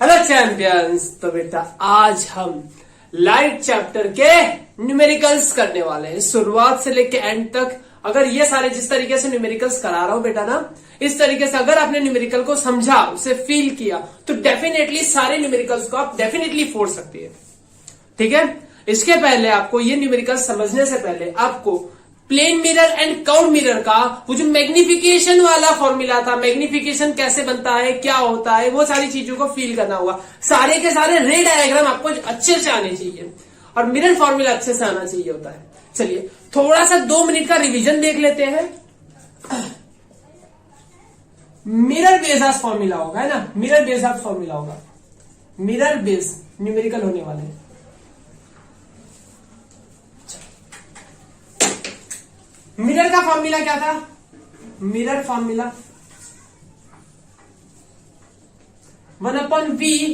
Hello champions. तो बेटा आज हम लाइट चैप्टर के न्यूमेरिकल्स करने वाले हैं, शुरुआत से लेके एंड तक। अगर ये सारे जिस तरीके से न्यूमेरिकल्स करा रहा हूं बेटा ना, इस तरीके से अगर आपने न्यूमेरिकल को समझा, उसे फील किया, तो डेफिनेटली सारे न्यूमेरिकल्स को आप डेफिनेटली फोड़ सकते हैं। ठीक है, इसके पहले आपको ये न्यूमेरिकल समझने से पहले आपको plane mirror and curve mirror का वो जो मैग्निफिकेशन वाला फॉर्मूला था, मैग्निफिकेशन कैसे बनता है, क्या होता है, वो सारी चीजों को फील करना होगा। सारे के सारे रे डायग्राम आपको अच्छे से आने चाहिए और मिरर फॉर्मूला अच्छे से आना चाहिए होता है। चलिए थोड़ा सा 2 मिनट का रिवीजन देख लेते हैं। मिरर बेस आज फॉर्मूला होगा, है ना, मिरर बेस आज फॉर्मूला होगा। मिरर बेस न्यूमेरिकल होने वाले हैं। मिरर का फॉर्मूला क्या था? Mirror formula 1/v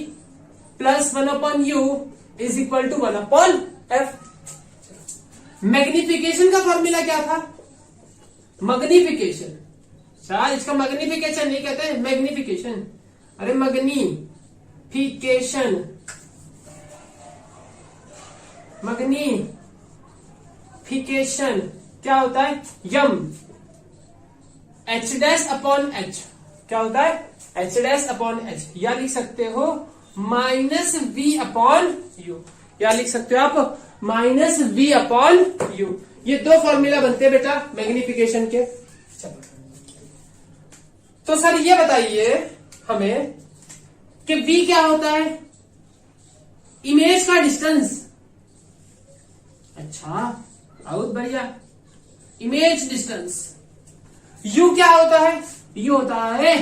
plus 1/u is equal to 1/f। Magnification का फॉर्मूला क्या था? मैग्निफिकेशन, शायद इसका मैग्निफिकेशन नहीं कहते, मैग्निफिकेशन। अरे मैग्निफिकेशन, मैग्निफिकेशन क्या होता है? यम h'/h। क्या होता है? h'/h। या लिख सकते हो -v/u, या लिख सकते हो आप -v/u। ये 2 फॉर्मूला बनते हैं बेटा मैग्निफिकेशन के। चलो तो सर ये बताइए हमें कि v क्या होता है? इमेज का डिस्टेंस। अच्छा, बहुत बढ़िया, इमेज डिस्टेंस। u क्या होता है? u होता है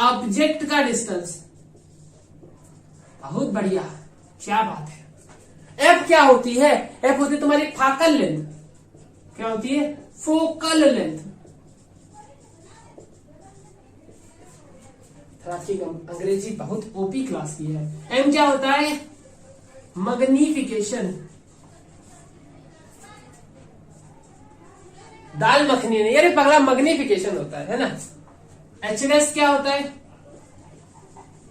ऑब्जेक्ट का डिस्टेंस। बहुत बढ़िया, क्या बात है। f क्या होती है? f होती है तुम्हारी फोकल लेंथ। क्या होती है? Focal length. अंग्रेजी बहुत ओपी क्लास की है। m क्या होता है? मैग्निफिकेशन। दाल मखनी नहीं, अरे पगला, मैग्निफिकेशन होता है ना। h' क्या होता है?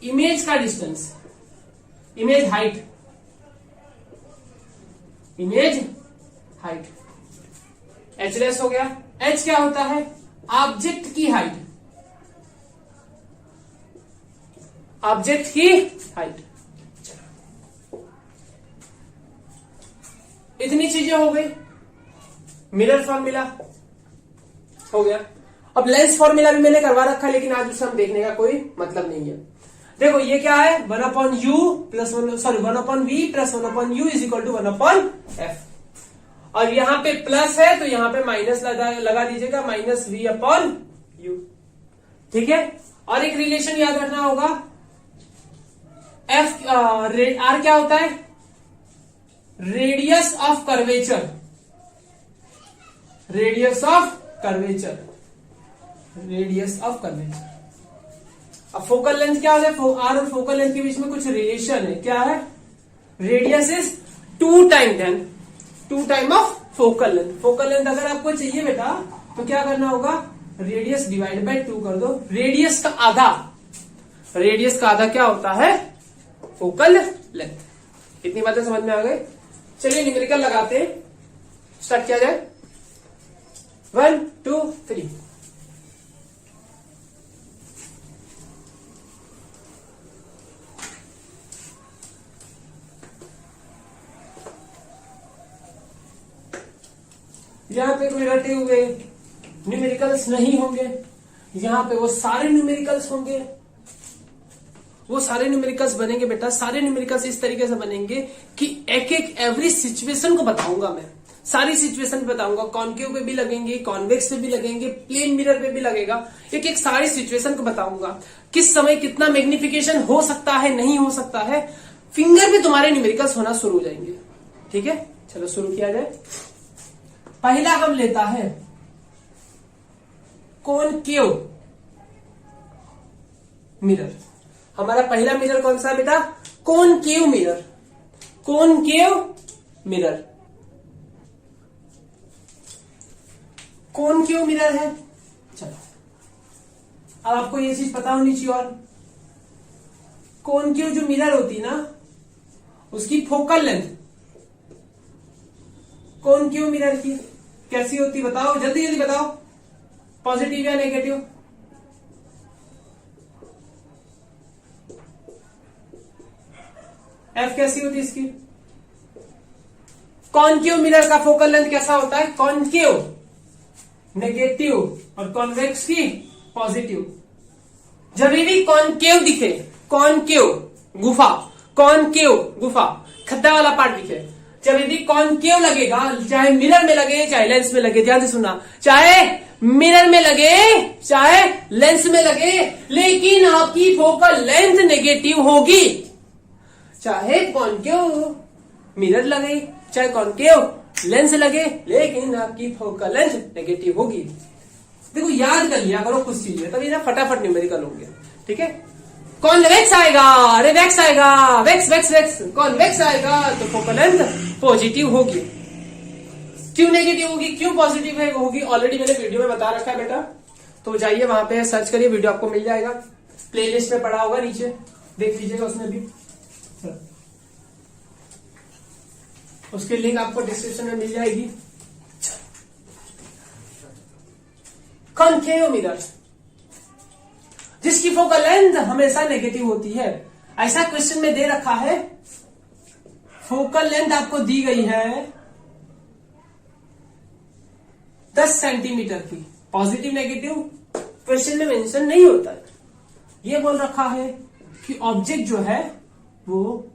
इमेज का distance, image height, image height h' हो गया। h क्या होता है? ऑब्जेक्ट की हाइट, ऑब्जेक्ट की हाइट। इतनी चीजें हो गई। मिरर फॉर्मूला हो गया। अब लेंस फॉर्मूला भी मैंने करवा रखा है, लेकिन आज उसे हम देखने का कोई मतलब नहीं है। देखो ये क्या है? 1/u plus 1/v plus 1/u is equal to 1/f। और यहां पे प्लस है तो यहां पे माइनस लगा दीजिएगा, -v/u। ठीक है, और एक रिलेशन याद रखना होगा, f r क्या होता है? Radius of curvature, radius of curvature, radius of curvature. अब फोकल लेंथ क्या होता है? आर और फोकल लेंथ के बीच में कुछ रिलेशन है। क्या है? Radius is 2 time of focal length. Focal length अगर आपको चाहिए बेटा तो क्या करना होगा? रेडियस डिवाइड बाय 2 कर दो। रेडियस का आधा, रेडियस का आधा क्या होता है? Focal length. इतनी बातें समझ में आ गई। चलिए न्यूमेरिकल लगाते हैं, स्टार्ट किया जाए। 1 2 3। यहां पे कोई रटे हुए न्यूमेरिकल्स नहीं होंगे, यहां पे वो सारे न्यूमेरिकल्स होंगे। वो सारे न्यूमेरिकल्स बनेंगे बेटा, सारे न्यूमेरिकल्स इस तरीके से बनेंगे कि एक एक एवरी सिचुएशन को बताऊंगा मैं, सारी सिचुएशन बताऊंगा। कॉनकेव पे भी लगेंगे, कॉन्वेक्स पे भी लगेंगे, प्लेन मिरर पे भी लगेगा। एक एक सारी सिचुएशन को बताऊंगा, किस समय कितना मैग्निफिकेशन हो सकता है, नहीं हो सकता है। फिंगर पे तुम्हारे न्यूमेरिकल्स होना शुरू हो जाएंगे। ठीक है, चलो शुरू किया जाए। पहला हम लेता है कॉनकेव मिरर। हमारा पहला मिरर कौन सा बेटा? Concave mirror, concave mirror, concave mirror है। चलो अब आपको ये चीज पता होनी चाहिए। और कॉनकेव जो मिरर होती है ना उसकी फोकल लेंथ कॉनकेव मिरर की कैसी होती बताओ, जल्दी जल्दी बताओ, पॉजिटिव या नेगेटिव? एफ कैसी होती है इसकी? कॉनकेव मिरर का फोकल लेंथ कैसा होता है? कॉनकेव नेगेटिव और कॉन्वेक्स की पॉजिटिव। जब भी कॉनकेव दिखे, कॉनकेव गुफा, कॉनकेव गुफा खड्डा वाला पार्ट दिखे, जब भी कॉनकेव लगेगा, चाहे मिरर में लगे चाहे लेंस में लगे, ध्यान से सुनना, चाहे मिरर में लगे चाहे लेंस में लगे, लेकिन आपकी फोकल लेंथ नेगेटिव होगी। चाहे कॉनकेव मिरर लगे चाहे कॉनकेव लेंस लगे, लेकिन आपकी फोकल लेंथ नेगेटिव होगी। देखो याद कर लिया करो कुछ चीजें, तभी ना फटाफट न्यूमेरिकल होंगे। ठीक है, कॉन्वेक्स आएगा, अरे वेक्स आएगा, वेक्स वेक्स वेक्स, कॉन्वेक्स आएगा तो फोकल लेंथ पॉजिटिव होगी। क्यों नेगेटिव होगी, क्यों पॉजिटिव है होगी, ऑलरेडी मैंने वीडियो में बता रखा है बेटा, तो जाइए वहां पे सर्च करिए, वीडियो आपको मिल जाएगा, प्लेलिस्ट में पड़ा होगा नीचे, देख लीजिएगा उसमें भी, उसकी लिंक आपको डिस्क्रिप्शन में मिल जाएगी। कॉनकेव मिरर जिसकी फोकल लेंथ हमेशा नेगेटिव होती है, ऐसा क्वेश्चन में दे रखा है, फोकल लेंथ आपको दी गई है 10 सेंटीमीटर की, पॉजिटिव नेगेटिव क्वेश्चन में मेंशन नहीं होता है। ये बोल रखा है कि ऑब्जेक्ट जो है वो,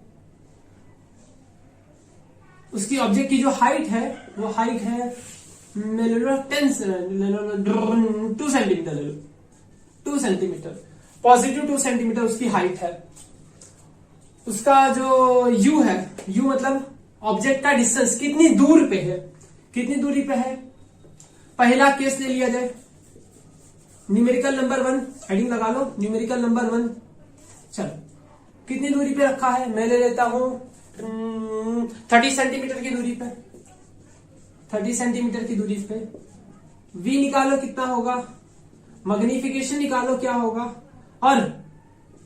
उसकी ऑब्जेक्ट की जो हाइट है वो हाइट है 2 सेंटीमीटर, 2 सेंटीमीटर, पॉजिटिव 2 सेंटीमीटर उसकी हाइट है। उसका जो u है, u मतलब ऑब्जेक्ट का डिस्टेंस कितनी दूर पे है, कितनी दूरी पे है। पहला केस ले लिया जाए, न्यूमेरिकल नंबर 1, हेडिंग लगा लो, न्यूमेरिकल नंबर 1। चलो कितनी दूरी पे रखा है, मैं ले लेता हूं 30 सेंटीमीटर की दूरी पे, 30 सेंटीमीटर की दूरी पे। v निकालो कितना होगा, मैग्निफिकेशन निकालो क्या होगा, और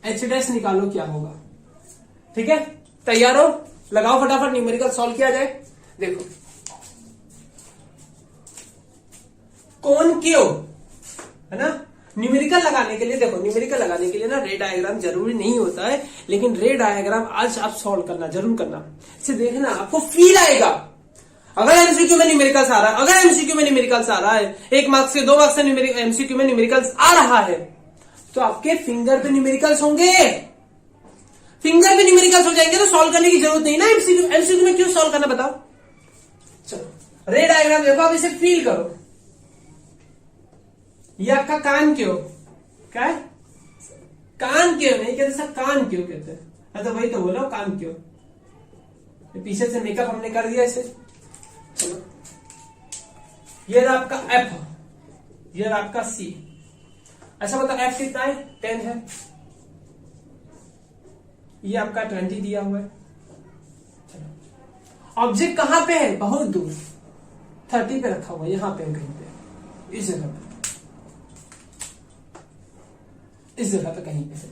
h डैश निकालो क्या होगा। ठीक है, तैयार हो, लगाओ फटाफट न्यूमेरिकल सॉल्व किया जाए। देखो कॉनकेव है ना, न्यूमेरिकल लगाने के लिए, देखो न्यूमेरिकल लगाने के लिए ना रे डायग्राम जरूरी नहीं होता है, लेकिन रे डायग्राम आज आप सॉल्व करना, जरूर करना, इसे देखना आपको फील आएगा। अगर एमसीक्यू में न्यूमेरिकल्स आ रहा है, अगर एमसीक्यू में न्यूमेरिकल्स आ रहा है, 1 मार्क्स से 2 मार्क्स से एमसीक्यू में न्यूमेरिकल्स आ रहा है, तो आपके फिंगर पे न्यूमेरिकल्स होंगे, फिंगर पे न्यूमेरिकल्स हो जाएंगे, तो सॉल्व करने की जरूरत नहीं ना एमसीक्यू। एमसीक्यू में क्यों सॉल्व करना बताओ। चलो रे डायग्राम देखो, आप इसे फील करो। ये आपका कान क्यों, क्या है, कान क्यों नहीं कहते सर, कान क्यों कहते हैं, तो वही तो बोलो कान क्यों, पीछे से मेकअप हमने कर दिया इसे। चलो ये रहा आपका एफ, ये रहा आपका सी। अच्छा मतलब एफ कितना है, 10 है, ये आपका 20 दिया हुआ है। ऑब्जेक्ट कहां पे है, बहुत दूर, 30 पे रखा हुआ है, यहां पे कहीं पे, इस जगह पे, इस जगह पे कहीं पे है।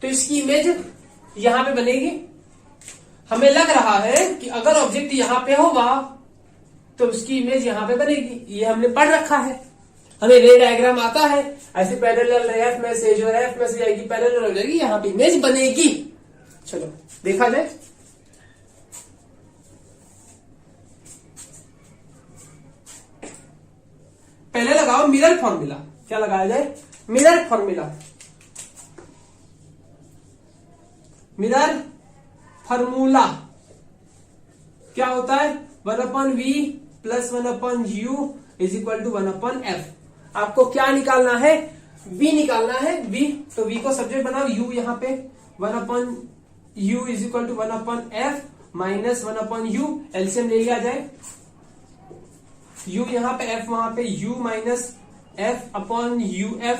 तो इसकी इमेज यहां पे बनेगी। हमें लग रहा है कि अगर ऑब्जेक्ट यहां पे होगा तो उसकी इमेज यहां पे बनेगी, ये हमने पढ़ रखा है, हमें रे डायग्राम आता है, ऐसे पैरेलल एफ में से जो एफ में से जाएगी पैरेलल हो जाएगी, यहां पे इमेज बनेगी। चलो देखा जाए, पहले लगाओ मिरर फॉर्मूला। क्या लगाया जाए, मिरर फॉर्मूला। मिरर फॉर्मूला क्या होता है, 1/v plus 1/u is equal to 1/f। आपको क्या निकालना है, v निकालना है, v, तो v को सब्जेक्ट बनाओ, u यहां पे 1/u is equal to 1/f minus 1/u, LCM ले लिया जाए, u यहां पे f वहां पे, u माइनस f/uf,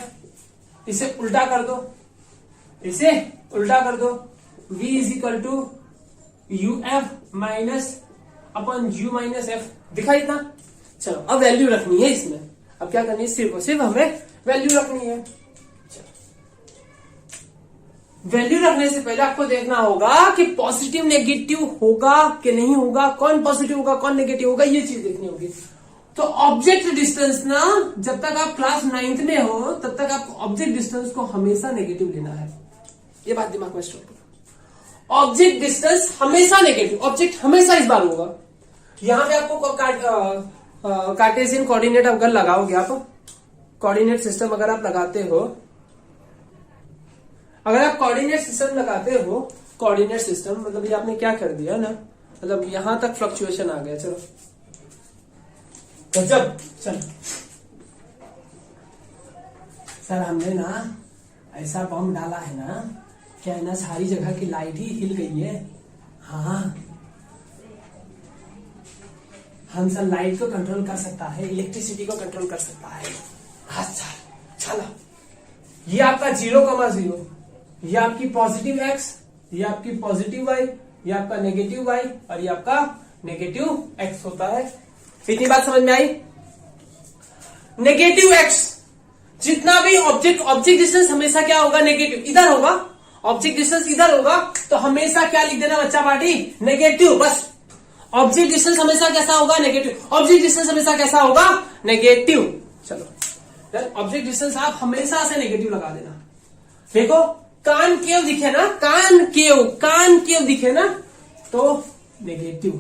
इसे उल्टा कर दो, इसे उल्टा कर दो, v is equal to uf minus upon u minus f, दिखा इतना। चलो अब वैल्यू रखनी है इसमें, अब क्या करनी है, सिर्फ और सिर्फ हमें वैल्यू रखनी है। वैल्यू रखने से पहले आपको देखना होगा कि पॉजिटिव नेगेटिव होगा कि नहीं होगा, कौन पॉजिटिव होगा कौन नेगेटिव होगा, ये चीज देखनी होगी। तो ऑब्जेक्ट डिस्टेंस ना, जब तक आप क्लास 9th में हो तब तक आपको ऑब्जेक्ट डिस्टेंस को हमेशा नेगेटिव लेना है। ये बात दिमाग में स्टोर करो, ऑब्जेक्ट डिस्टेंस हमेशा नेगेटिव, ऑब्जेक्ट हमेशा इस बार होगा। यहां पे आपको कार्टेशियन कोऑर्डिनेट अगर लगाओगे आप, कोऑर्डिनेट सिस्टम अगर आप लगाते हो, अगर आप कोऑर्डिनेट सिस्टम लगाते हो, कोऑर्डिनेट सिस्टम मतलब ये आपने क्या कर दिया ना, मतलब यहां तक फ्लक्चुएशन आ गया। चलो गजब। चलो सर हमने ना ऐसा बम डाला है ना, क्या है ना सारी जगह की लाइट ही हिल गई है। हाँ हम सर लाइट को कंट्रोल कर सकता है, इलेक्ट्रिसिटी को कंट्रोल कर सकता है। अच्छा चलो, ये आपका 0,0, ये आपकी पॉजिटिव x, ये आपकी पॉजिटिव y, ये आपका नेगेटिव y और ये आपका नेगेटिव x होता है। इतनी बात समझ में आई। नेगेटिव x, जितना भी ऑब्जेक्ट डिस्टेंस हमेशा क्या होगा, नेगेटिव, इधर होगा, ऑब्जेक्ट डिस्टेंस इधर होगा तो हमेशा क्या लिख देना बच्चा पार्टी, नेगेटिव। बस ऑब्जेक्ट डिस्टेंस हमेशा कैसा होगा, नेगेटिव। ऑब्जेक्ट डिस्टेंस हमेशा कैसा होगा, नेगेटिव। चलो ऑब्जेक्ट डिस्टेंस आप हमेशा से नेगेटिव लगा देना। देखो कान केव दिखे ना, कान केव दिखे ना तो नेगेटिव,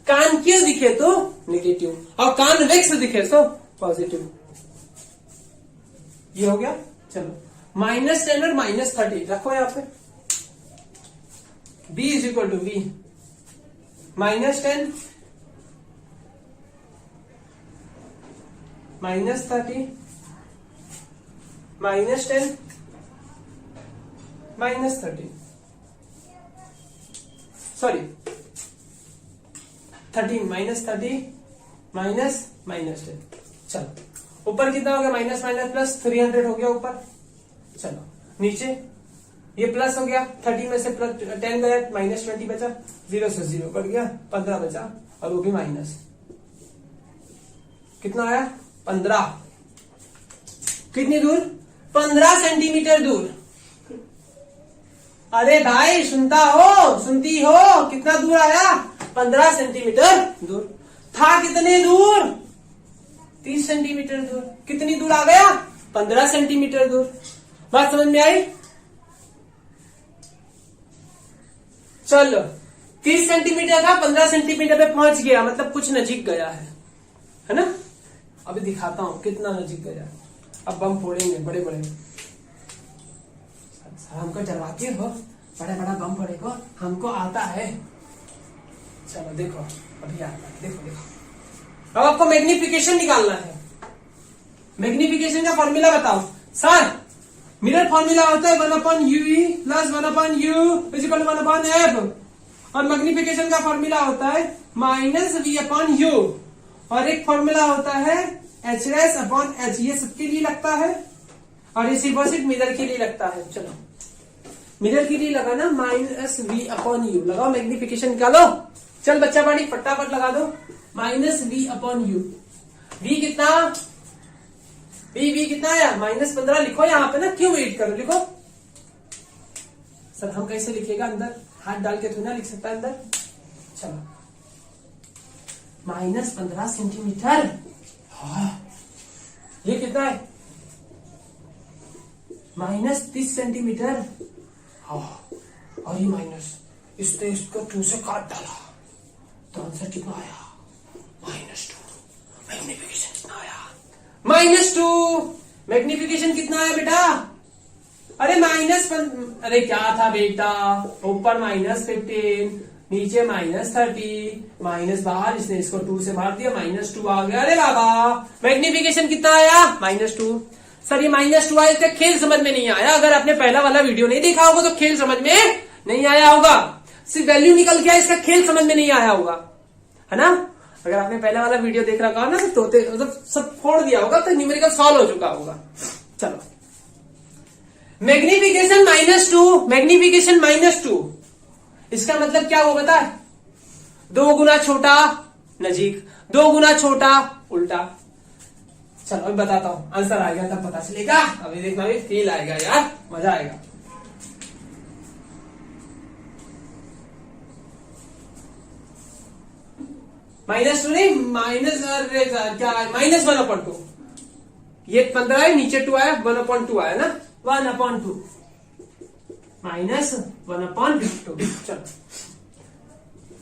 कान केव दिखे तो नेगेटिव, और कान वेक्स दिखे तो पॉजिटिव। ये हो गया। चलो -10 और -30 रखो यहाँ पे। b is equal to v, -10 -30 -10 -30, sorry 13 -30 -10। चलो ऊपर कितना हो गया, माइनस माइनस प्लस 300 हो गया ऊपर। चलो नीचे ये प्लस हो गया, 30 में से प्लस 10 गया, -20 बचा, 0 से 0 बढ़ गया, 15 बचा और वो भी माइनस। कितना आया, 15। कितनी दूर, 15 सेंटीमीटर दूर। अरे भाई सुनता हो, सुनती हो, कितना दूर आया, 15 सेंटीमीटर दूर। था कितने दूर, 30 सेंटीमीटर दूर। कितनी दूर आ गया, 15 सेंटीमीटर दूर। बात समझ में आई। चलो 30 सेंटीमीटर था, 15 सेंटीमीटर पे पहुंच गया, मतलब कुछ नजीक गया है ना। अभी दिखाता हूं कितना नजीक गया। अब बम फोड़ेंगे बड़े बड़े। हमको डरवाते हो, बड़ा बड़ा बम फोड़ेगा, हमको आता है। चलो देखो अभी आता है, देखो देखो। अब आपको मैग्निफिकेशन निकालना है। मैग्निफिकेशन का फॉर्मूला बताओ सर। मिरर फॉर्मूला होता है 1/u plus 1/u is equal to 1/f, और मैग्निफिकेशन का फॉर्मूला होता है -v/u, और एक फॉर्मूला होता है h'/h। ये सबके लिए लगता है और ये सिर्फ मिरर के लिए लगता है। चलो मिरर के लिए लगाना -v/u, लगाओ मैग्निफिकेशन निकालो। चल बच्चा पार्टी फटाफट लगा दो, -v/u। v कितना, v कितना आया, -15 लिखो यहाँ पे ना, क्यों वेट करो, लिखो। सर हम कैसे लिखेगा, अंदर हाथ डाल के थोड़ा लिख सकता है अंदर। चलो -15 सेंटीमीटर। हाँ ये कितना है, -30 सेंटीमीटर। हाँ और ये माइनस, इसने इसको 2 से काट डाला तो आंसर कितना आया, -2। मैग्निफिकेशन कितना आया, -2। मैग्निफिकेशन कितना आया बेटा, अरे अरे क्या था बेटा, ऊपर -15 नीचे -30, माइनस बाहर, इसने इसको 2 से मार दिया, -2 आ गया। अरे बाबा मैग्निफिकेशन कितना आया, -2। सर ये -2 आया, इसका खेल समझ में नहीं आया। अगर आपने पहला वाला वीडियो नहीं देखा होगा तो खेल समझ में नहीं आया होगा। सिर्फ वैल्यू निकल गया, इसका खेल समझ में नहीं आया होगा, है ना। अगर आपने पहला वाला वीडियो देख रखा हो ना तो मतलब सब फोड़ दिया होगा, तो न्यूमेरिकल सॉल्व हो चुका होगा। चलो मैग्निफिकेशन -2, मैग्निफिकेशन -2, इसका मतलब क्या हुआ बता, 2 गुना छोटा नजीक, 2 गुना छोटा उल्टा। चलो अभी बताता हूं, आंसर आएगा तब पता चलेगा। अभी देखना, अभी फील आएगा यार, मजा आएगा। -2 नहीं, माइनस क्या है, -1/2। ये 15 है, नीचे 2 आया, 1/2 आया ना, 1/2 -1/2। चलो,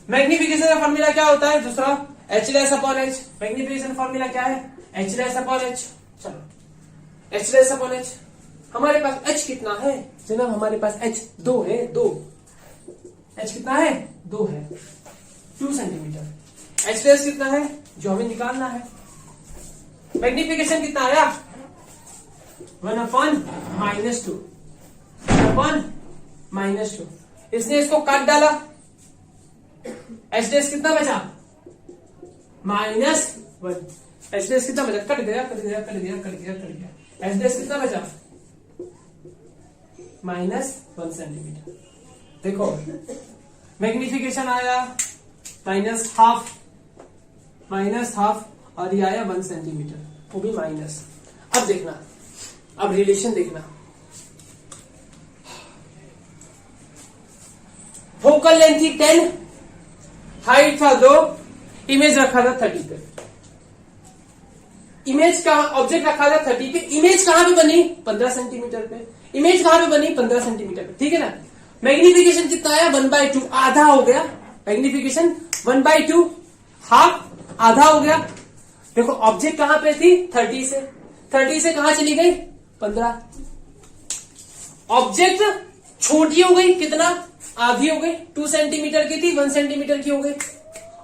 मैग्निफिकेशन का फॉर्मूला क्या होता है दूसरा, H'/H। मैग्निफिकेशन फॉर्मूला क्या है, H'/H। चलो, H'/H। हमारे पास H कितना है जनाब, हमारे पास H 2 है, 2। H कितना है, 2 है, 2 सेंटीमीटर। H' कितना है जो हमें निकालना है। मैग्निफिकेशन कितना आया, 1/-2, 1/-2। इसने इसको काट डाला, H' कितना बचा, -1। H' कितना बचा, कट गया। H' कितना बचा, -1 सेंटीमीटर। देखो, मैग्निफिकेशन आया -1/2 और ये आया 1 सेंटीमीटर, वो भी माइनस। अब देखना, अब रिलेशन देखना, फोकल लेंथ थी 10, हाइट था 2, इमेज रखा था 30 पे। इमेज का ऑब्जेक्ट रखा था 30 पे, इमेज कहां पे बनी, 15 सेंटीमीटर पे। इमेज कहां पे बनी, 15 सेंटीमीटर पे, ठीक है ना। मैग्निफिकेशन कितना आया, 1/2, आधा हो गया। मैग्निफिकेशन 1/2, हाफ, आधा हो गया। देखो, ऑब्जेक्ट कहां पे थी, 30 से कहां चली गई, 15। ऑब्जेक्ट छोटी हो गई, कितना, आधी हो गई। 2 सेंटीमीटर की थी, 1 सेंटीमीटर की हो गई।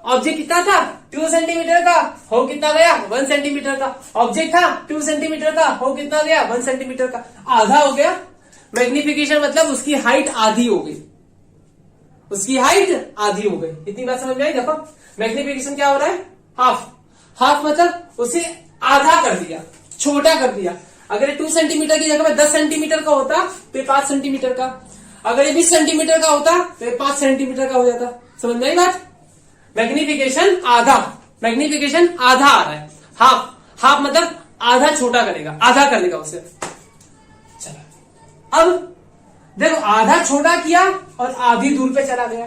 ऑब्जेक्ट कितना था, 2 सेंटीमीटर का, हो कितना गया, 1 सेंटीमीटर का। ऑब्जेक्ट था 2 सेंटीमीटर का, हो कितना गया, 1 सेंटीमीटर का, आधा हो गया। मैग्निफिकेशन मतलब उसकी हाइट आधी हो गई, उसकी हाइट आधी हो गई। इतनी बात समझ में आई। देखो, मैग्निफिकेशन क्या हो रहा है, हाफ मतलब उसे आधा कर दिया, छोटा कर दिया। अगर ये 2 सेंटीमीटर की जगह पे 10 सेंटीमीटर का होता तो ये 5 सेंटीमीटर का, अगर ये 20 सेंटीमीटर का होता तो ये 5 सेंटीमीटर का हो जाता। समझ में आई बात। मैग्निफिकेशन आधा आ रहा है, हाफ मतलब आधा छोटा करेगा, आधा कर लेगा उसे। चलो, अब देखो, आधा छोटा किया और आधी दूर पे चला गया।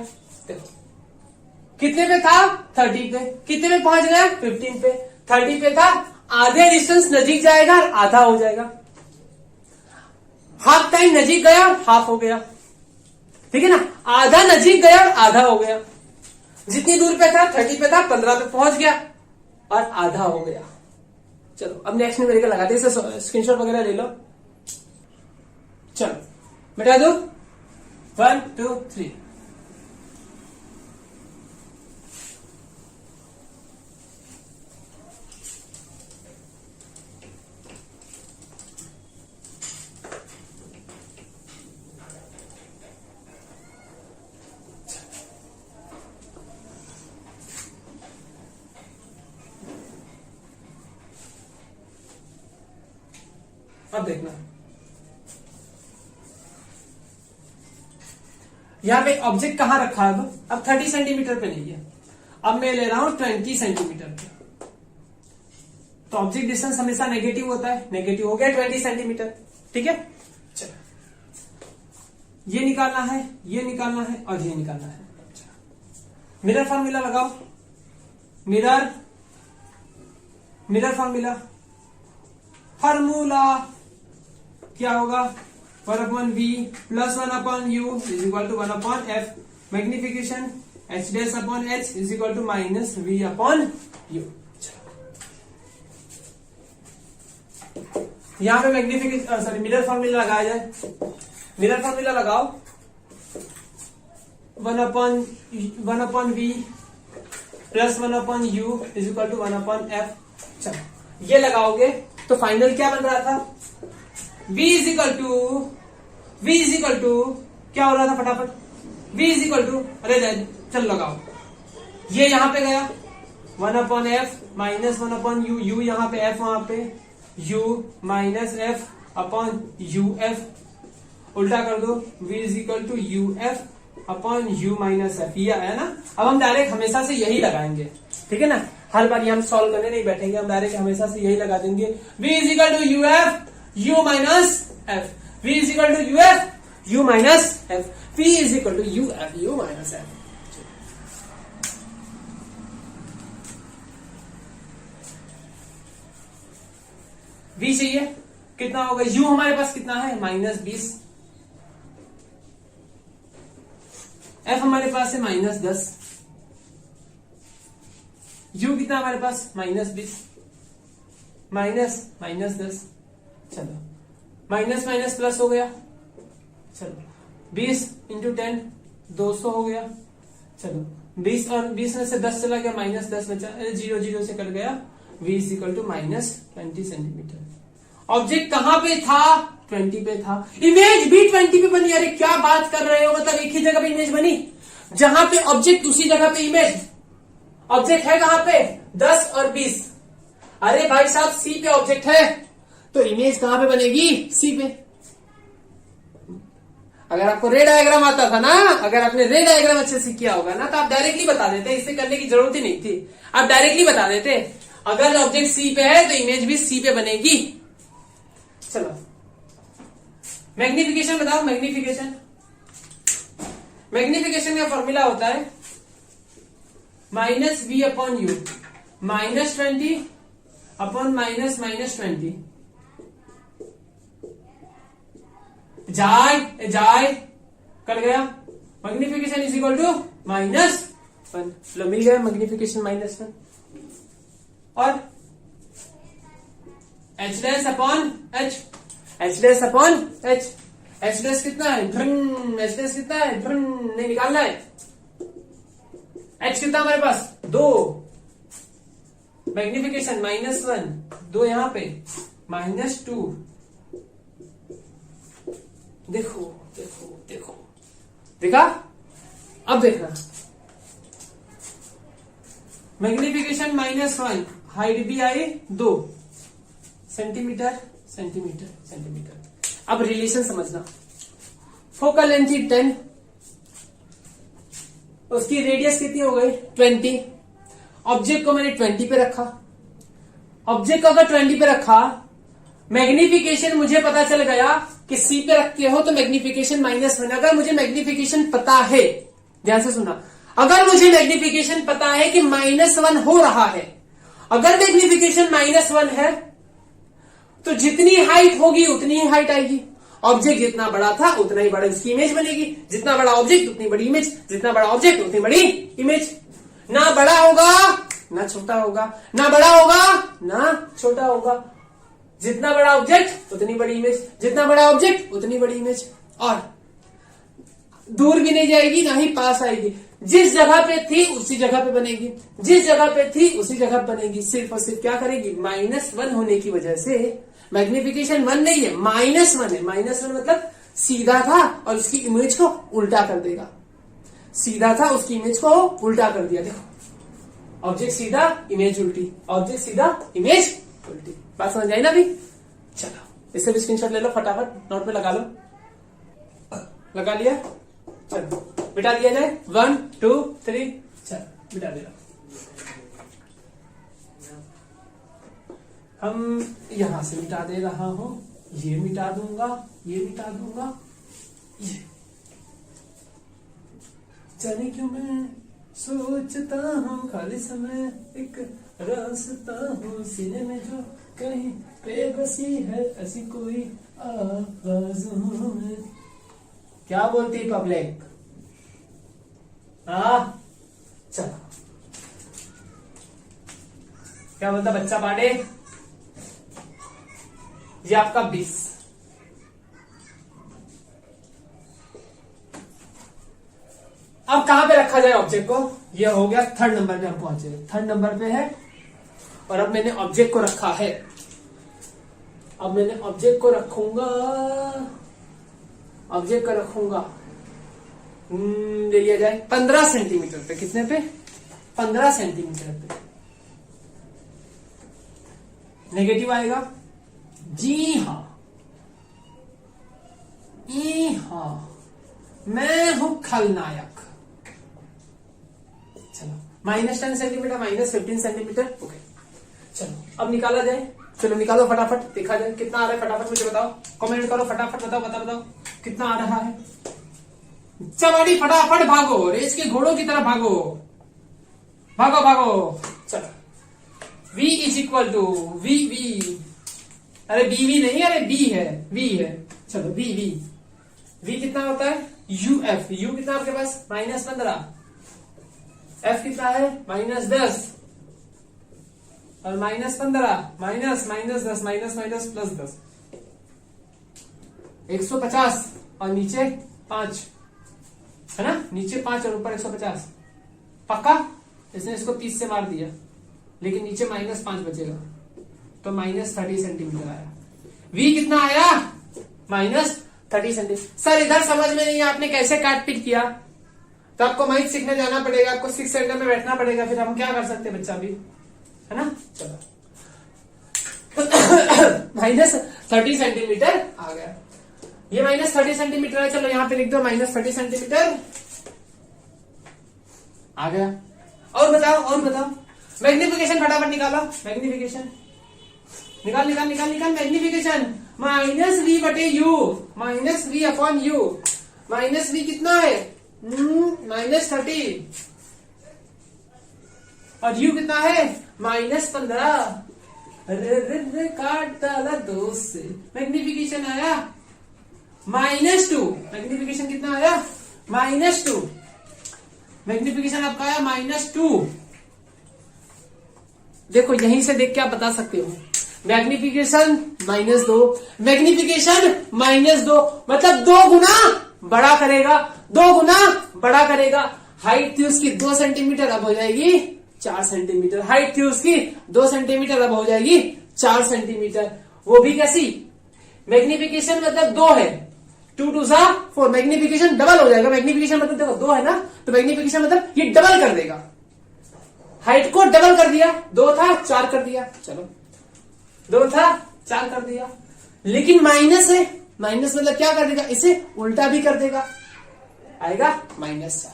देखो, कितने पे था, 30 पे, कितने पे पहुंच गया, 15 पे। 30 पे था, आधे डिस्टेंस नजीक जाएगा और आधा हो जाएगा। हाफ टाइम नजीक गया, हाफ हो गया, ठीक है ना। आधा नजीक गया और आधा हो गया। जितनी दूर पे था, 30 पे था, 15 पे पहुंच गया और आधा हो गया। चलो, अब नेक्स्ट न्यूमेरिकल लगाते हैं, इसे स्क्रीनशॉट वगैरह ले लो। चलो, मिटा दो, 1 2 3। अब देखना, यहां पे ऑब्जेक्ट कहां रखा है, अब 30 सेंटीमीटर पे नहीं है, अब मैं ले रहा हूं 20 सेंटीमीटर पे। तो ऑब्जेक्ट डिस्टेंस हमेशा नेगेटिव होता है, नेगेटिव हो गया 20 सेंटीमीटर, ठीक है। चलो, ये निकालना है, ये निकालना है और ये निकालना है। मिरर फॉर्मूला लगाओ, मिरर फॉर्मूला क्या होगा, 1/v plus 1/u is equal to 1/f। Magnification H'/H is equal to -v/u। यहां पे मैग्निफिकेशन मिरर फॉर्मूला लगाया जाए। मिरर फॉर्मूला लगाओ, 1/v plus 1/u is equal to 1/f। चलो, ये लगाओगे तो फाइनल क्या बन रहा था, v इज इक्वल टू क्या हो रहा था फटाफट, v इज इक्वल टू, अरे चल लगाओ, ये यहां पे गया 1/f माइनस 1/u, u यहां पे f वहां पे, u minus f upon uf, उल्टा कर दो, v is equal to uf upon u minus f। ये आया ना। अब हम डायरेक्ट हमेशा से यही लगाएंगे, ठीक है ना। हर बार ये हम सॉल्व करने नहीं बैठेंगे, हम डायरेक्ट हमेशा से यही लगा देंगे, v is equal to uf u minus f, v is equal to uf u minus f, v is equal to uf u minus f। v चाहिए, कितना होगा, u हमारे पास कितना है -20, f हमारे पास है -10, u कितना हमारे पास -20 -10, चलो माइनस माइनस प्लस हो गया, चलो 20 इंटू 10 200 हो गया, चलो 20 और 20 में से 10 चला गया, -10 बचा, 0 0 से कट गया, v is equal to -20 centimetre. Object कहां पे था, 20 पे था, इमेज भी 20 पे बनी। अरे क्या बात कर रहे हो, मतलब एक ही जगह पे इमेज बनी, जहां पे ऑब्जेक्ट उसी जगह पे इमेज। ऑब्जेक्ट है कहां पे, 10 और 20। अरे भाई साहब सी पे ऑब्जेक्ट है तो इमेज कहां पे बनेगी, सी पे। अगर आपको रे डायग्राम आता था ना, अगर आपने रे डायग्राम अच्छे से किया होगा ना, तो आप डायरेक्टली बता देते, इसे करने की जरूरत ही नहीं थी, आप डायरेक्टली बता देते। अगर ऑब्जेक्ट सी पे है तो इमेज भी सी पे बनेगी। चलो मैग्निफिकेशन बताओ, मैग्निफिकेशन, मैग्निफिकेशन का फॉर्मूला होता है -v अपॉन यू, -20 अपॉन -20, जाए कर गया, मैग्निफिकेशन इज इक्वल टू -1, लो मिल गया मैग्निफिकेशन -1, और h dash upon h, h dash upon h, h dash कितना है, h डैश कितना है, नहीं निकालना है, h कितना हमारे पास 2, मैग्निफिकेशन -1, 2 यहां पे, -2, देखो देखो देखो, देखा, अब देखना, मैग्निफिकेशन -1, हाइट भी आई 2 सेंटीमीटर सेंटीमीटर सेंटीमीटर। अब रिलेशन समझना, फोकल लेंथ थी 10, उसकी रेडियस कितनी हो गई 20, ऑब्जेक्ट को मैंने 20 पे रखा, ऑब्जेक्ट को अगर 20 पे रखा, मैग्निफिकेशन मुझे पता चल गया कि सी पे रखे हो तो मैग्निफिकेशन -1। अगर मुझे मैग्निफिकेशन पता है, ध्यान से सुना, अगर मुझे मैग्निफिकेशन पता है कि -1 हो रहा है, अगर मैग्निफिकेशन -1 है तो जितनी हाइट होगी उतनी ही हाइट आएगी, ऑब्जेक्ट जितना बड़ा था उतना ही बड़ा उसकी इमेज बनेगी, जितना बड़ा ऑब्जेक्ट उतनी बड़ी इमेज, जितना बड़ा ऑब्जेक्ट उतनी बड़ी इमेज, ना बड़ा होगा ना छोटा होगा, ना बड़ा होगा ना छोटा होगा, जितना बड़ा ऑब्जेक्ट उतनी बड़ी इमेज, जितना बड़ा ऑब्जेक्ट उतनी बड़ी इमेज, और दूर भी नहीं जाएगी ना ही पास आएगी, जिस जगह पे थी उसी जगह पे बनेगी, जिस जगह पे थी उसी जगह पे बनेगी, सिर्फ और सिर्फ क्या करेगी, -1 होने की वजह से, मैग्निफिकेशन 1 नहीं है -1 है, -1 मतलब सीधा था और उसकी इमेज को उल्टा कर देगा, सीधा था उसकी इमेज को उल्टा कर दिया, देखो ऑब्जेक्ट सीधा इमेज उल्टी, ऑब्जेक्ट सीधा इमेज उल्टी, बात समझ आई ना अभी। चलो इससे भी स्क्रीनशॉट ले लो, फटाफट नोट पे लगा लो, लगा लिया, चलो बिठा दिया जाए, 1 2 3, चलो बिठा दिया। हम यहां से मिटा दे रहा हूं, ये मिटा दूंगा, ये मिटा दूंगा, ये जाने क्यों मैं सोचता हूँ खाली समय एक रास्ता हूँ सीने में जो कहीं पे बसी है ऐसी कोई आवाज़ों में। क्या बोलती है पब्लिक, चलो क्या बोलता बच्चा पाड़े, ये आपका 20, अब कहां पे रखा जाए ऑब्जेक्ट को, ये हो गया 3rd नंबर पे हम पहुंचे, 3rd नंबर पे है, और अब मैंने ऑब्जेक्ट को रखा है, अब मैंने ऑब्जेक्ट को रखूंगा, ऑब्जेक्ट को रखूंगा, ले लिया जाए 15 सेंटीमीटर पे, कितने पे 15 सेंटीमीटर पे, नेगेटिव आएगा, जी हाँ मैं हूं खलनायक। चलो -10 सेंटीमीटर, -15 सेंटीमीटर, ओके। चलो अब निकाला जाए, चलो निकालो फटाफट, देखा जाए कितना आ रहा है, फटाफट मुझे बताओ, कमेंट करो फटाफट, बताओ कितना आ रहा है। चमाड़ी फटाफट भागो, रेस के घोड़ों की तरह भागो, भागो भागो। चलो v is equal to v अरे बीवी नहीं, अरे बी है, वी है। चलो वी वी वी कितना होता है यू एफ। यू कितना आपके पास -15, एफ कितना है -10 और -15 माइनस -10 माइनस माइनस +10 150 और नीचे 5 है ना, नीचे 5 और ऊपर 150 पक्का। इसने इसको 30 से मार दिया लेकिन नीचे -5 बचेगा तो -30 सेंटीमीटर आया। v कितना आया -30 सेंटीमीटर। सर इधर समझ में नहीं आपने कैसे काट पीट किया, तो आपको मैथ सीखने जाना पड़ेगा, आपको 6 सेंटर में बैठना पड़ेगा, फिर हम क्या कर सकते हैं बच्चा भी, है ना। चलो -30 सेंटीमीटर आ गया, ये -30 सेंटीमीटर है। चलो यहाँ पे लिख दो -30 सेंटीमीटर आ गया। और बताओ मैग्निफिकेशन फटाफट निकालो, मैग्निफिकेशन निकाल मैग्निफिकेशन -v/u -v/u -v कितना है -30 और u कितना है -15। अरे काट डाला 2 से, मैग्निफिकेशन आया -2। मैग्निफिकेशन कितना आया -2, मैग्निफिकेशन आपका आया -2। देखो यहीं से देख के आप बता सकते हो, मैग्निफिकेशन -2, मैग्निफिकेशन -2 मतलब 2 गुना बड़ा करेगा, 2 गुना बड़ा करेगा। हाइट थी उसकी 2 सेंटीमीटर, अब हो जाएगी 4 सेंटीमीटर। हाइट थी उसकी 2 सेंटीमीटर, अब हो जाएगी 4 सेंटीमीटर। वो भी कैसी, मैग्निफिकेशन मतलब 2 है, 2 2 4, मैग्निफिकेशन डबल हो जाएगा। मैग्निफिकेशन मतलब देखो 2 है ना, तो मैग्निफिकेशन मतलब ये डबल कर देगा, हाइट को डबल कर दिया। 2 था 4 कर दिया, चलो 2 था 4 कर दिया। लेकिन माइनस है, माइनस मतलब क्या कर देगा, इसे उल्टा भी कर देगा, आएगा -4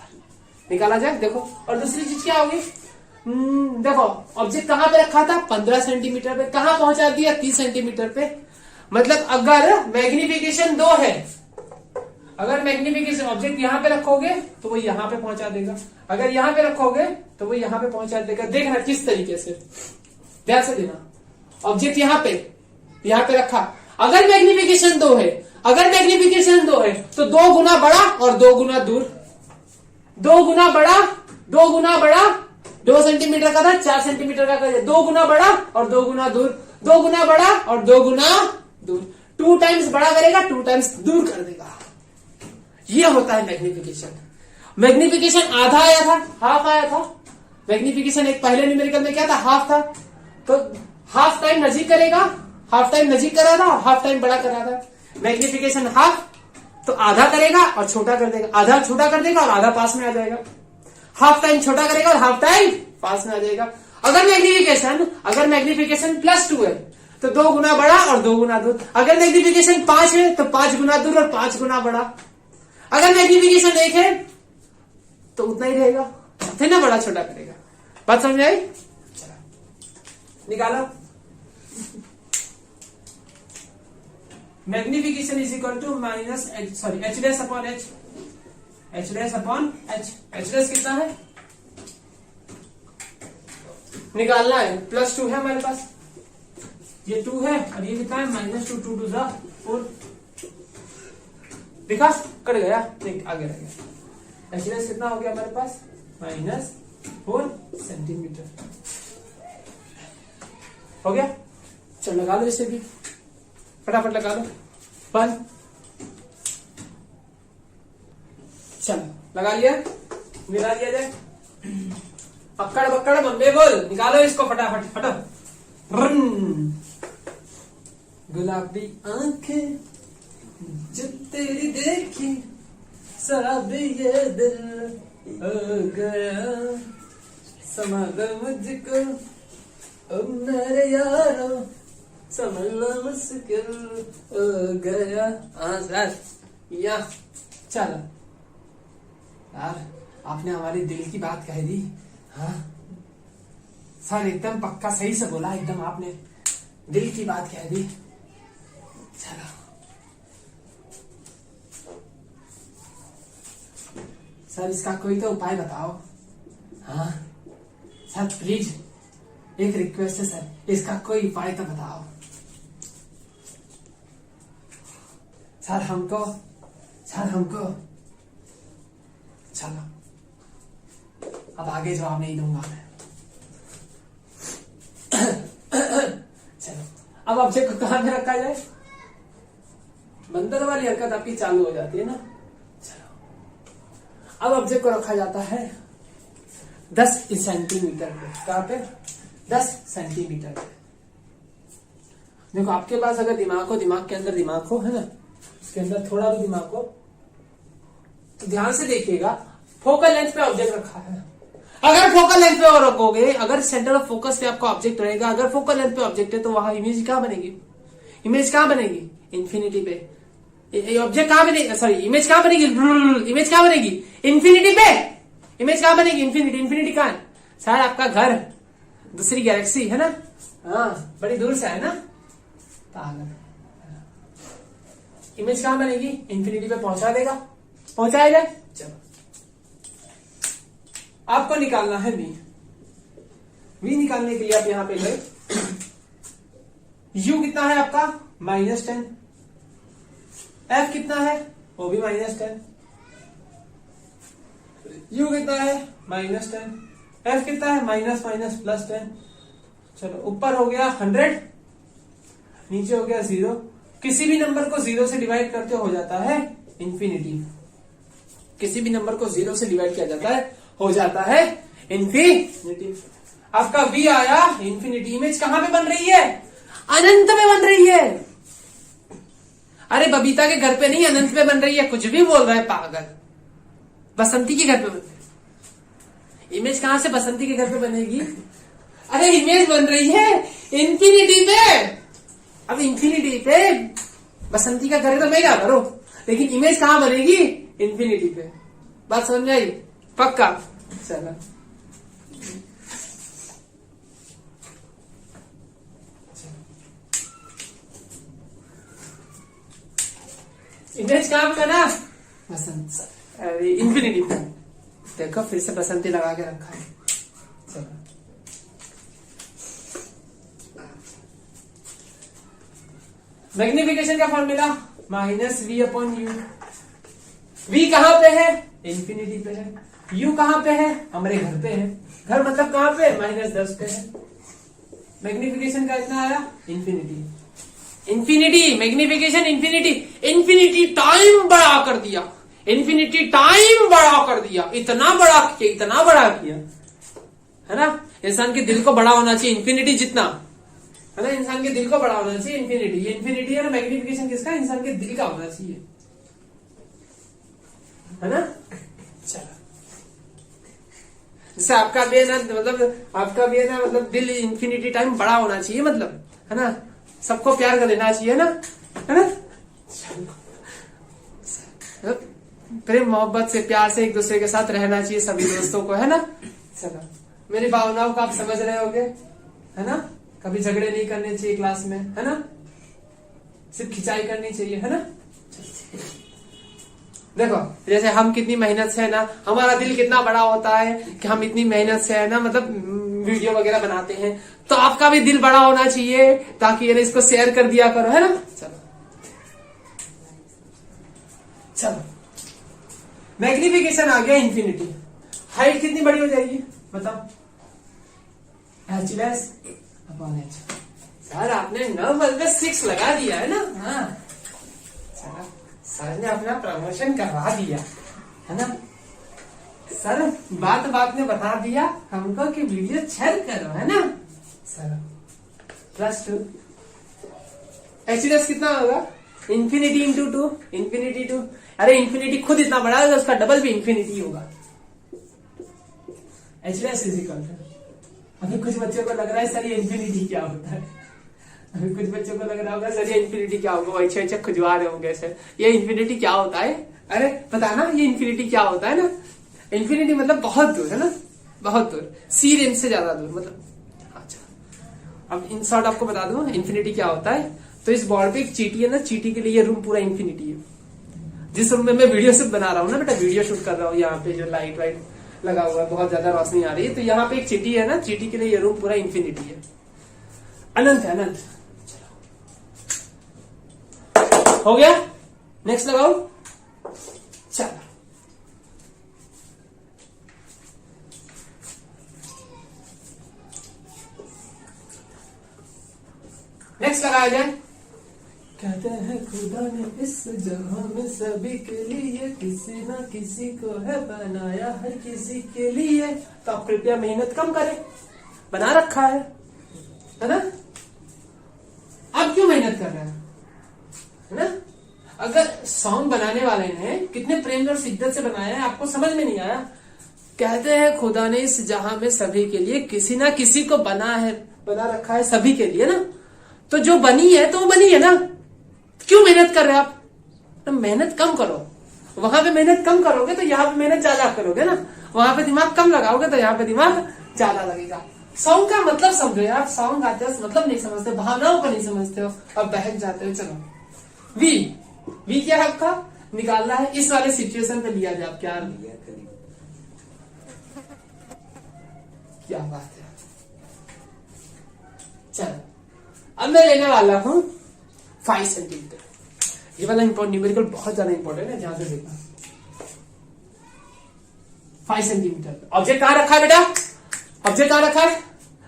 निकाला जाए। देखो और दूसरी चीज क्या होगी, देखो ऑब्जेक्ट कहां पे रखा था 15 सेंटीमीटर पे, कहां पहुंचा दिया 30 सेंटीमीटर पे। मतलब अगर मैग्निफिकेशन 2 है, अगर मैग्निफिकेशन ऑब्जेक्ट यहां पे रखोगे तो वो यहां पे पहुंचा देगा, अगर यहां पे रखोगे तो वो यहां पे पहुंचा देगा। देखना किस तरीके से, ध्यान से देना। ऑब्जेक्ट यहां पे रखा, अगर मैग्निफिकेशन 2 है, अगर मैग्निफिकेशन 2 है तो 2 गुना बड़ा और 2 गुना दूर, 2 गुना बड़ा 2 गुना बड़ा, 2 सेंटीमीटर का था 4 सेंटीमीटर का कर, 2 गुना बड़ा और 2 गुना दूर, 2 गुना बड़ा और 2 गुना दूर, 2 टाइम्स बड़ा करेगा 2 टाइम्स दूर कर देगा। ये होता है मैग्निफिकेशन। मैग्निफिकेशन आधा आया था, हाफ आया था। मैग्निफिकेशन एक पहले न्यूमेरिकल में क्या था, हाफ था, तो हाफ टाइम नजीक करेगा, हाफ टाइम नजीक करा था और हाफ टाइम बड़ा करा था। मैग्निफिकेशन हाफ तो आधा करेगा और छोटा कर देगा, आधा छोटा कर देगा और आधा पास में आ जाएगा। हाफ टाइम छोटा करेगा और हाफ टाइम पास में आ जाएगा। अगर मैग्निफिकेशन +2 है तो 2 गुना बड़ा और 2 गुना दूर। अगर मैग्निफिकेशन 5 है तो 5 गुना दूर और 5 गुना बड़ा। अगर मैग्निफिकेशन 1 है तो उतना ही रहेगा, थे ना, बड़ा छोटा करेगा। बात समझ आई, निकालो। Magnification is equal to h' upon h, h' upon h। h' कितना है निकालना है, +2 है हमारे पास, ये 2 है और ये कितना है -2, 2 2 4। देखा कट गया, देख आगे रह गया। h' कितना हो गया हमारे पास -4 सेंटीमीटर हो गया। चलो लगा लो इसे भी, फटाफट लगा लो। 1 चलो लगा लिया, मिला दिया जाए। पकड़ पकड़ मम्मी बोल, निकालो इसको फटाफट फटाफट। गुलाबी आंखें जो तेरी देखी सब ये दिल हो गया, समा दो मुझको ओ मेरे यारो, समझना मुश्किल हो गया। सर या चलो यार, आपने हमारी दिल की बात कह दी। हाँ सर एकदम पक्का सही से बोला, एकदम आपने दिल की बात कह दी। चलो सर इसका कोई तो उपाय बताओ। हाँ सर प्लीज एक रिक्वेस्ट है सर, इसका कोई उपाय तो बताओ। सर हमको चलो अब आगे जवाब नहीं दूंगा मैं। चलो अब ऑब्जेक्ट को कहां में रखा जाए? बंदर वाली हरकत आपकी चालू हो जाती है ना। चलो अब ऑब्जेक्ट को रखा जाता है 10 सेंटीमीटर पे। कहां पे? 10 सेंटीमीटर पे। देखो आपके पास अगर दिमाग के अंदर दिमाग हो, है ना, उसके अंदर थोड़ा भी दिमाग हो तो ध्यान से देखिएगा, फोकल लेंथ पे ऑब्जेक्ट रखा है। अगर फोकल लेंथ पे और रखोगे, अगर सेंटर ऑफ फोकस पे आपका ऑब्जेक्ट रहेगा, अगर फोकल लेंथ पे ऑब्जेक्ट है तो वहां इमेज कहां बनेगी? इमेज कहां बनेगी? इंफिनिटी पे। ऑब्जेक्ट कहां बनेगी? सॉरी, इमेज कहां बनेगी? इमेज कहां बनेगी? इंफिनिटी पे। इमेज कहां बनेगी? इंफिनिटी कहां है? सर आपका घर दूसरी गैलेक्सी है ना, हाँ बड़ी दूर से है ना, पागल। इमेज कहां बनेगी? इंफिनिटी पे पहुंचा देगा, पहुंचाएगा। चलो आपको निकालना है v निकालने के लिए आप यहां पे गए, u कितना है आपका? -10। f कितना है? वो भी -10। u कितना है? -10। f कितना है? -10। चलो ऊपर हो गया 100, नीचे हो गया 0। किसी भी नंबर को 0 से डिवाइड करते हो जाता है इंफिनिटी। किसी भी नंबर को 0 से डिवाइड किया जाता है, हो जाता है इंफिनिटी। आपका v आया इंफिनिटी। इमेज कहां पे बन रही है? अनंत में बन रही है। अरे बबीता के घर पे नहीं, अनंत में बन रही है। कुछ भी बोल रहा है पागल। बसंती के घर पे बन रही है। इमेज कहां से बसंती के घर पे बनेगी? अरे इमेज बन रही है इंफिनिटी पे। अब इंफिनिटी पे बसंती का घर है तो मैं क्या करूं, लेकिन इमेज कहां बनेगी? इंफिनिटी पे। बात समझ में आई? पक्का? चलो इमेज कहां पे बना? बसंत, अरे इंफिनिटी पे। देखो फिर से बसंती लगा के रखा है। चलो मैग्निफिकेशन का फॉर्मूला -v/u। v कहां पे है? इंफिनिटी पे है। u कहां पे है? हमारे घर पे है। घर मतलब कहां पे? -10 पे है। मैग्निफिकेशन का इतना आया इंफिनिटी। मैग्निफिकेशन इंफिनिटी टाइम बड़ा कर दिया। इंफिनिटी टाइम बड़ा कर दिया। इतना बड़ा किया, है ना। इंसान के दिल को बड़ा होना चाहिए इंफिनिटी जितना, है ना। इंसान के दिल को बड़ा होना चाहिए इंफिनिटी। ये इंफिनिटी है ना। मैग्निफिकेशन किसका? इंसान के दिल का होना चाहिए, है ना। चलो जैसे आपका भी है ना, मतलब दिल इंफिनिटी टाइम बड़ा होना चाहिए, मतलब, है ना। सबको प्यार कर देना चाहिए ना, है ना। प्रेम मोहब्बत से, प्यार से एक दूसरे के साथ रहना चाहिए सभी दोस्तों को, है ना। चलो मेरी भावनाओं को आप समझ रहे होगे, है ना। कभी झगड़े नहीं करने चाहिए क्लास में, है ना। सिर्फ खिंचाई करनी चाहिए, है ना। देखो जैसे हम कितनी मेहनत से, है ना, हमारा दिल कितना बड़ा होता है कि हम इतनी मेहनत से, है ना, मतलब वीडियो वगैरह बनाते हैं, तो आपका भी दिल बड़ा होना चाहिए ताकि ये इसको शेयर कर दिया करो, है ना। चलो मैग्निफिकेशन आ गया इंफिनिटी। हाइट कितनी बड़ी हो जाएगी बताओ? h/h। सर आपने 9 में 6 लगा दिया है ना। हाँ सर ने अपना प्रमोशन करवा दिया, है ना। सर बात में बता दिया हमको कि वीडियो शेयर करो, है ना। सर +2 h/s कितना होगा? Infinity into 2, infinity 2। अरे इंफिनिटी खुद इतना बड़ा है, उसका डबल भी इंफिनिटी होगा। h/s = अभी कुछ बच्चों को लग रहा है सर ये इंफिनिटी क्या होता है। अभी कुछ बच्चों को लग रहा होगा सर ये इंफिनिटी क्या होगा, अच्छे खुजवा रहे होंगे सर ये इंफिनिटी क्या होता है। अरे पता ना ये इंफिनिटी क्या होता है ना। इंफिनिटी मतलब बहुत दूर, है ना, बहुत दूर, सी रेंज से ज्यादा दूर, मतलब। अच्छा अब इन शॉर्ट आपको बता दूं इंफिनिटी क्या होता है। तो इस बोर्ड पे एक चीटी है ना, चीटी के लिए ये रूम पूरा इंफिनिटी है। जिस रूम में मैं वीडियो शूट बना रहा हूँ ना बेटा, वीडियो शूट कर रहा हूँ, यहाँ पे जो लाइट वाइट लगा हुआ है, बहुत ज्यादा रोशनी आ रही है, तो यहाँ पे एक चीटी है ना, चीटी के लिए ये रूम पूरा इंफिनिटी है, अनंत है, अनंत। हो गया नेक्स्ट लगाओ। चलो नेक्स्ट लगाया जाए। कहते हैं खुदा ने इस जहां में सभी के लिए किसी ना किसी को है बनाया है किसी के लिए, तो आप कृपया मेहनत कम करें, बना रखा है ना। आप क्यों मेहनत कर रहे हैं, है ना। अगर सॉन्ग बनाने वाले ने कितने प्रेम और शिद्दत से बनाया है आपको समझ में नहीं आया। कहते हैं खुदा ने इस जहां में सभी के लिए किसी ना किसी को बना रखा है सभी के लिए ना। तो जो बनी है तो वो बनी है ना, क्यों मेहनत कर रहे हैं आप। तो मेहनत कम करो, वहां पे मेहनत कम करोगे तो यहाँ पे मेहनत ज्यादा करोगे ना। वहां पे दिमाग कम लगाओगे तो यहाँ पे दिमाग ज्यादा लगेगा। सॉन्ग का मतलब समझो यार, सॉन्ग गाते हो मतलब नहीं समझते, भावनाओं को नहीं समझते हो, अब बहक जाते हो। चलो वी क्या है आपका, निकालना है। इस वाले सिचुएशन पे लिया जाए आप क्या लिया, क्या बात है। चलो अब मैं लेने वाला हूं 5 सेंटीमीटर। ये वाला न्यूमेरिकल बहुत ज्यादा इंपॉर्टेंट है, ध्यान से देखना। 5 सेंटीमीटर ऑब्जेक्ट कहां रखा है बेटा, ऑब्जेक्ट कहां रखा है।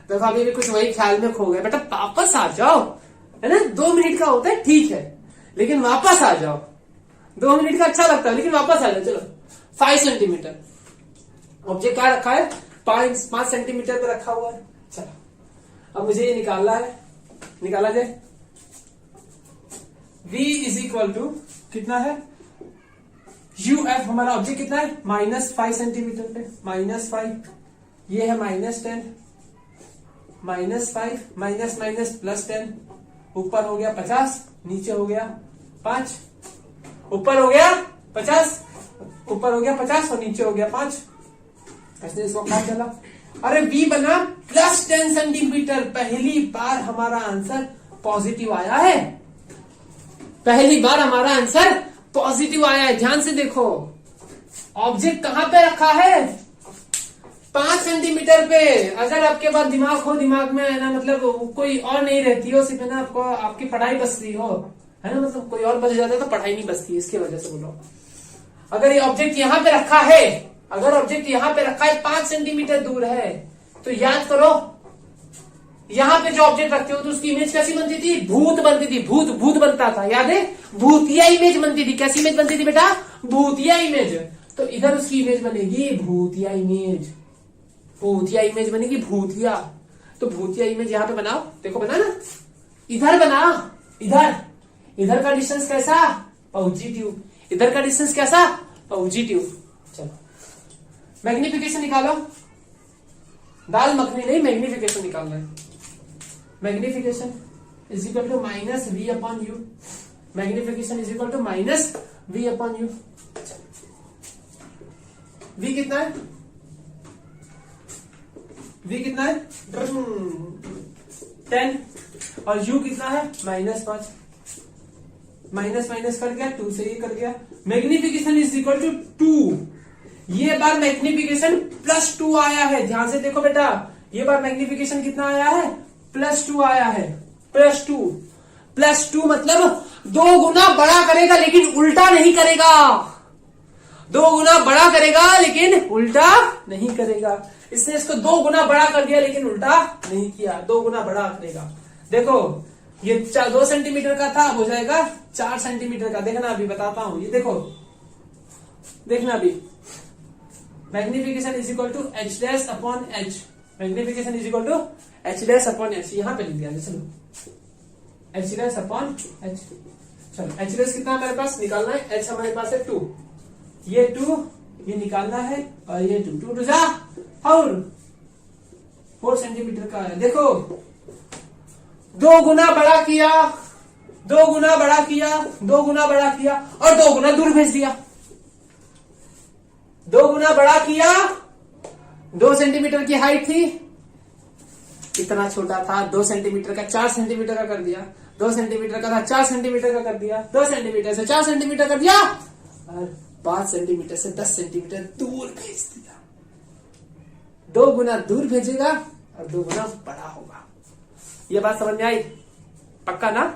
देखो अभी भी कुछ वही ख्याल में खो गए बेटा, वापस आ जाओ, है ना। 2 मिनट का होता है ठीक है, लेकिन वापस आ जाओ। 2 मिनट का अच्छा लगता है लेकिन वापस आ जाओ। चलो 5 सेंटीमीटर ऑब्जेक्ट कहां रखा है, 5 सेंटीमीटर पे रखा हुआ है। चलो अब मुझे ये निकालना है, निकाला जाए। v इज इक्वल टू कितना है, uf हमारा ऑब्जेक्ट कितना है -5 सेंटीमीटर पे, -5, ये है -10, -5 माइनस माइनस +10, ऊपर हो गया 50, नीचे हो गया 5, ऊपर हो गया 50, ऊपर हो गया 50 और नीचे हो गया 5। ऐसे इसको क्या चला, अरे v बना +10 सेंटीमीटर। पहली बार हमारा आंसर पॉजिटिव आया है, पहली बार हमारा आंसर पॉजिटिव आया है। ध्यान से देखो ऑब्जेक्ट कहां पे रखा है, 5 सेंटीमीटर पे। अगर आपके पास दिमाग हो, दिमाग में है ना, मतलब कोई और नहीं रहती हो, सिर्फ है ना आपको आपकी पढ़ाई बचती हो, है ना, मतलब कोई और बच जाता है तो पढ़ाई नहीं बचती, इसकी वजह से बोलो। अगर ये ऑब्जेक्ट यहां पे रखा है, अगर ऑब्जेक्ट यहां पे रखा है 5 सेंटीमीटर दूर है, तो याद करो यहां पे जो ऑब्जेक्ट रखते हो तो उसकी इमेज कैसी बनती थी, भूत बनती थी, भूत बनता था, याद है, भूतिया इमेज बनती थी। कैसी इमेज बनती थी बेटा, भूतिया इमेज। तो इधर उसकी इमेज बनेगी भूतिया इमेज, भूतिया इमेज बनेगी भूतिया। तो भूतिया इमेज यहां पे बनाओ, देखो बना ना, इधर बना, इधर का डिस्टेंस कैसा, पॉजिटिव, इधर का डिस्टेंस कैसा, पॉजिटिव। चलो मैग्निफिकेशन निकालो, दाल मखनी नहीं, मैग्निफिकेशन निकालना है। Magnification is equal to -v/u, magnification is equal to -v/u। v कितना है, v कितना है 10 और u कितना है -5, माइनस माइनस कर गया 2 से ये कर गया। मैग्निफिकेशन इज इक्वल टू 2, ये बार मैग्निफिकेशन +2 आया है। ध्यान से देखो बेटा, ये बार मैग्निफिकेशन कितना आया है, +2 आया है, +2 मतलब 2 गुना बड़ा करेगा लेकिन उल्टा नहीं करेगा, 2 गुना बड़ा करेगा लेकिन उल्टा नहीं करेगा। इसने इसको 2 गुना बड़ा कर दिया लेकिन उल्टा नहीं किया, 2 गुना बड़ा करेगा। देखो ये 2 सेंटीमीटर का था, अब हो जाएगा 4 सेंटीमीटर का। देखना अभी बताता हूं, ये देखो देखना अभी, magnification is equal to h'/h, magnification is equal to h'/h, यहां पे लिख दिया। चलो h'/h, चलो h' कितना हमारे पास निकालना है, h हमारे पास है 2, ये 2 ये निकालना है और ये 2 टू जा 4 सेंटीमीटर का है। देखो 2 गुना बड़ा किया, 2 गुना बड़ा किया, 2 गुना बड़ा किया और 2 गुना दूर भेज दिया। 2 गुना बड़ा किया, 2 सेंटीमीटर की हाइट थी, कितना छोटा था, 2 सेंटीमीटर का 4 सेंटीमीटर का कर दिया, 2 सेंटीमीटर का था 4 सेंटीमीटर का कर दिया, 2 सेंटीमीटर से 4 सेंटीमीटर कर दिया और 5 सेंटीमीटर से 10 सेंटीमीटर दूर भेज दिया। 2 गुना दूर भेजेगा और 2 गुना बड़ा होगा। ये बात समझ में आई, पक्का ना।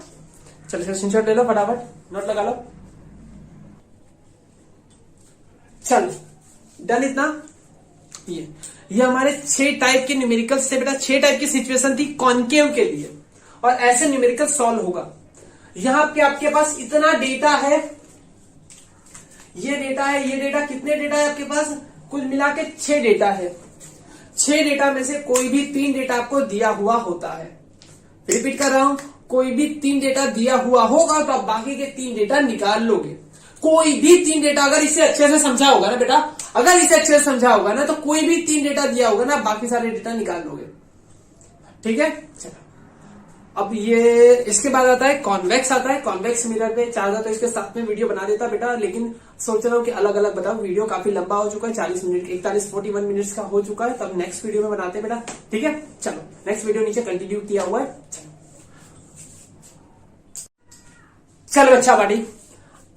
चलो स्क्रीनशॉट ले लो फटाफट, नोट लगा लो। चल डन इतना। ये हमारे 6 टाइप के न्यूमेरिकल्स थे बेटा, 6 टाइप की सिचुएशन थी कॉन्केव के लिए, और ऐसे न्यूमेरिकल सॉल्व होगा। यहां पे आपके पास इतना डेटा है, ये डेटा है, ये डेटा, कितने डेटा है आपके पास? कुल मिला के 6 डेटा है। 6 डेटा में से कोई भी 3 डेटा आपको दिया हुआ होता है। रिपीट कर रहा हूं, कोई भी 3 डेटा दिया हुआ होगा तो आप बाकी के 3 डेटा निकाल लोगे। कोई भी 3 डेटा अगर इसे अच्छे से समझा होगा ना बेटा, अगर इसे अच्छे से समझा होगा ना, तो कोई भी 3 डेटा दिया होगा ना, बाकी सारे डेटा निकाल लोगे। ठीक है, चलो अब ये इसके बाद आता है कॉन्वेक्स आता है। कॉन्वेक्स मिरर पे चाहता तो इसके साथ में वीडियो बना देता बेटा, लेकिन सोच रहा हूँ कि अलग अलग बताऊं। वीडियो काफी लंबा हो चुका है, 40 मिनट 41 मिनट्स का हो चुका है, तब नेक्स्ट वीडियो में बनाते हैं बेटा। ठीक है, चलो नेक्स्ट वीडियो नीचे कंटिन्यू किया हुआ है। चलो अच्छा पार्टी,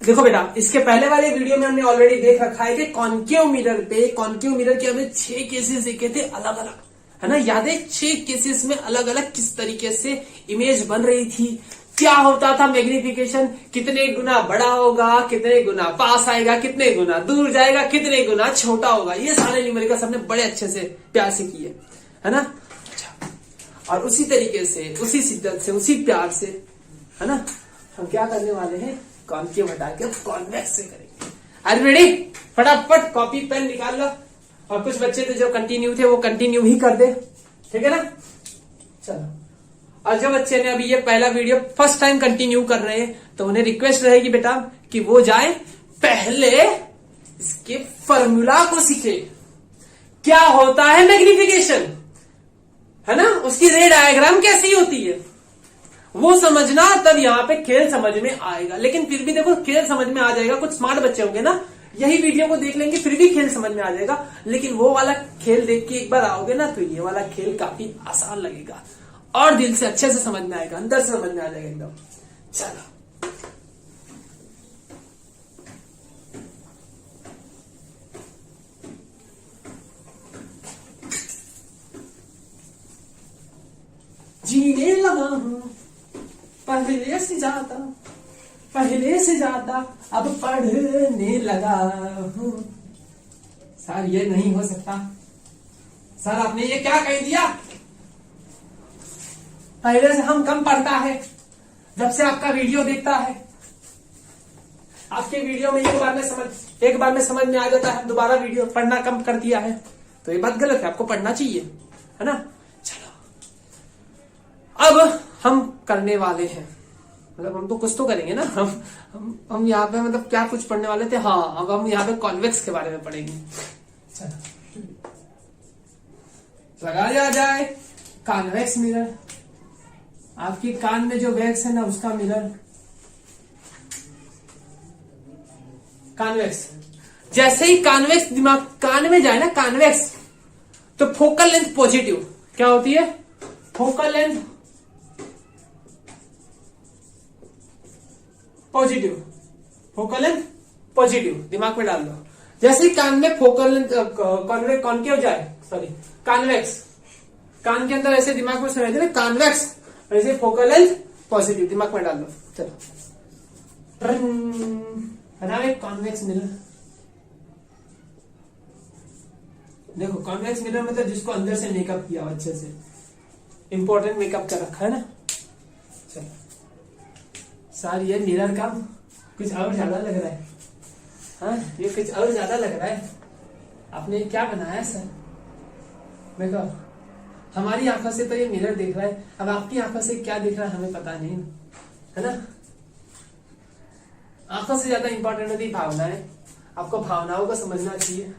देखो बेटा, इसके पहले वाले वीडियो में हमने ऑलरेडी देख रखा है कि कॉन्केव मिरर पे, कॉन्केव मिरर के हमने 6 केसेस देखे थे अलग अलग, है ना? याद है? 6 केसेस में अलग अलग किस तरीके से इमेज बन रही थी, क्या होता था मैग्निफिकेशन, कितने गुना बड़ा होगा, कितने गुना पास आएगा, कितने गुना दूर जाएगा, कितने गुना छोटा होगा, ये सारे न्यूमेरिकल्स हमने बड़े अच्छे से प्यार से किए, है ना? अच्छा, और उसी तरीके से, उसी शिद्दत से, उसी प्यार से, है ना, हम क्या करने वाले हैं? कॉन्केव हटा के कॉन्वेक्स से करेंगे। Are ready? फटाफट कॉपी पेन निकाल लो, और कुछ बच्चे तो जो कंटिन्यू थे वो कंटिन्यू ही कर दे, ठीक है ना? चलो, और जो बच्चे ने अभी ये पहला वीडियो फर्स्ट टाइम कंटिन्यू कर रहे हैं, तो उन्हें रिक्वेस्ट रहेगी बेटा कि वो जाए पहले इसके फॉर्मूला को सीखे। क्या होता है मैग्निफिकेशन, है ना? उसकी रे डायग्राम कैसी होती है वो समझना, तब यहाँ पे खेल समझ में आएगा। लेकिन फिर भी देखो, खेल समझ में आ जाएगा। कुछ स्मार्ट बच्चे होंगे ना, यही वीडियो को देख लेंगे, फिर भी खेल समझ में आ जाएगा। लेकिन वो वाला खेल देख के एक बार आओगे ना, तो ये वाला खेल काफी आसान लगेगा और दिल से अच्छे से समझ में आएगा, अंदर से समझ में आ जाएगा एकदम। चलो, जीने लगा हूं पहले से ज्यादा अब पढ़ने लगा हूं। सर ये नहीं हो सकता, सर आपने ये क्या कह दिया? पहले से हम कम पढ़ता है, जब से आपका वीडियो देखता है। आपके वीडियो में एक बार में समझ में आ जाता है, दोबारा वीडियो पढ़ना कम कर दिया है, तो ये बात गलत है। आपको पढ़ना चाहिए, है ना? चलो, अब हम करने वाले हैं, मतलब हम तो कुछ तो करेंगे ना। हम यहाँ पे मतलब क्या कुछ पढ़ने वाले थे? हाँ, अब हम यहाँ पे कॉन्वेक्स के बारे में पढ़ेंगे। चलो, लगाया जाए कॉन्वेक्स मिरर। आपकी कान में जो वैक्स है ना, उसका मिरर कॉन्वेक्स। जैसे ही कॉन्वेक्स दिमाग कान में जाए ना, कॉन्वेक्स, तो फोकल लेंथ पॉजिटिव क्या होती है? Focal length positive, focal length positive, दिमाग में डाल दो। जैसे ही कान में फोकल लेंथ कॉन्केव जाए, सॉरी कॉन्वेक्स, कान के अंदर ऐसे दिमाग में सुनाई दे कॉन्वेक्स, ऐसे फोकल लेंथ पॉजिटिव, दिमाग में डाल दो। चलो, बनाओ एक कॉन्वेक्स मिरर। देखो, कॉन्वेक्स मिरर मतलब जिसको अंदर से मेकअप किया अच्छे से, इंपॉर्टेंट मेकअप कर रखा है ना। चलो सर, ये मिरर का कुछ और ज्यादा लग रहा है। हाँ, ये कुछ और ज्यादा लग रहा है। आपने क्या बनाया सर? देखो, हमारी आंखों से तो ये मिरर देख रहा है, अब आपकी आंखों से क्या दिख रहा है हमें पता नहीं, है ना? आंखों से ज्यादा इंपॉर्टेंट होती भावनाएं। आपको भावनाओं को समझना चाहिए।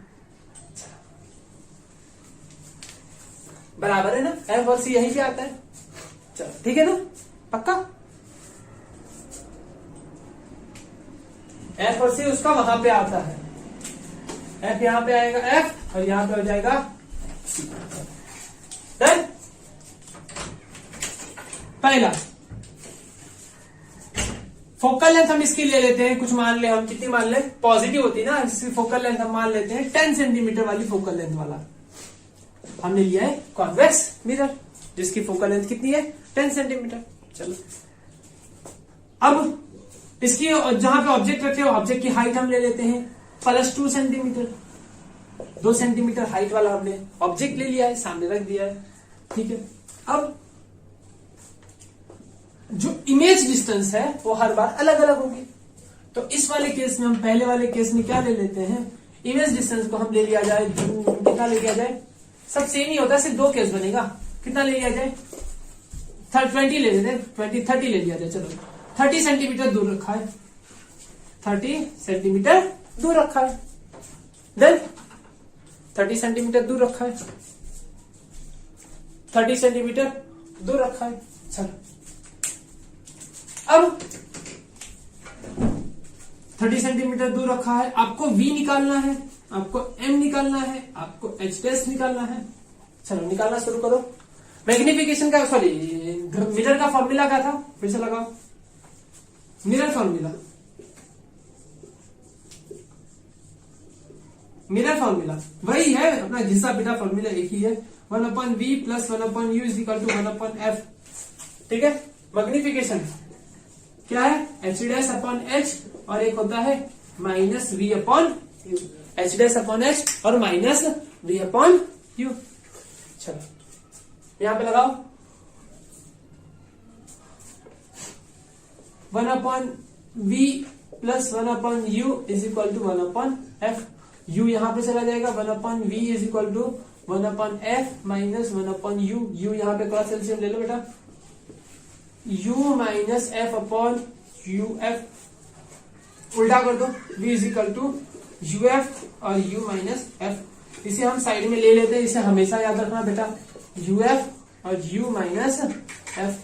बराबर है ना? एफ और सी यहीं पे आता है। चलो, ठीक है ना? पक्का? एफ और सी उसका वहां पे आता है। एफ यहां पे आएगा एफ, और यहां पे हो जाएगा सी। डन? पहला फोकल लेंथ हम इसकी ले लेते हैं, कुछ मान ले हम, कितनी मान ले? पॉजिटिव होती है ना, इसकी फोकल लेंथ हम मान लेते हैं 10 सेंटीमीटर वाली फोकल लेंथ वाला। हमने लिया है कॉन्वेक्स मिरर, जिसकी फोकल लेंथ कितनी है? 10 सेंटीमीटर। चलो, अब इसकी जहां पे ऑब्जेक्ट रखे हो, ऑब्जेक्ट की हाइट हम ले लेते हैं प्लस 2 सेंटीमीटर, 2 सेंटीमीटर हाइट वाला हमने ऑब्जेक्ट ले लिया है, सामने रख दिया है, ठीक है। अब जो इमेज डिस्टेंस है वो हर बार अलग अलग होगी, तो इस वाले केस में हम पहले वाले केस में क्या ले लेते हैं, इमेज डिस्टेंस को हम ले लिया जाए, कितना ले लिया जाए, सब सेम ही होता है, सिर्फ 2 केस बनेगा, कितना ले लिया जाए 20 ले लेते हैं, 30 ले लिया जाए, चलो 30 सेंटीमीटर दूर रखा है, 30 सेंटीमीटर दूर रखा है, देन 30 सेंटीमीटर दूर रखा है, 30 सेंटीमीटर दूर रखा है। चलो अब 30 सेंटीमीटर दूर रखा है, आपको V निकालना है, आपको M निकालना है, आपको H डैश निकालना है। चलो निकालना शुरू करो। मैग्निफिकेशन का, सॉरी मिरर का फॉर्मूला क्या था, फिर से लगाओ, मिरर फॉर्मूला, मिरर फॉर्मूला वही है अपना, घिसा पिटा फॉर्मूला एक ही है, 1/v plus 1/u is equal to 1/f, ठीक है। मैग्निफिकेशन क्या है, एच डैश अपॉन एच, और एक होता है minus v upon u, h dash upon h और माइनस वी अपॉन यू। चलो यहां पे लगाओ, 1/v plus 1/u is equal to 1/f, u यहां पे चला जाएगा, 1/v is equal to 1/f minus 1/u, u यहां पे क्रॉस एलसीएम ले लो बेटा, u minus f upon u f, उल्टा कर दो, v is equal to u f और u माइनस एफ, इसे हम साइड में ले लेते हैं, इसे हमेशा याद रखना बेटा, यू एफ और u minus F,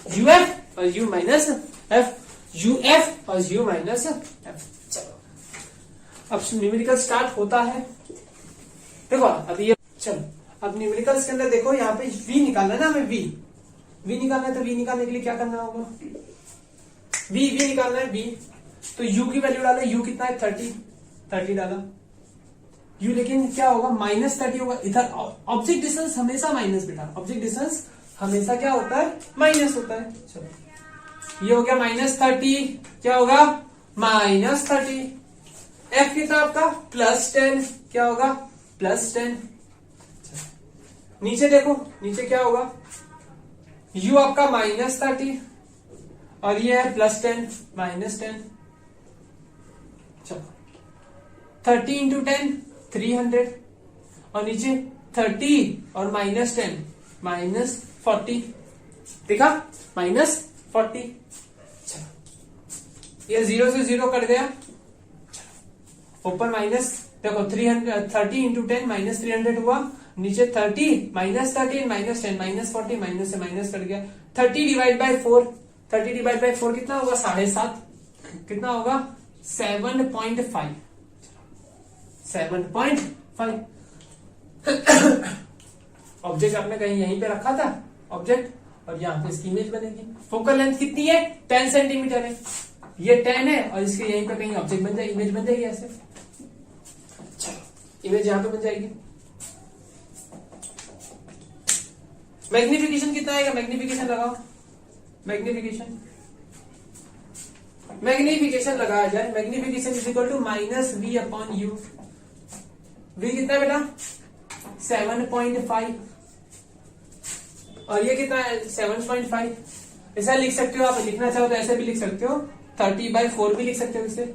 you f और u minus F, you f और u माइनस एफ। चलो अब न्यूमेरिकल स्टार्ट होता है, देखो अभी ये, चलो अब न्यूमेरिकल्स के अंदर देखो, यहाँ पे v निकालना है ना हमें, v निकालना है, तो v निकालने के लिए क्या करना होगा, v निकालना है, v तो u की वैल्यू डालो, u कितना है 30 डाला, u लेकिन क्या होगा -30 होगा, इधर ऑब्जेक्ट डिस्टेंस हमेशा माइनस बेटा, ऑब्जेक्ट डिस्टेंस हमेशा क्या होता है, माइनस होता है। चलो ये हो गया -30, क्या होगा -30, f कितना आपका +10, क्या होगा +10, नीचे देखो, नीचे क्या होगा, u आपका -30 और ये है +10 -10, चलो 30 इंटू 10 300, और नीचे 30 और -10 -40, देखा -40, चलो ये 0 से 0 कट गया, ऊपर माइनस, देखो 30 इंटू 10 -300 हुआ, नीचे 30 -30 -10 -40, माइनस से माइनस कट गया, 30 डिवाइड बाय 4, 30 डिवाइड बाय 4 कितना होगा 7.5, कितना होगा 7.5, 7.5। ऑब्जेक्ट आपने कहीं यहीं पे रखा था ऑब्जेक्ट, और यहाँ पे इसकी इमेज बनेगी। फोकल लेंथ कितनी है 10 सेंटीमीटर है, ये 10 है, और इसके यहीं पे कहीं ऑब्जेक्ट बन जाएगी, इमेज बन जाएगी ऐसे, चलो इमेज यहां पे बन जाएगी। मैग्निफिकेशन कितना आएगा, मैग्निफिकेशन लगाओ, मैग्निफिकेशन लगाया जाए, magnification is equal to -v upon u, v कितना है बेटा 7.5, और ये कितना है 7.5, ऐसा लिख सकते हो आप, लिखना चाहो तो ऐसे भी लिख सकते हो, 30/4 भी लिख सकते हो इसे,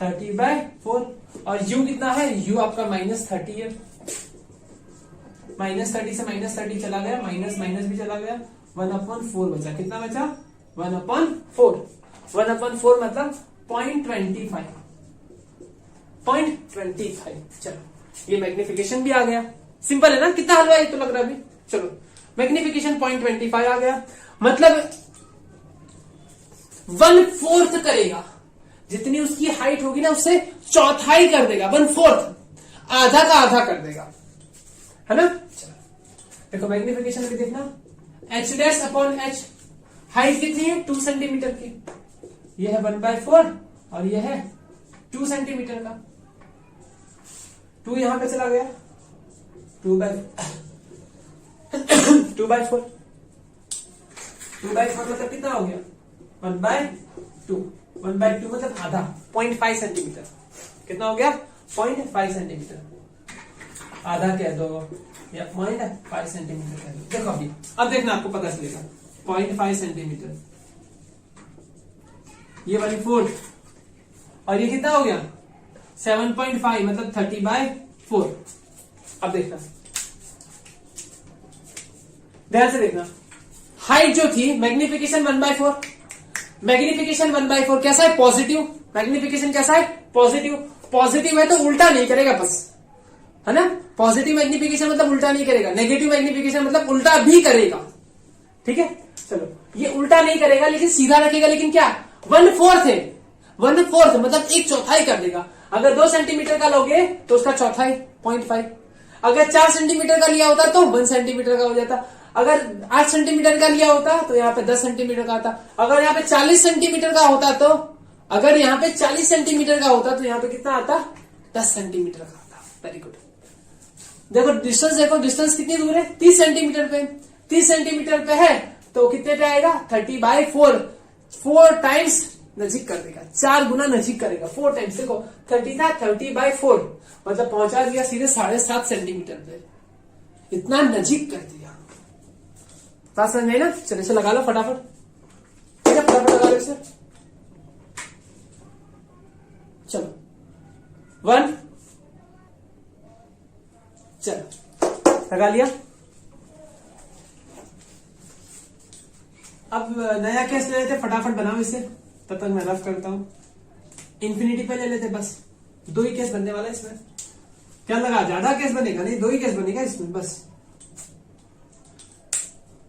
30/4, और u कितना है, u आपका -30 है, -30 से -30 चला गया, माइनस माइनस भी चला गया, 1/4 बचा, कितना बचा 1/4, 1/4 मतलब 0.25, 0.25। चलो ये मैग्निफिकेशन भी आ गया, सिंपल है ना, कितना हलवा है तो लग रहा है अभी। चलो मैग्निफिकेशन 0.25 आ गया, मतलब 1/4 करेगा, जितनी उसकी हाइट होगी ना उससे चौथाई कर देगा, 1/4, आधा का आधा कर देगा, है ना। देखो मैग्निफिकेशन भी देखना, H dash upon H, height कितनी है 2 सेंटीमीटर की, ये है 1/4 और ये है 2 सेंटीमीटर का, 2 यहां पे चला गया, 2/4 मतलब कितना हो गया 1/2, 1/2 मतलब आधा, 0.5 सेंटीमीटर, कितना हो गया 0.5 सेंटीमीटर, आधा कह दो या 0.5 सेंटीमीटर कह दो। देखो अभी अब देखना आपको पता चलेगा 0.5 सेंटीमीटर, ये वाली 4 और ये कितना हो गया 7.5 मतलब 30/4। अब देखना ध्यान से देखना, हाइट जो थी मैग्निफिकेशन 1/4, मैग्निफिकेशन 1/4 कैसा है पॉजिटिव, मैग्निफिकेशन कैसा है पॉजिटिव, पॉजिटिव है तो उल्टा नहीं करेगा बस, है ना। पॉजिटिव मैग्निफिकेशन मतलब उल्टा नहीं करेगा, नेगेटिव मैग्निफिकेशन मतलब उल्टा भी करेगा, ठीक है। चलो ये उल्टा नहीं करेगा लेकिन सीधा रखेगा, लेकिन क्या 1/4 है, 1/4 मतलब 1/4 कर देगा। अगर 2 सेंटीमीटर का लोगे तो उसका चौथाई 0.5, अगर 4 सेंटीमीटर का लिया होता तो 1 सेंटीमीटर का हो जाता, अगर 8 सेंटीमीटर का लिया होता तो यहाँ पे 10 सेंटीमीटर का आता, अगर यहाँ पे 40 सेंटीमीटर का होता तो, अगर यहाँ पे 40 सेंटीमीटर का होता तो यहाँ पे कितना आता 10 सेंटीमीटर का आता। Very good. देखो डिस्टेंस, देखो डिस्टेंस कितनी दूर है 30 सेंटीमीटर पे, 30 सेंटीमीटर पे है तो कितने पे आएगा 30/4, 4 टाइम्स नजीक कर देगा, 4 गुना नजीक करेगा, 4 टाइम्स। देखो 30 था 30/4 मतलब पहुंचा दिया सीधे 7.5 सेंटीमीटर पे, इतना नजीक कर दिया। बात समझ में ना। चलो इसे लगा लो फटाफट, ठीक है फटाफट लगा लो इसे। चलो 1, चलो लगा लिया। अब नया केस ले लेते, फटाफट बनाओ इसे, तब तक मैं रफ करता हूं। इंफिनिटी पे ले लेते, बस 2 ही केस बनने वाला है इसमें। क्या लगा ज्यादा केस बनेगा नहीं, 2 ही केस बनेगा इसमें बस।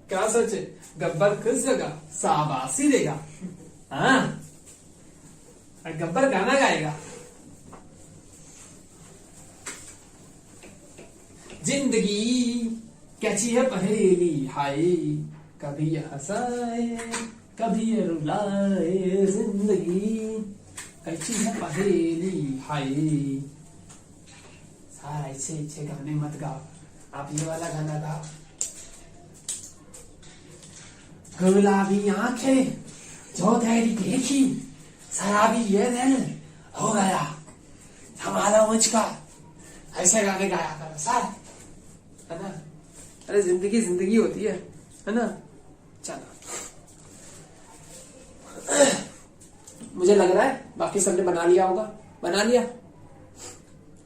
क्या सोचे गब्बर खुश होगा, शाबाशी देगा, हाँ गब्बर गाना गाएगा। जिंदगी कैसी है पहेली हाय, कभी ये हंसाए कभी ये रुलाए, जिंदगी कैसी है पहेली हाय। सारा ऐसे गाने मत गाओ, आप ये वाला गाना गाओ। गुलाबी आंखें जो तेरी देखी, शराबी ये दिल हो गया संभालो मुझका, ऐसे गाने गाया करो सर, है ना। अरे जिंदगी जिंदगी होती है ना। चलो मुझे लग रहा है बाकी सबने बना लिया होगा, बना लिया,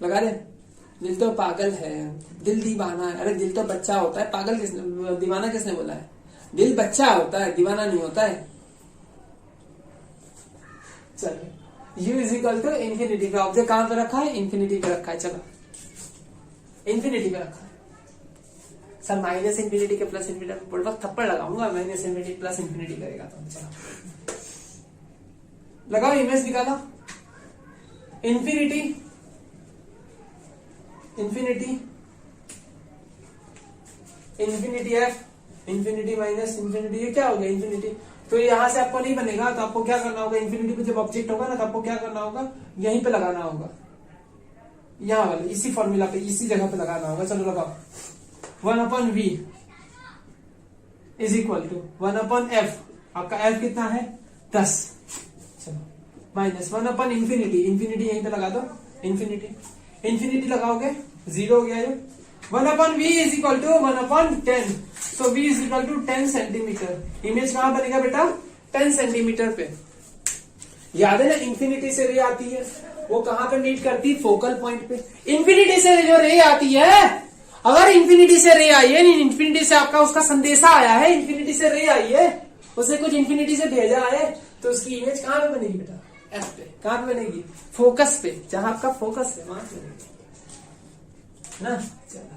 लगा दे। दिल तो पागल है, दिल दीवाना है। अरे दिल तो बच्चा होता है, पागल किसने, दीवाना किसने बोला है। दिल बच्चा होता है, दीवाना नहीं होता है। चलो u is equal to infinity पे, ऑब्जेक्ट कहां पे रखा है इन्फिनिटी पे रखा है। चलो इन्फिनिटी पे रखा है सर, माइनस इन्फिनिटी के प्लस इन्फिनिटी पर वक्त थप्पड़ लगाऊंगा, माइनस इन्फिनिटी प्लस इन्फिनिटी करेगा तो। चलो लगाओ, इमेज निकाला, infinity infinity infinity F, infinity minus infinity, ये क्या हो गया इन्फिनिटी। तो यहां से आपको नहीं बनेगा, तो आपको क्या करना होगा, इन्फिनिटी पे जब ऑब्जेक्ट होगा ना तो आपको क्या करना होगा, यहीं पे लगाना होगा, यहां वाले इसी फॉर्मूला पे इसी जगह पे लगाना होगा। चलो लगाओ, 1/v is equal to 1/f, आपका f कितना है 10। चलो माइनस 1/ इन्फिनिटी, इन्फिनिटी यहीं पे लगा दो, इन्फिनिटी इन्फिनिटी लगाओगे 0 हो गया ये। 1/v is equal to 1/10, so v is equal to 10 centimetre. Image कहां बनेगा बेटा 10 सेंटीमीटर पे। याद है ना इन्फिनिटी से रे आती है, वो कहां पे मीट करती है फोकल पॉइंट पे। इन्फिनिटी से जो रे आती है, अगर इन्फिनिटी से रे आई है, इन्फिनिटी से आपका उसका संदेशा आया है, इन्फिनिटी से रे आई है, उसे कुछ इन्फिनिटी से भेजा है, तो उसकी इमेज कहां पे बनेगी बेटा एफ पे। कहां पे बनेगी फोकस पे, जहां आपका फोकस है वहां पे बनेगी ना। चलो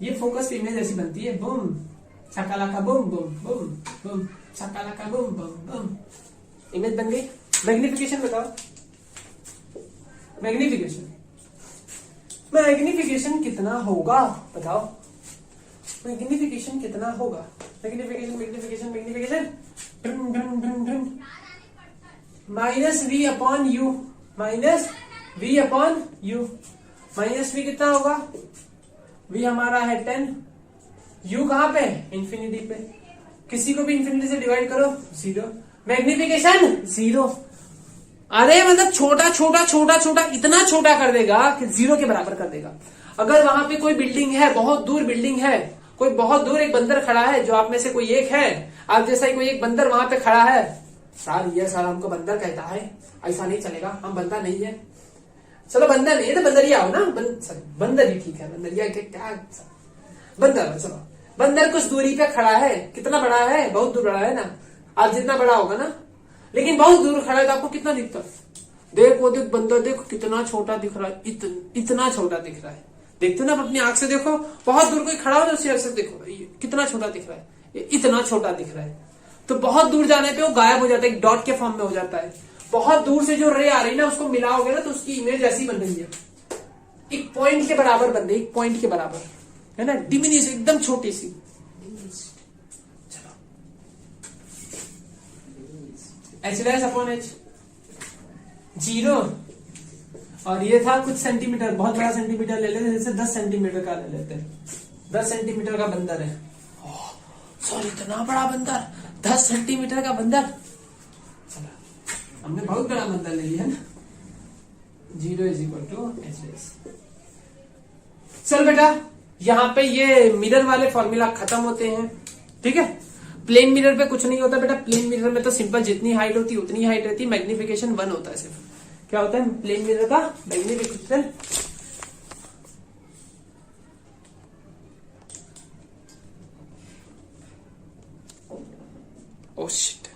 ये फोकस पे इमेज ऐसी बनती है, बूम छकालाका बूम बूम बूम बूम छकालाका बूम बूम बूम, इमेज बन गई। मैग्निफिकेशन बताओ, मैग्निफिकेशन मैग्निफिकेशन कितना होगा बताओ, मैग्निफिकेशन कितना होगा। Magnification magnification magnification minus v upon u, minus v upon u, minus v कितना होगा, वी हमारा है 10, यू कहां पे इन्फिनिटी पे, किसी को भी इन्फिनिटी से डिवाइड करो 0, मैग्निफिकेशन 0। अरे मतलब छोटा छोटा छोटा छोटा इतना छोटा कर देगा कि जीरो के बराबर कर देगा। अगर वहां पे कोई बिल्डिंग है, बहुत दूर बिल्डिंग है, कोई बहुत दूर एक बंदर खड़ा है, जो आप में से कोई एक है, आप जैसा ही कोई एक बंदर वहां पे खड़ा है, सर ये सर हमको बंदर कहता है, ऐसा नहीं चलेगा, हम बंदर नहीं है। चलो बंदर नहीं है तो बंदरिया हो ना, बंदर ही ठीक है, बंदरिया के क्या बंदर। चलो बंदर कुछ दूरी पे खड़ा है, कितना बड़ा है, बहुत दूर बड़ा है ना, आप जितना बड़ा होगा ना, लेकिन बहुत दूर खड़ा है तो आपको कितना दिखता है, देख वो देख बंदर देखो कितना छोटा दिख रहा है, इतना छोटा दिख रहा है। देखते हो ना, अपनी आंख से देखो, बहुत दूर कोई खड़ा हो तो उसकी आंख से देखो कितना छोटा दिख रहा है, इतना छोटा दिख रहा है। तो बहुत दूर जाने पे वो गायब हो जाता है, एक डॉट के फॉर्म में हो जाता है। बहुत दूर से जो रे आ रही ना, उसको मिलाओगे ना तो उसकी इमेज ऐसी बन रही है, एक पॉइंट के बराबर बन रही है, एक पॉइंट के बराबर है ना, डिमिनिश, एकदम छोटी सी। चलो एच अपॉन एच जीरो, और ये था कुछ सेंटीमीटर, बहुत बड़ा सेंटीमीटर ले लेते, जैसे 10 सेंटीमीटर का ले लेते हैं, 10 सेंटीमीटर का बंदर है, सॉरी इतना बड़ा बंदर, 10 सेंटीमीटर का बंदर। चलो हमने बहुत बड़ा बंदर ले लिया ना, zero is equal to h. चल बेटा यहाँ पे ये मिरर वाले फॉर्मूला खत्म होते हैं, ठीक है। प्लेन मिरर पे कुछ नहीं होता बेटा, प्लेन मिरर में तो सिंपल जितनी हाइट होती है उतनी हाइट रहती है, मैग्निफिकेशन 1 होता है सिर्फ। क्या होता है प्लेन मिरर का magnification, oh shit.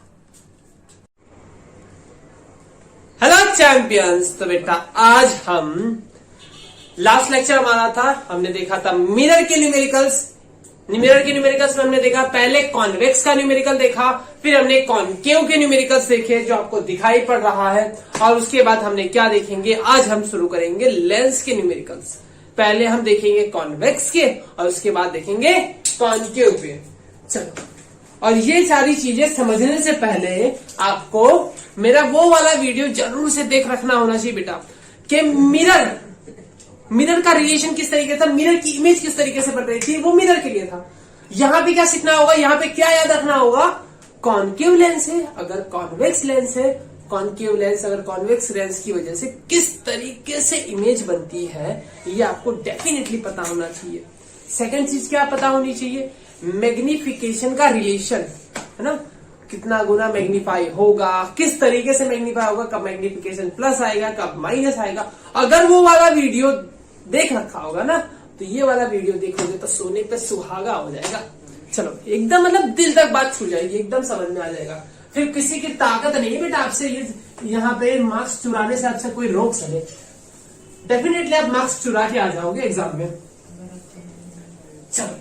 Hello champions, तो बेटा आज हम लास्ट लेक्चर हमारा था, हमने देखा था मिरर के न्यूमेरिकल्स। मिरर के न्यूमेरिकल्स में हमने देखा पहले कॉन्वेक्स का न्यूमेरिकल देखा, फिर हमने कॉनकेव के न्यूमेरिकल्स देखे जो आपको दिखाई पड़ रहा है, और उसके बाद हमने क्या देखेंगे, आज हम शुरू करेंगे लेंस के न्यूमेरिकल्स। पहले हम देखेंगे कॉन्वेक्स के और उसके बाद देखेंगे कॉनकेव पे। चलो, और ये सारी चीजें समझने से पहले आपको मेरा वो वाला वीडियो जरूर से देख रखना होना चाहिए बेटा, कि मिरर का रिलेशन किस तरीके था, मिरर की इमेज किस तरीके से बन रही थी, वो मिरर के लिए था। यहां पे क्या सीखना होगा, यहां पे क्या याद रखना होगा, कॉनकेव लेंस है अगर कॉन्वेक्स लेंस है, कॉनकेव लेंस अगर कॉन्वेक्स लेंस की वजह से किस तरीके से इमेज बनती है, ये आपको डेफिनेटली पता होना चाहिए। सेकंड चीज क्या पता होनी चाहिए, मैग्निफिकेशन का रिलेशन, है ना, कितना गुना मैग्नीफाई होगा, किस तरीके से मैग्नीफाई होगा, कब मैग्निफिकेशन प्लस आएगा, कब माइनस आएगा। अगर वो वाला वीडियो देख रखा होगा ना, तो ये वाला वीडियो देखोगे तो सोने पे सुहागा हो जाएगा। चलो एकदम मतलब दिल तक बात छू जाएगी, एकदम समझ में आ जाएगा। फिर किसी की ताकत नहीं है बेटा आपसे ये यहाँ पे मार्क्स चुराने से आपसे कोई रोक सके। डेफिनेटली आप मार्क्स चुरा के आ जाओगे एग्जाम में। चलो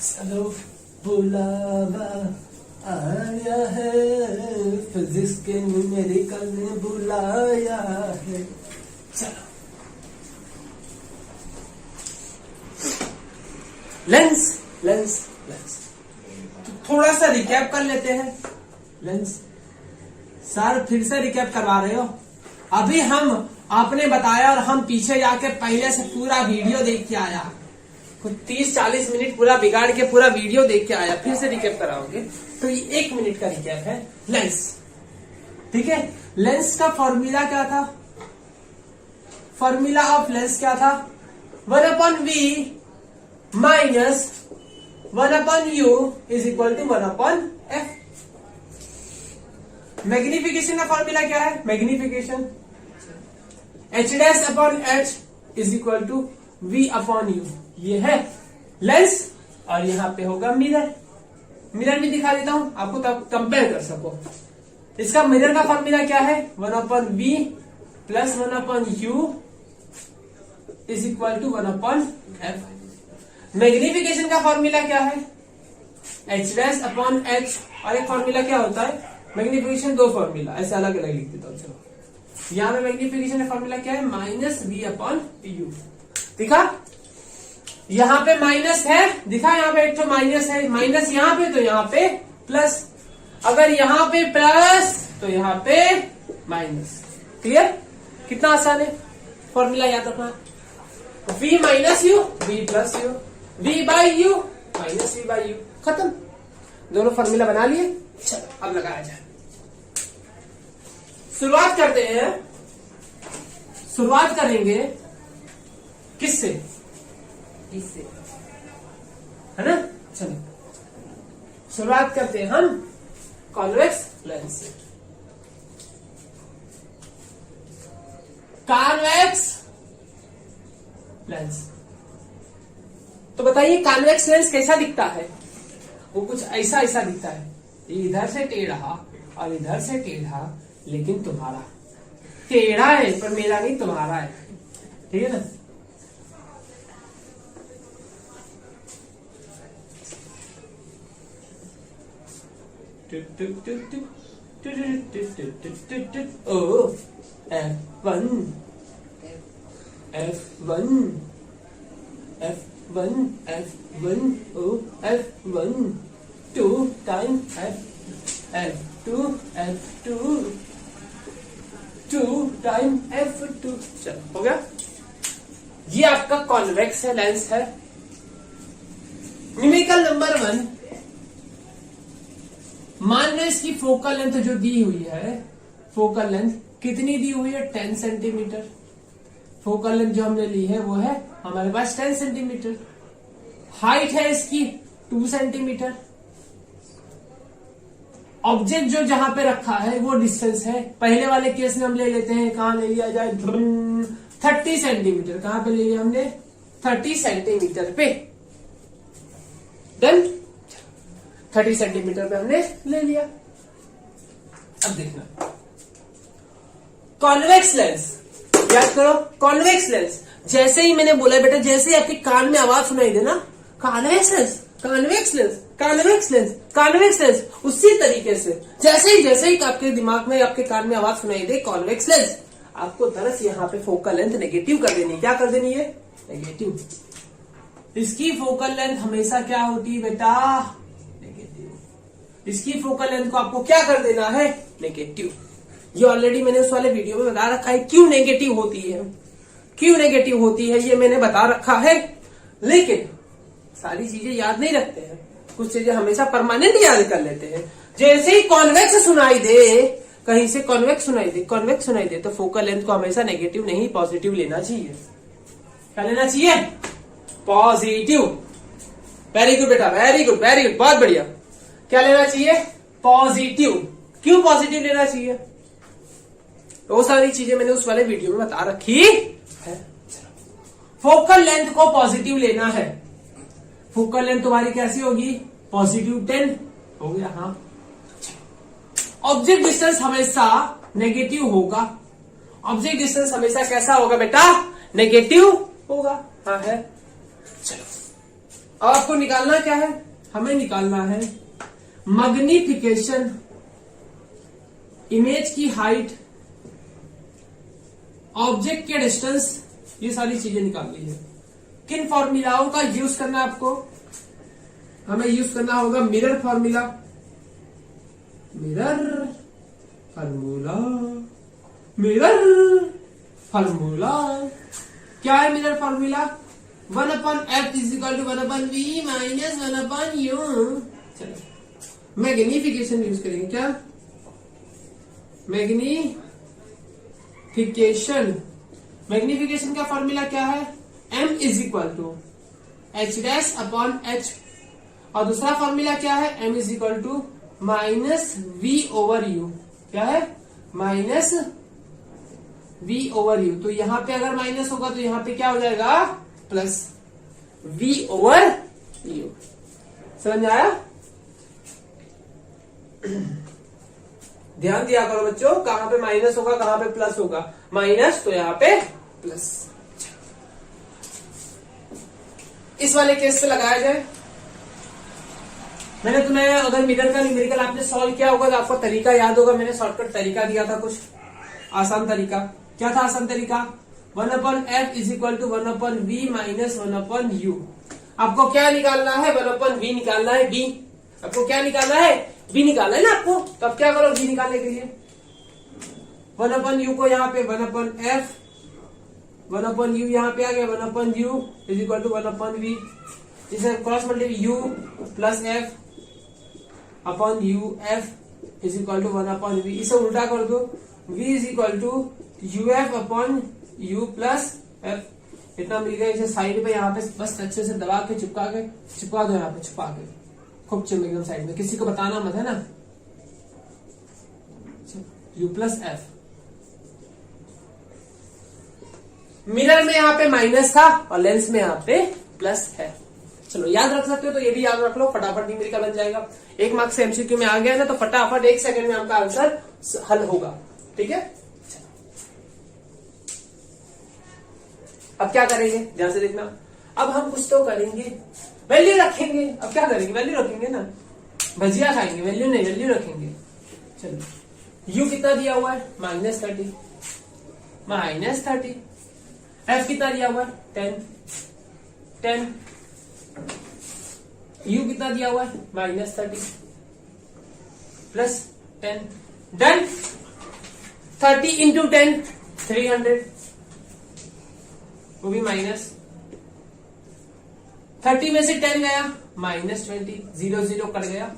चलो बुलावा आया है, फिजिक्स के न्यूमेरिकल ने बुलाया है। चलो लेंस लेंस लेंस, तो थोड़ा सा रिकैप कर लेते हैं। लेंस सर फिर से रिकैप करवा रहे हो, अभी हम आपने बताया और हम पीछे जाके पहले से पूरा वीडियो देख के आया, कुछ 30-40 मिनट पूरा बिगाड़ के पूरा वीडियो देख के आया, फिर से रिकैप कराओगे तो ये 1 मिनट का रिकैप है। लेंस, ठीक है। लेंस का फॉर्मूला क्या था, फॉर्मूला ऑफ लेंस क्या था, 1/v minus 1/u is equal to 1/f। Magnification का फॉर्मूला क्या है, magnification h'/h is equal to v/u, ये है लेंस। और यहां पे होगा मिरर, मिरर भी दिखा देता हूं आपको तब कंपेयर कर सको। इसका मिरर का फॉर्मूला क्या है, 1/v plus 1/u is equal to 1/f। Magnification का फॉर्मूला क्या है, h'/h, और एक फॉर्मूला क्या होता है मैग्निफिकेशन, 2 फॉर्मूला ऐसे अलग अलग लिख देता हूं। चलो यहां पे मैग्निफिकेशन का फॉर्मूला क्या है, -v/u। दिखा यहां पे माइनस है, दिखा यहां पे एक तो माइनस है, माइनस यहां पे तो यहां पे प्लस, अगर यहां पे प्लस तो यहां पे माइनस। क्लियर, कितना आसान है, फॉर्मूला याद रखना, v minus you v plus you, v by you minus v by you, खत्म। दोनों फॉर्मूला बना लिए। चलो अब लगाया जाए। शुरुआत करते हैं, शुरुआत करेंगे किससे? इससे, है ना। चलो शुरुआत करते हैं हम कॉन्वेक्स लेंस से। कॉन्वेक्स लेंस, तो बताइए कॉन्वेक्स लेंस कैसा दिखता है? वो कुछ ऐसा ऐसा दिखता है, इधर से टेढ़ा और इधर से टेढ़ा, लेकिन तुम्हारा टेढ़ा है पर मेरा नहीं, तुम्हारा है, ठीक है ना। ओ F1 F1 F1 F1 O F1 2 time F2 F2 2 time F2। चलो हो गया। ये आपका कॉन्वेक्स है, लेंस है। न्यूमेरिकल नंबर 1, मान लो इसकी फोकल लेंथ जो दी हुई है, फोकल लेंथ कितनी दी हुई है? 10 सेंटीमीटर। फोकल लेंथ जो हमने ली है वो है हमारे पास 10 सेंटीमीटर। हाइट है इसकी 2 सेंटीमीटर। ऑब्जेक्ट जो जहां पे रखा है वो डिस्टेंस है, पहले वाले केस में हम ले लेते हैं, कहां ले लिया जाए? 30 सेंटीमीटर। कहां पे ले लिया हमने? 30 सेंटीमीटर पे। डन। 30 सेंटीमीटर पे हमने ले लिया। अब देखना कॉन्वेक्स लेंस, याद करो कॉन्वेक्स लेंस। जैसे ही मैंने बोला बेटा, जैसे ही आपके कान में आवाज सुनाई दे ना, convex lens, convex lens, convex lens, convex lens, उसी तरीके से जैसे ही आपके दिमाग में, आपके कान में आवाज सुनाई दे कॉन्वेक्स लेंस, आपको दरअसल यहाँ पे फोकल लेंथ नेगेटिव कर देनी। क्या कर देनी है? नेगेटिव। इसकी फोकल लेंथ हमेशा क्या होती है बेटा? नेगेटिव। इसकी फोकल लेंथ को आपको क्या कर देना है? नेगेटिव। ये ऑलरेडी मैंने उस वाले वीडियो में बता रखा है क्यों नेगेटिव होती है, क्यों नेगेटिव होती है, ये मैंने बता रखा है। लेकिन सारी चीजें याद नहीं रखते हैं, कुछ चीजें हमेशा परमानेंट याद कर लेते हैं। जैसे ही कॉन्वेक्स सुनाई दे, कहीं से कॉन्वेक्स सुनाई दे, कॉन्वेक्स सुनाई दे, तो फोकल लेंथ को हमेशा नेगेटिव नहीं पॉजिटिव लेना चाहिए। क्या लेना चाहिए? पॉजिटिव। वेरी गुड बेटा, वेरी गुड, वेरी गुड, बहुत बढ़िया। क्या लेना चाहिए? पॉजिटिव। क्यों पॉजिटिव लेना चाहिए? वो सारी चीजें मैंने उस वाले वीडियो में बता रखी है। फोकल लेंथ को पॉजिटिव लेना है। फोकल लेंथ तुम्हारी कैसी होगी? पॉजिटिव 10 हो गया। हाँ, ऑब्जेक्ट डिस्टेंस हमेशा नेगेटिव होगा। ऑब्जेक्ट डिस्टेंस हमेशा कैसा होगा बेटा? नेगेटिव होगा। हाँ है। चलो अब आपको निकालना क्या है? हमें निकालना है मैग्निफिकेशन, इमेज की हाइट, ऑब्जेक्ट के डिस्टेंस, ये सारी चीजें निकालनी है। किन फॉर्मूलाओं का यूज करना है आपको? हमें यूज करना होगा mirror formula. Mirror formula, mirror formula क्या है? Mirror formula 1/f = 1/v - 1/u। चलो मैग्निफिकेशन यूज करेंगे। क्या? मैग्निफिकेशन का फॉर्मूला क्या है? m = h'/h। और दूसरा फॉर्मूला क्या है? m = -v/u। क्या है? -v/u। तो यहां पे अगर माइनस होगा तो यहां पे क्या हो जाएगा? Plus v/u। समझ आया? ध्यान दिया करो बच्चों, कहां पे माइनस होगा कहां पे प्लस होगा। माइनस तो यहां पे प्लस। इस वाले केस पे लगाया जाए। मैंने तुम्हें अगर मिरर का न्यूमेरिकल आपने सॉल्व किया होगा तो आपको तरीका याद होगा। मैंने शॉर्टकट तरीका दिया था, कुछ आसान तरीका। क्या था आसान तरीका? 1/f = 1/v - 1/u। आपको क्या निकालना है? 1/v निकालना है। v आपको क्या निकालना है? v निकालना है ना आपको। तो अब क्या करो v निकालने के लिए 1/u को यहाँ पे 1/f, 1/u यहाँ पे आ गया 1/u = 1/v। जिसे cross multiply u + f upon u f is equal to 1 upon v. इसे उल्टा कर दो, v is equal to u f upon u plus f. इतना मिल गया। इसे साइड पे यहाँ पे बस अच्छे से दबा के चिपका दो, यहाँ पे छुपा के खूब चिपक एकदम साइड में, किसी को बताना मत है ना। You plus F. मिरर में यहाँ पे माइनस था और लेंस में यहाँ पे प्लस है। चलो याद रख सकते हो तो ये भी याद रख लो, फटाफट न्यूमेरिकल बन जाएगा। 1 मार्क्स से एमसीक्यू में आ गया ना तो फटाफट 1 सेकंड में आपका आंसर हल होगा। ठीक है, अब क्या करेंगे ध्यान से देखना। अब हम कुछ तो करेंगे, वैल्यू रखेंगे। अब क्या करेंगे, वैल्यू रखेंगे ना, भजिया खाएंगे, वैल्यू नहीं वैल्यू रखेंगे। चलो u कितना दिया हुआ है -30, -30। f कितना दिया हुआ है 10। u कितना दिया हुआ है -30 प्लस 10। डन। 30 इंटू 10 300, वो भी माइनस। 30 में से 10 गया -20, 0 0 कट गया।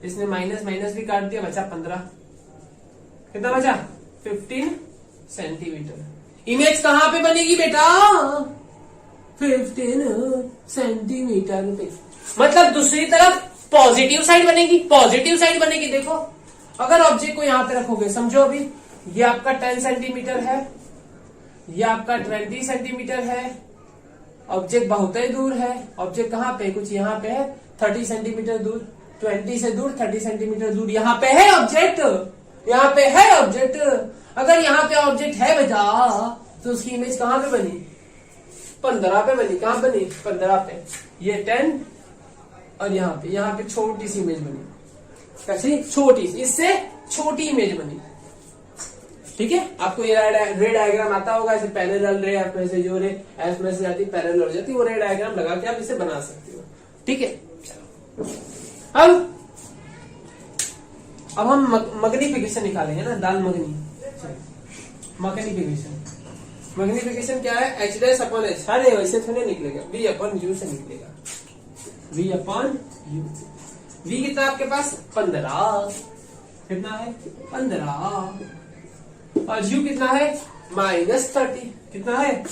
इसने माइनस माइनस भी काट दिया, बचा 15। कितना बचा 15 सेंटीमीटर। इमेज कहां पे बनेगी बेटा 15 सेंटीमीटर पे, मतलब दूसरी तरफ पॉजिटिव साइड बनेगी। पॉजिटिव साइड बनेगी। देखो अगर ऑब्जेक्ट को यहां पे रखोगे, समझो अभी ये आपका 10 सेंटीमीटर है, ये आपका 20 सेंटीमीटर है। ऑब्जेक्ट बहुत ही दूर है। ऑब्जेक्ट कहां पे, कुछ यहां पे है 30 सेंटीमीटर दूर, 20 से दूर 30 सेंटीमीटर दूर। यहां पे है ऑब्जेक्ट, यहां पे है ऑब्जेक्ट। अगर यहां पे ऑब्जेक्ट है बेटा तो उसकी इमेज कहां पे बनी 15 पे बनी। कहां बनी 15 पे। ये 10 और यहाँ पे छोटी सी इमेज बनी। कैसी छोटी, इससे छोटी इमेज बनी। ठीक है, आपको ये रे डायग्राम आता होगा, ऐसे पैरेलल रे एफ में से जो रे एफ में से जाती पैरेलल हो जाती, वो रे डायग्राम लगा के आप इसे बना सकते हो। ठीक है, अब हम मैग्निफिकेशन निकालेंगे ना, दाल मगनी। मैग्निफिकेशन क्या है, एच डैश अपॉन एच। अरे वैसे थोड़े निकलेगा, बी अपॉन यू से निकलेगा। v upon u. v कितना आपके पास 15, कितना है 15, और u कितना है -30, कितना है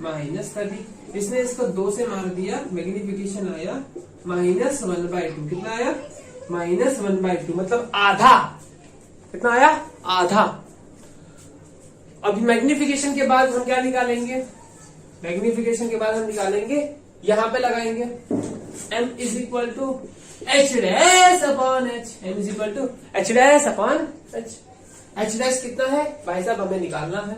-30। इसने इसको 2 से मार दिया, मैग्निफिकेशन आया -1/2। कितना आया -1/2, मतलब आधा। कितना आया आधा। अभी मैग्निफिकेशन के बाद हम क्या निकालेंगे, मैग्निफिकेशन के बाद हम निकालेंगे, यहां पे लगाएंगे m is equal to h dash upon h. m is equal to h dash upon h. H dash कितना है भाई साहब, हमें निकालना है।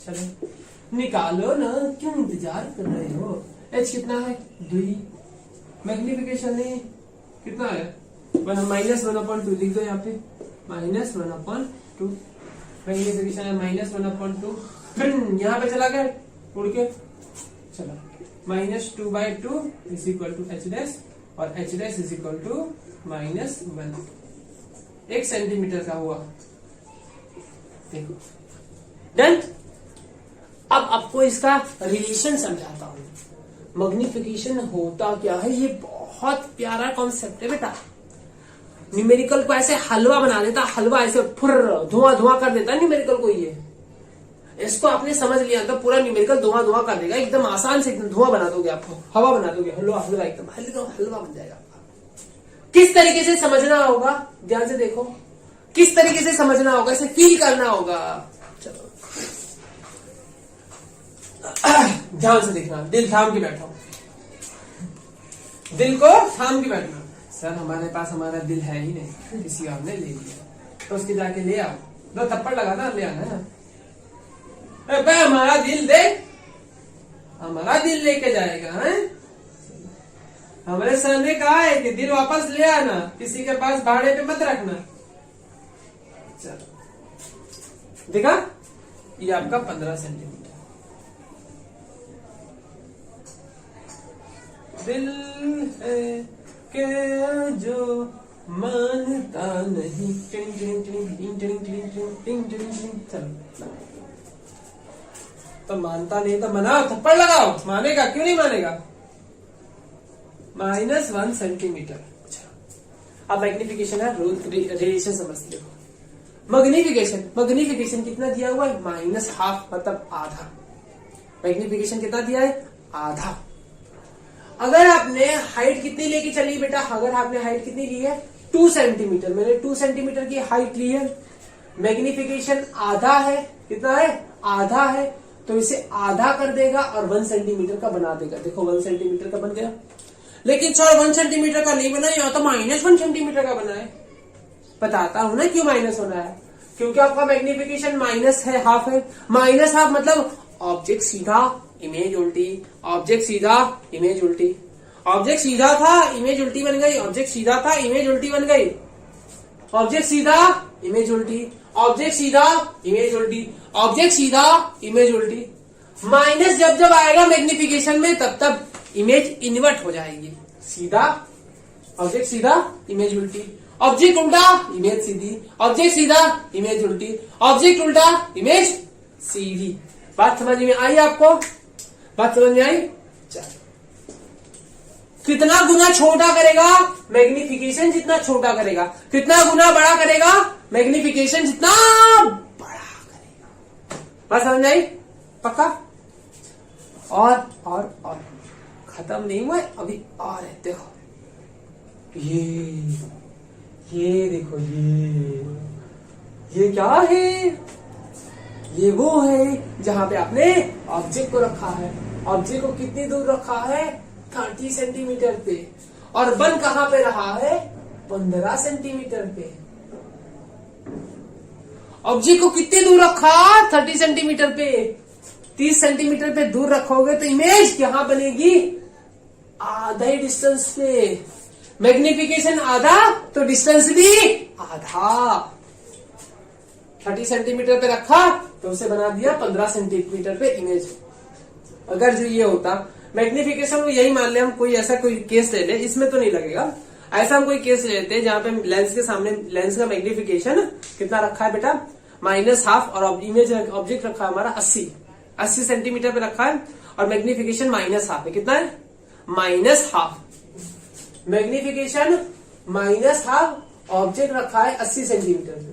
चलो निकालो ना, क्यों इंतजार कर रहे हो। h कितना है 2। मैग्निफिकेशन नहीं कितना है -1/2 लिख दो यहाँ पे, -1/2। मैग्निफिकेशन है -1/2। फिर यहाँ पे चला गया उड़ के, चला -2/2 is equal to h dash, और h dash is equal to -1। 1 centimetre का हुआ। देखो डन। अब आपको इसका रिलेशन समझाता हूं। मैग्निफिकेशन होता क्या है, ये बहुत प्यारा कॉन्सेप्ट है बेटा। न्यूमेरिकल को ऐसे हलवा बना देता, हलवा ऐसे फुर धुआं धुआं कर देता न्यूमेरिकल को। ये इसको आपने समझ लिया तो पूरा न्यूमेरिकल धुआं धुआं कर देगा, एकदम आसान से एकदम धुआं बना दोगे, आपको हवा बना दोगे, हलवा हलवा एकदम हलवा बन जाएगा आपका। किस तरीके से समझना होगा, ध्यान से देखो, किस तरीके से समझना होगा, इसे फील करना होगा। चलो ध्यान से देखना, दिल थाम के बैठो, दिल को थाम के बैठना। सर हमारे पास हमारा दिल है ही नहीं, किसी और ने ले लिया, तो उसके जाके ले आओ, 2 थप्पड़ लगाना ले आना है। हमारा दिल दे, हमारा दिल लेके जाएगा है। हमारे सर ने कहा है कि दिल वापस ले आना, किसी के पास भाड़े पे मत रखना। चलो देखा, ये आपका 15 सेंटीमीटर दिल है के जो मानता नहीं। चलो तो मानता नहीं तो मनाओ, थप्पड़ लगाओ, मानेगा क्यों नहीं मानेगा। -1 सेंटीमीटर। अब मैग्निफिकेशन है, रेडिएशन समझते हो। मैग्निफिकेशन कितना दिया हुआ है, -½ मतलब आधा। मैग्निफिकेशन कितना दिया है, आधा। अगर आपने हाइट कितनी लेके चली बेटा, अगर आपने हाइट कितनी ली है 2 सेंटीमीटर, मैंने 2 सेंटीमीटर की हाइट ली है, मैग्निफिकेशन आधा है, कितना है, आधा है, तो इसे आधा कर देगा और 1 सेंटीमीटर का बना देगा। देखो 1 सेंटीमीटर का बन गया। लेकिन सर 1 सेंटीमीटर का नहीं बना, यहाँ तो -1 सेंटीमीटर का बना है। बताता हूं ना क्यों माइनस होना है, क्योंकि आपका मैग्निफिकेशन माइनस है, हाफ है। -½ मतलब ऑब्जेक्ट सीधा, इमेज उल्टी, ऑब्जेक्ट सीधा, इमेज उल्टी। ऑब्जेक्ट सीधा था, इमेज उल्टी बन गई, ऑब्जेक्ट सीधा था, इमेज उल्टी बन गई, ऑब्जेक्ट सीधा, इमेज उल्टी, ऑब्जेक्ट सीधा, इमेज उल्टी, ऑब्जेक्ट सीधा, इमेज उल्टी। माइनस जब जब आएगा मैग्निफिकेशन में तब तब इमेज इन्वर्ट हो जाएगी। सीधा, ऑब्जेक्ट सीधा, इमेज उल्टी, ऑब्जेक्ट उल्टा, इमेज सीधी, ऑब्जेक्ट सीधा, इमेज उल्टी, ऑब्जेक्ट उल्टा, इमेज सीधी। बात समझ में आई आपको, बात समझ में आई। चलो, कितना गुना छोटा करेगा मैग्निफिकेशन, जितना छोटा करेगा, कितना गुना बड़ा करेगा मैग्निफिकेशन, जितना बड़ा करेगा। बात समझ में आई, पक्का। और खत्म नहीं हुआ है, अभी और है। देखो ये देखो, ये क्या है, ये वो है जहां पे आपने ऑब्जेक्ट को रखा है। ऑब्जेक्ट को कितनी दूर रखा है, 30 सेंटीमीटर पे, और बन कहां पे रहा है, 15 सेंटीमीटर पे। ऑब्जेक्ट को कितनी दूर रखा, 30 सेंटीमीटर पे। 30 सेंटीमीटर पे दूर रखोगे तो इमेज यहां बनेगी आधा ही डिस्टेंस पे। मैग्निफिकेशन आधा तो डिस्टेंस भी आधा। 30 सेंटीमीटर पे रखा तो उसे बना दिया 15 सेंटीमीटर पे इमेज। अगर जो ये होता मैग्निफिकेशन को, यही मान ले हम, कोई ऐसा कोई केस ले ले, इसमें तो नहीं लगेगा, ऐसा हम कोई केस ले लेते हैं जहां पे लेंस के सामने लेंस का मैग्निफिकेशन कितना रखा है बेटा, -½ और इमेज ऑब्जेक्ट रखा है हमारा 80 सेंटीमीटर पे रखा है, और मैग्निफिकेशन -½ है। कितना है, -½ मैग्निफिकेशन -½ ऑब्जेक्ट रखा है 80 सेंटीमीटर पे,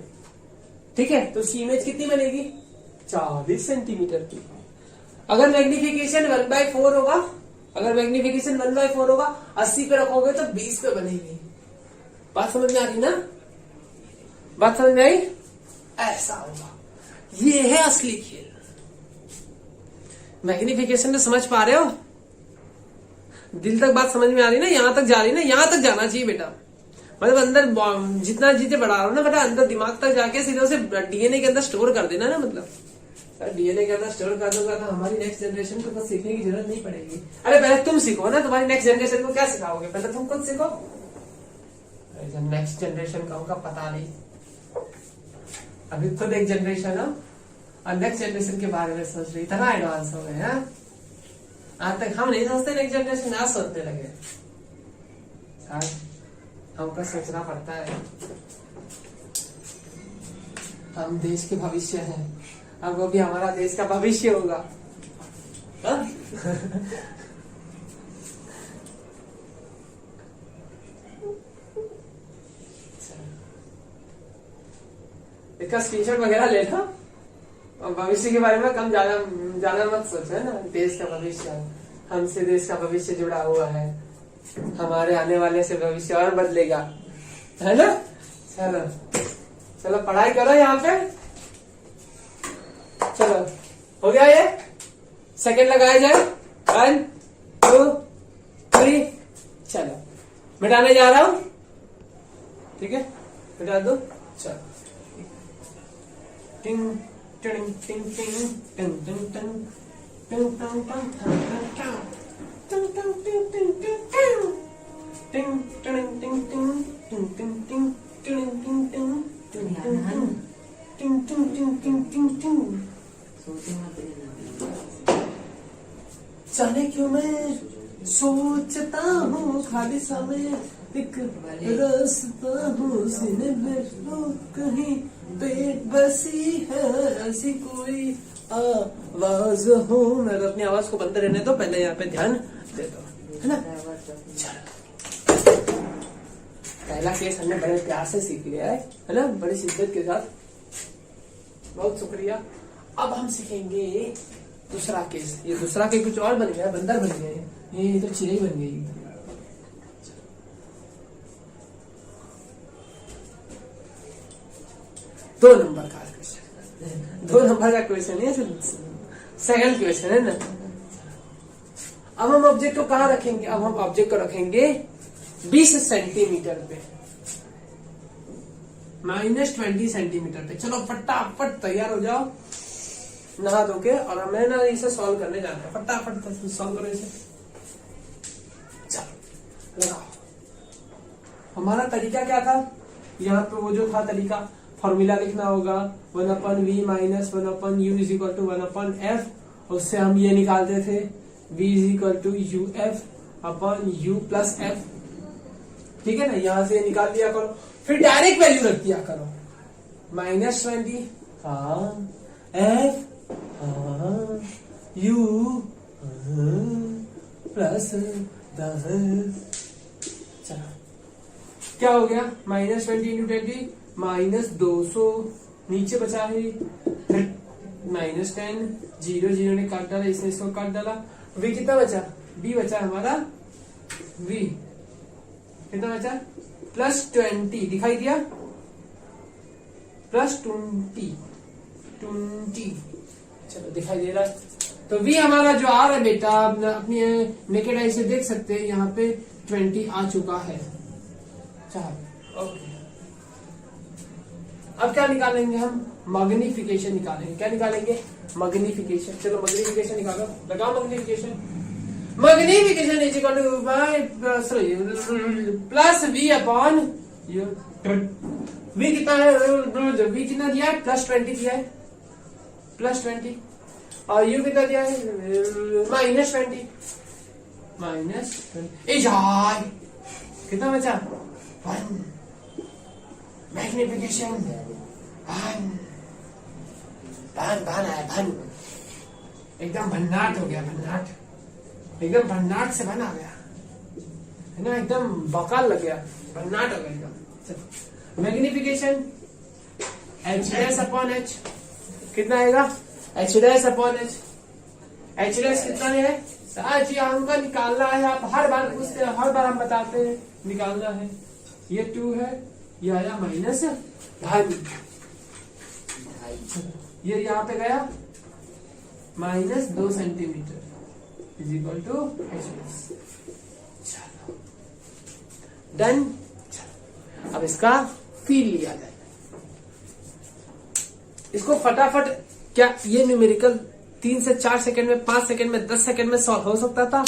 ठीक है। तो उसकी इमेज कितनी बनेगी, 40 सेंटीमीटर की। अगर मैग्निफिकेशन 1/4 होगा, अगर मैग्निफिकेशन 1/4 होगा, 80 पे रखोगे तो 20 पे बनेगी। बात समझ में आ रही ना, बात समझ में आई। ऐसा होगा, ये है असली खेल। मैग्निफिकेशन तो समझ पा रहे हो, दिल तक बात समझ में आ रही ना, यहां तक जा रही ना, यहां तक जाना चाहिए बेटा। मतलब अंदर जितना चीजें बढ़ा रहा हूं ना बेटा, अंदर दिमाग तक जाके सीधे उसे डीएनए के अंदर स्टोर कर देना ना। मतलब डीएनए के अंदर स्टोर कर दूंगा तो हमारी नेक्स्ट जनरेशन को तो सीखने की जरूरत नहीं पड़ेगी। अरे पहले तुम सीखो ना, तुम्हारी नेक्स्ट जनरेशन को क्या सिखाओगे, पहले तुम खुद सीखो। नेक्स्ट जनरेशन का होगा पता नहीं, अभी खुद एक जनरेशन हो और नेक्स्ट जनरेशन के बारे में सोच रही, इतना एडवांस हो गए। आज तक हम नहीं सोचते, नेक्स्ट जनरेशन आज सोचने लगे। हमको सोचना पड़ता है, हम देश के भविष्य हैं, अब वो भी हमारा देश का भविष्य होगा। इसका स्क्रीनशॉट वगैरह ले लो और भविष्य के बारे में कम ज्यादा मत सोचो, है ना। देश का भविष्य, हमसे देश का भविष्य जुड़ा हुआ है, हमारे आने वाले से भविष्य और बदलेगा, है ना। चलो चलो पढ़ाई करो यहाँ पे। चलो हो गया, ये सेकंड लगाया जाए, 1 2 3। चलो मिटाने जा रहा हूं, ठीक है, मिटा दो। चलो टिंग टिंग टिंग टिंग टिंग टिंग टिंग टिंग टिंग जाने क्यों मैं सोचता हूँ खाली समय, एक रास्ता हूँ सीने में, कहीं पेट बसी है ऐसी कोई आवाज हो। मैं अपनी आवाज को बंद रहने दो, पहले यहाँ पे ध्यान दे दो, है ना। चलो पहला केस हमने बड़े प्यार से सीख लिया है ना, बड़ी शिद्दत के साथ। बहुत शुक्रिया। अब हम सीखेंगे दूसरा केस। ये दूसरा केस कुछ और बन गया, बंदर बन गए, ये तो चिड़ै बन गई। 2 नंबर का क्वेश्चन, 2 नंबर का क्वेश्चन है, सेकंड क्वेश्चन है ना। अब हम ऑब्जेक्ट को कहाँ रखेंगे? अब हम ऑब्जेक्ट को रखेंगे 20 सेंटीमीटर पे, -20 सेंटीमीटर पे। चलो फटाफट तैयार हो जाओ नहा धो के, और हमें ना इसे सॉल्व करने जाना है। फटाफट सॉल्व करो इसे। चलो लगाओ। हमारा तरीका क्या था? यहाँ पे वो जो था तरीका, फॉर्मूला लिखना होगा 1/v - 1/u = 1/f। उससे हम ये निकालते थे v = uf/u + f। ठीक है ना, यहां से निकाल दिया करो, फिर डायरेक्ट वैल्यू रख दिया करो। -20 हाँ, f हाँ, u + 10। चलो क्या हो गया? -20 × 20 -200, नीचे बचा है -10, 0 ने काट डाला, इसने इसको काट डाला। v कितना बचा? b बचा हमारा, v कितना बचा? +20 दिखाई दिया, +20। चलो दिखाई दे रहा है। तो v हमारा जो आ रहा है बेटा, अपनी नेकेड आई से देख सकते हैं, यहाँ पे 20 आ चुका है। चलो ओके। अब क्या निकालेंगे हम? मैग्निफिकेशन निकालेंगे। क्या निकालेंगे? मैग्निफिकेशन। चलो मैग्निफिकेशन निकालो, लगाओ magnification. Magnification is equal to +v/u। v कितना है? v कितना दिया है? +20 दिया है, +20। और u कितना दिया है? -20। कितना बचा? 1। मैग्निफिकेशन 1 भन एकदम भन्नाट हो गया, भन्नाट, एकदम भन्नाट से बन आ गया है ना, एकदम बकाल लग गया, भन्नाट हो गया एकदम। मैग्निफिकेशन h'/h कितना आएगा? h'/h। h' कितना है? जी हमको निकालना है, आप हर बार पूछते हैं, हर बार हम बताते हैं निकालना है। ये 2 है, ये आया -2, ये यहाँ पे गया -2 सेंटीमीटर = h+। चलो डन। अब इसका फील लिया जाए, इसको फटाफट। क्या ये न्यूमेरिकल 3 से 4 सेकंड में, 5 सेकंड में, 10 सेकंड में सॉल्व हो सकता था?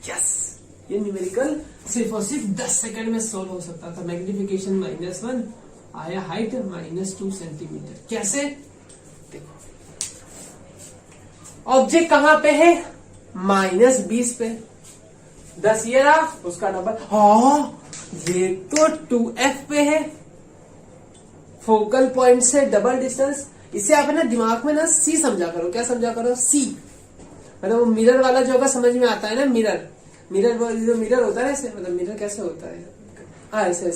यस, ये न्यूमेरिकल सिर्फ और सिर्फ 10 सेकंड में सॉल्व हो सकता था। मैग्निफिकेशन -1 आया, हाइट -2 सेंटीमीटर। कैसे? देखो ऑब्जेक्ट कहां पे है? -20 पे। 10 ये रहा, उसका नंबर, हाँ ये तो 2f पे है। फोकल पॉइंट से डबल डिस्टेंस। इसे आप ना दिमाग में ना सी समझा करो। क्या समझा करो? सी। मतलब वो मिरर वाला जो होगा समझ में आता है ना, मिरर जो मिरर होता है ऐसे, मतलब मिरर कैसे होता है? हाँ ऐसे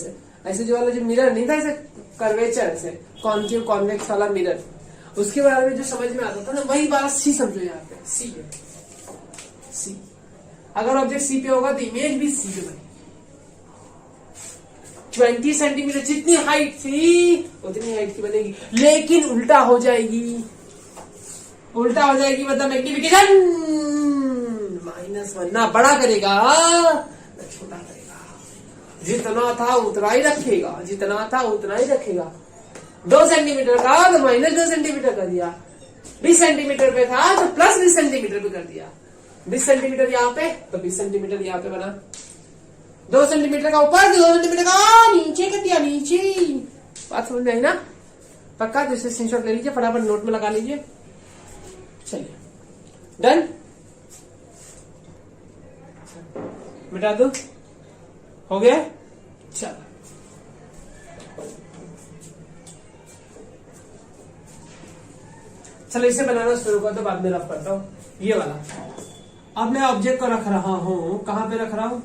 जो वाला जो मिरर नहीं था, ऐसे कर्वेचर से कॉन्केव कॉन्वेक्स वाला मिरर, उसके बारे में जो समझ में आता था ना, वही बात सी समझो। यहाँ पे सी है, सी। अगर ऑब्जेक्ट सी पे होगा तो इमेज भी सी पे बनेगी। 20 सेंटीमीटर जितनी हाइट थी उतनी हाइट की बनेगी, लेकिन उल्टा हो जाएगी। मतलब मैग्निफिकेशन -1 ना बड़ा करेगा ना छोटा करेगा, जितना था उतना ही रखेगा। 2 सेंटीमीटर का तो -2 सेंटीमीटर कर दिया, 20 सेंटीमीटर पे था तो +20 सेंटीमीटर पे कर दिया। 20 सेंटीमीटर यहाँ पे तो 20 सेंटीमीटर यहाँ पे बना। 2 सेंटीमीटर का ऊपर, 2 सेंटीमीटर का नीचे कर दिया, नीचे। बात समझ में आई ना? पक्का? तो इसे स्क्रीनशॉट ले लीजिए, फटाफट नोट में लगा लीजिए। चलिए डन। मिटा दो, हो गया। चलो इसे बनाना शुरू कर दो, बाद में रफ करता हूं ये वाला। अब मैं ऑब्जेक्ट को रख रहा हूं, कहां पे रख रहा हूं?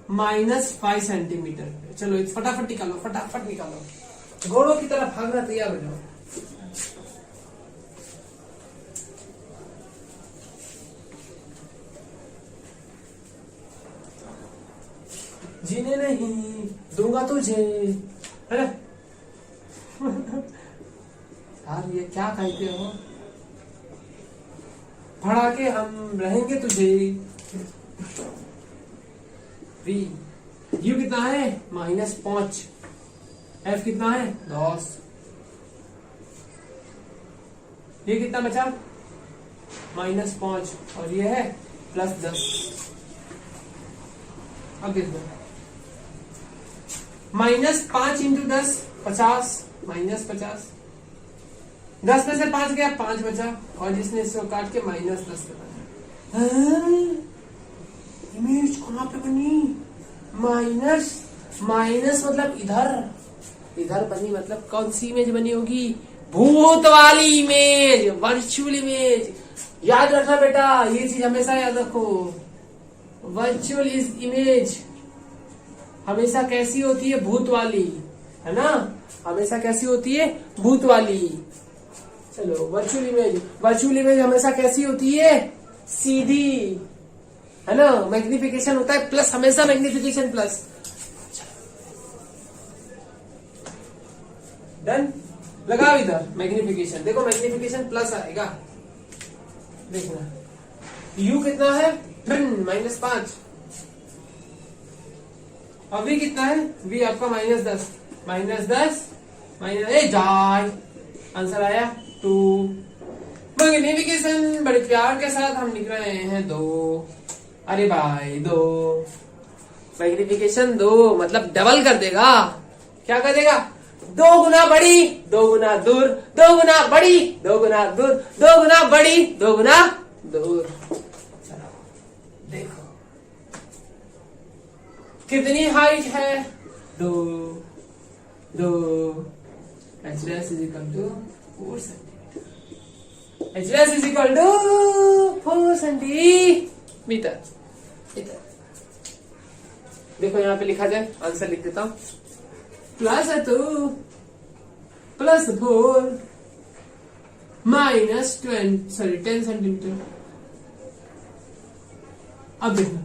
-5 सेंटीमीटर। चलो फटाफट निकालो, फटाफट निकालो, घोड़ों की तरह भागना तैयार हो जाओ। जीने नहीं दूंगा तुझे, है ना? यार ये क्या कहते हो, भड़ा के हम रहेंगे तुझे। वी यू कितना है -5, एफ कितना है 10, ये कितना बचा -5 और ये है +10। अब देखो -5 × 10 50, -50, 10 में से 5 गया 5 बचा, और जिसने इसको काट के -10 बना। इमेज कहाँ पे बनी? माइनस मतलब इधर बनी, मतलब कौन सी इमेज बनी होगी? भूत वाली इमेज, वर्चुअल इमेज। याद रखना बेटा, ये चीज हमेशा याद रखो। वर्चुअल इमेज हमेशा कैसी होती है? भूत वाली, है ना? हमेशा कैसी होती है? भूत वाली। चलो वर्चुअल इमेज हमेशा कैसी होती है? सीधी, है ना? मैग्निफिकेशन होता है प्लस, हमेशा मैग्निफिकेशन प्लस। डन, लगाओ इधर मैग्निफिकेशन। देखो मैग्निफिकेशन प्लस आएगा, देखना। यू कितना है? -5। और वी कितना है? वी आपका -10, -10 आंसर आया 2। मैग्निफिकेशन बड़े प्यार के साथ हम लिख रहे हैं 2। अरे भाई 2, मैग्निफिकेशन 2 मतलब डबल कर देगा। क्या कर देगा? 2 गुना बड़ी, 2 गुना दूर, 2 गुना बड़ी, 2 गुना दूर, 2 गुना बड़ी, 2 गुना दूर। चलो देखो कितनी हाइट है? 2। HLS = 4 centimetre. HLS = 4 centimetre. देखो यहाँ पे लिखा जाए, आंसर लिख देता हूं। +2 + 4 -10 सेंटीमीटर। अब देखो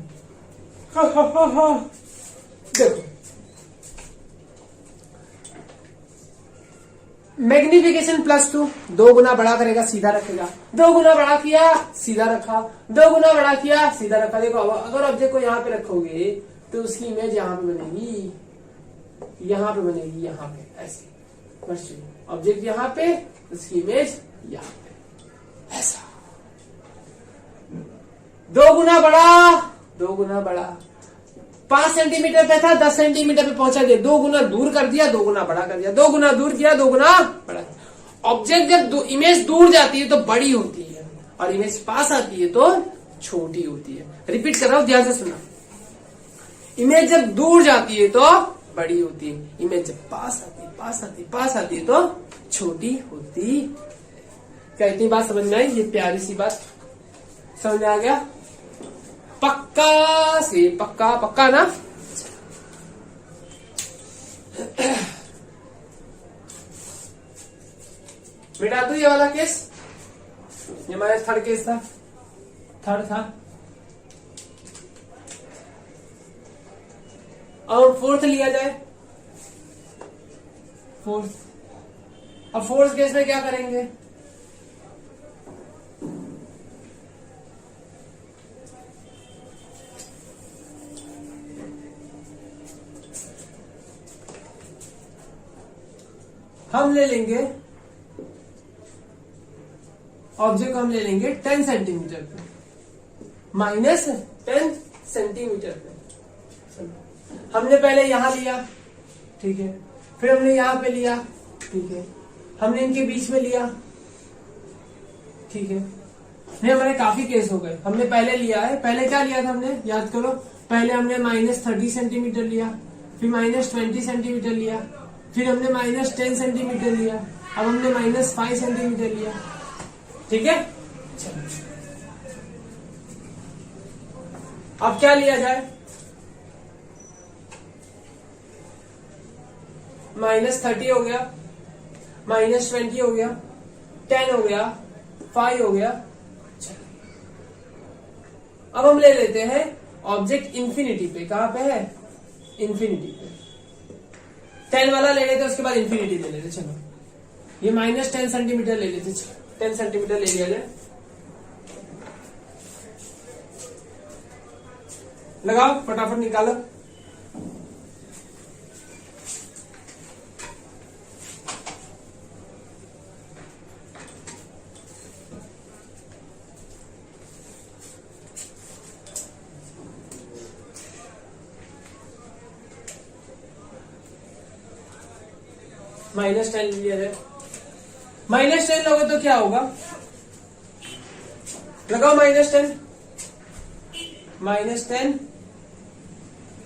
देखो मैग्निफिकेशन +2 2 गुना बड़ा करेगा, सीधा रखेगा। 2 गुना बड़ा किया, सीधा रखा। 2 गुना बड़ा किया, सीधा रखा। देखो अगर ऑब्जेक्ट को यहाँ पे रखोगे तो उसकी इमेज यहाँ पे बनेगी, यहाँ पे बनेगी, यहाँ पे ऐसे। ऑब्जेक्ट यहाँ पे, उसकी इमेज यहाँ पे, ऐसा। 2 गुना बड़ा, 2 गुना बड़ा। 5 सेंटीमीटर पे था, 10 सेंटीमीटर पे पहुंचा दिया। 2 गुना दूर कर दिया, 2 गुना बड़ा कर दिया। 2 गुना दूर किया, 2 गुना बड़ा। ऑब्जेक्ट जब इमेज दूर जाती है तो बड़ी होती है, और इमेज पास आती है तो छोटी होती है। रिपीट कर रहा हूं, ध्यान से सुना। इमेज जब दूर जाती है तो बड़ी होती है, इमेज जब पास आती है तो छोटी होती। क्या इतनी बात समझ में आई? ये प्यारी सी बात समझ में आ गया? पक्का से पक्का ना? बेटा तू ये वाला केस, ये हमारा थर्ड केस था, थर्ड था। और फोर्थ लिया जाए, फोर्थ। अब फोर्थ केस में क्या करेंगे? हम ले लेंगे ऑब्जेक्ट, हम ले लेंगे 10 सेंटीमीटर पे, -10 सेंटीमीटर पे। हमने पहले यहां लिया, ठीक है, फिर हमने यहां पे लिया, ठीक है, हमने इनके बीच में लिया, ठीक है। नहीं, हमारे काफी केस हो गए। हमने पहले लिया है, पहले क्या लिया था हमने, याद करो। पहले हमने -30 सेंटीमीटर लिया, फिर -20 सेंटीमीटर लिया, फिर हमने -10 सेंटीमीटर लिया, अब हमने -5 सेंटीमीटर लिया, ठीक है। अब क्या लिया जाए? -30 हो गया, -20 हो गया, 10 हो गया, 5 हो गया। अब हम ले लेते हैं ऑब्जेक्ट इंफिनिटी पे। कहां पे है? इंफिनिटी पे। 10 वाला ले लेते, उसके बाद इंफिनिटी ले लेते। चलो ये -10 सेंटीमीटर ले लेते। 10 सेंटीमीटर ले लिया जाए। लगाओ, फटाफट निकालो। -10 लिया जाए। -10 लोगे तो क्या होगा? लगाओ -10, -10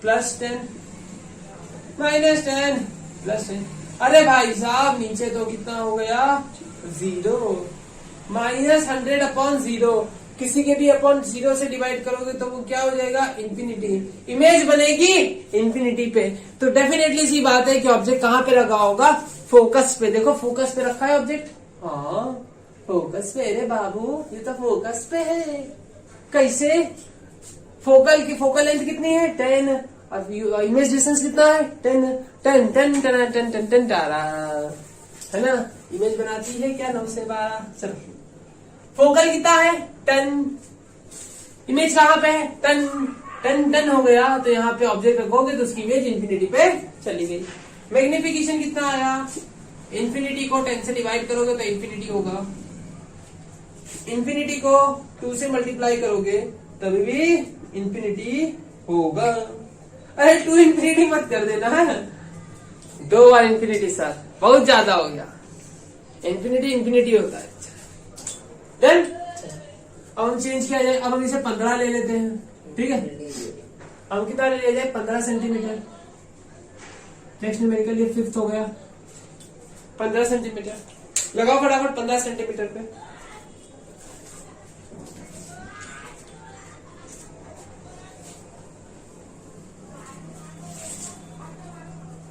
+10, -10 +10। अरे भाई साहब नीचे तो कितना हो गया? 0। -100/0 किसी के भी अपॉन 0 से डिवाइड करोगे तो वो क्या हो जाएगा? इंफिनिटी। इमेज बनेगी इंफिनिटी पे। तो डेफिनेटली सी बात है कि ऑब्जेक्ट कहां पे रखा होगा? फोकस पे। देखो फोकस पे रखा है ऑब्जेक्ट। हाँ फोकस पे। अरे बाबू ये तो फोकस पे है। कैसे? फोकल लेंथ कितनी है? 10। और इमेज डिस्टेंस कितना है? 10 10 10 10 10 10 10 है ना? इमेज बनाती है क्या? 9 से 12। चलो फोकल कितना है? 10। इमेज कहां पे है? 10 10 10 हो गया। तो यहाँ पे ऑब्जेक्ट रखोगे तो उसकी इमेज इंफिनिटी पे चली गई। मैग्निफिकेशन कितना आया? इंफिनिटी को 10 से डिवाइड करोगे तो इंफिनिटी होगा। इंफिनिटी को 2 से मल्टीप्लाई करोगे तभी भी इंफिनिटी होगा। अरे 2 इंफिनिटी मत कर देना है। 2 बार इंफिनिटी सर, बहुत ज्यादा हो गया। इंफिनिटी होता है। डन। अब हम चेंज किया जाए। अब हम इसे 15 ले लेते हैं। ठीक है, हम कितना ले लिया जाए? 15 सेंटीमीटर। नेक्स्ट न्यूमेरिकल ये 5th हो गया। 15 सेंटीमीटर लगाओ फटाफट। 15 सेंटीमीटर पे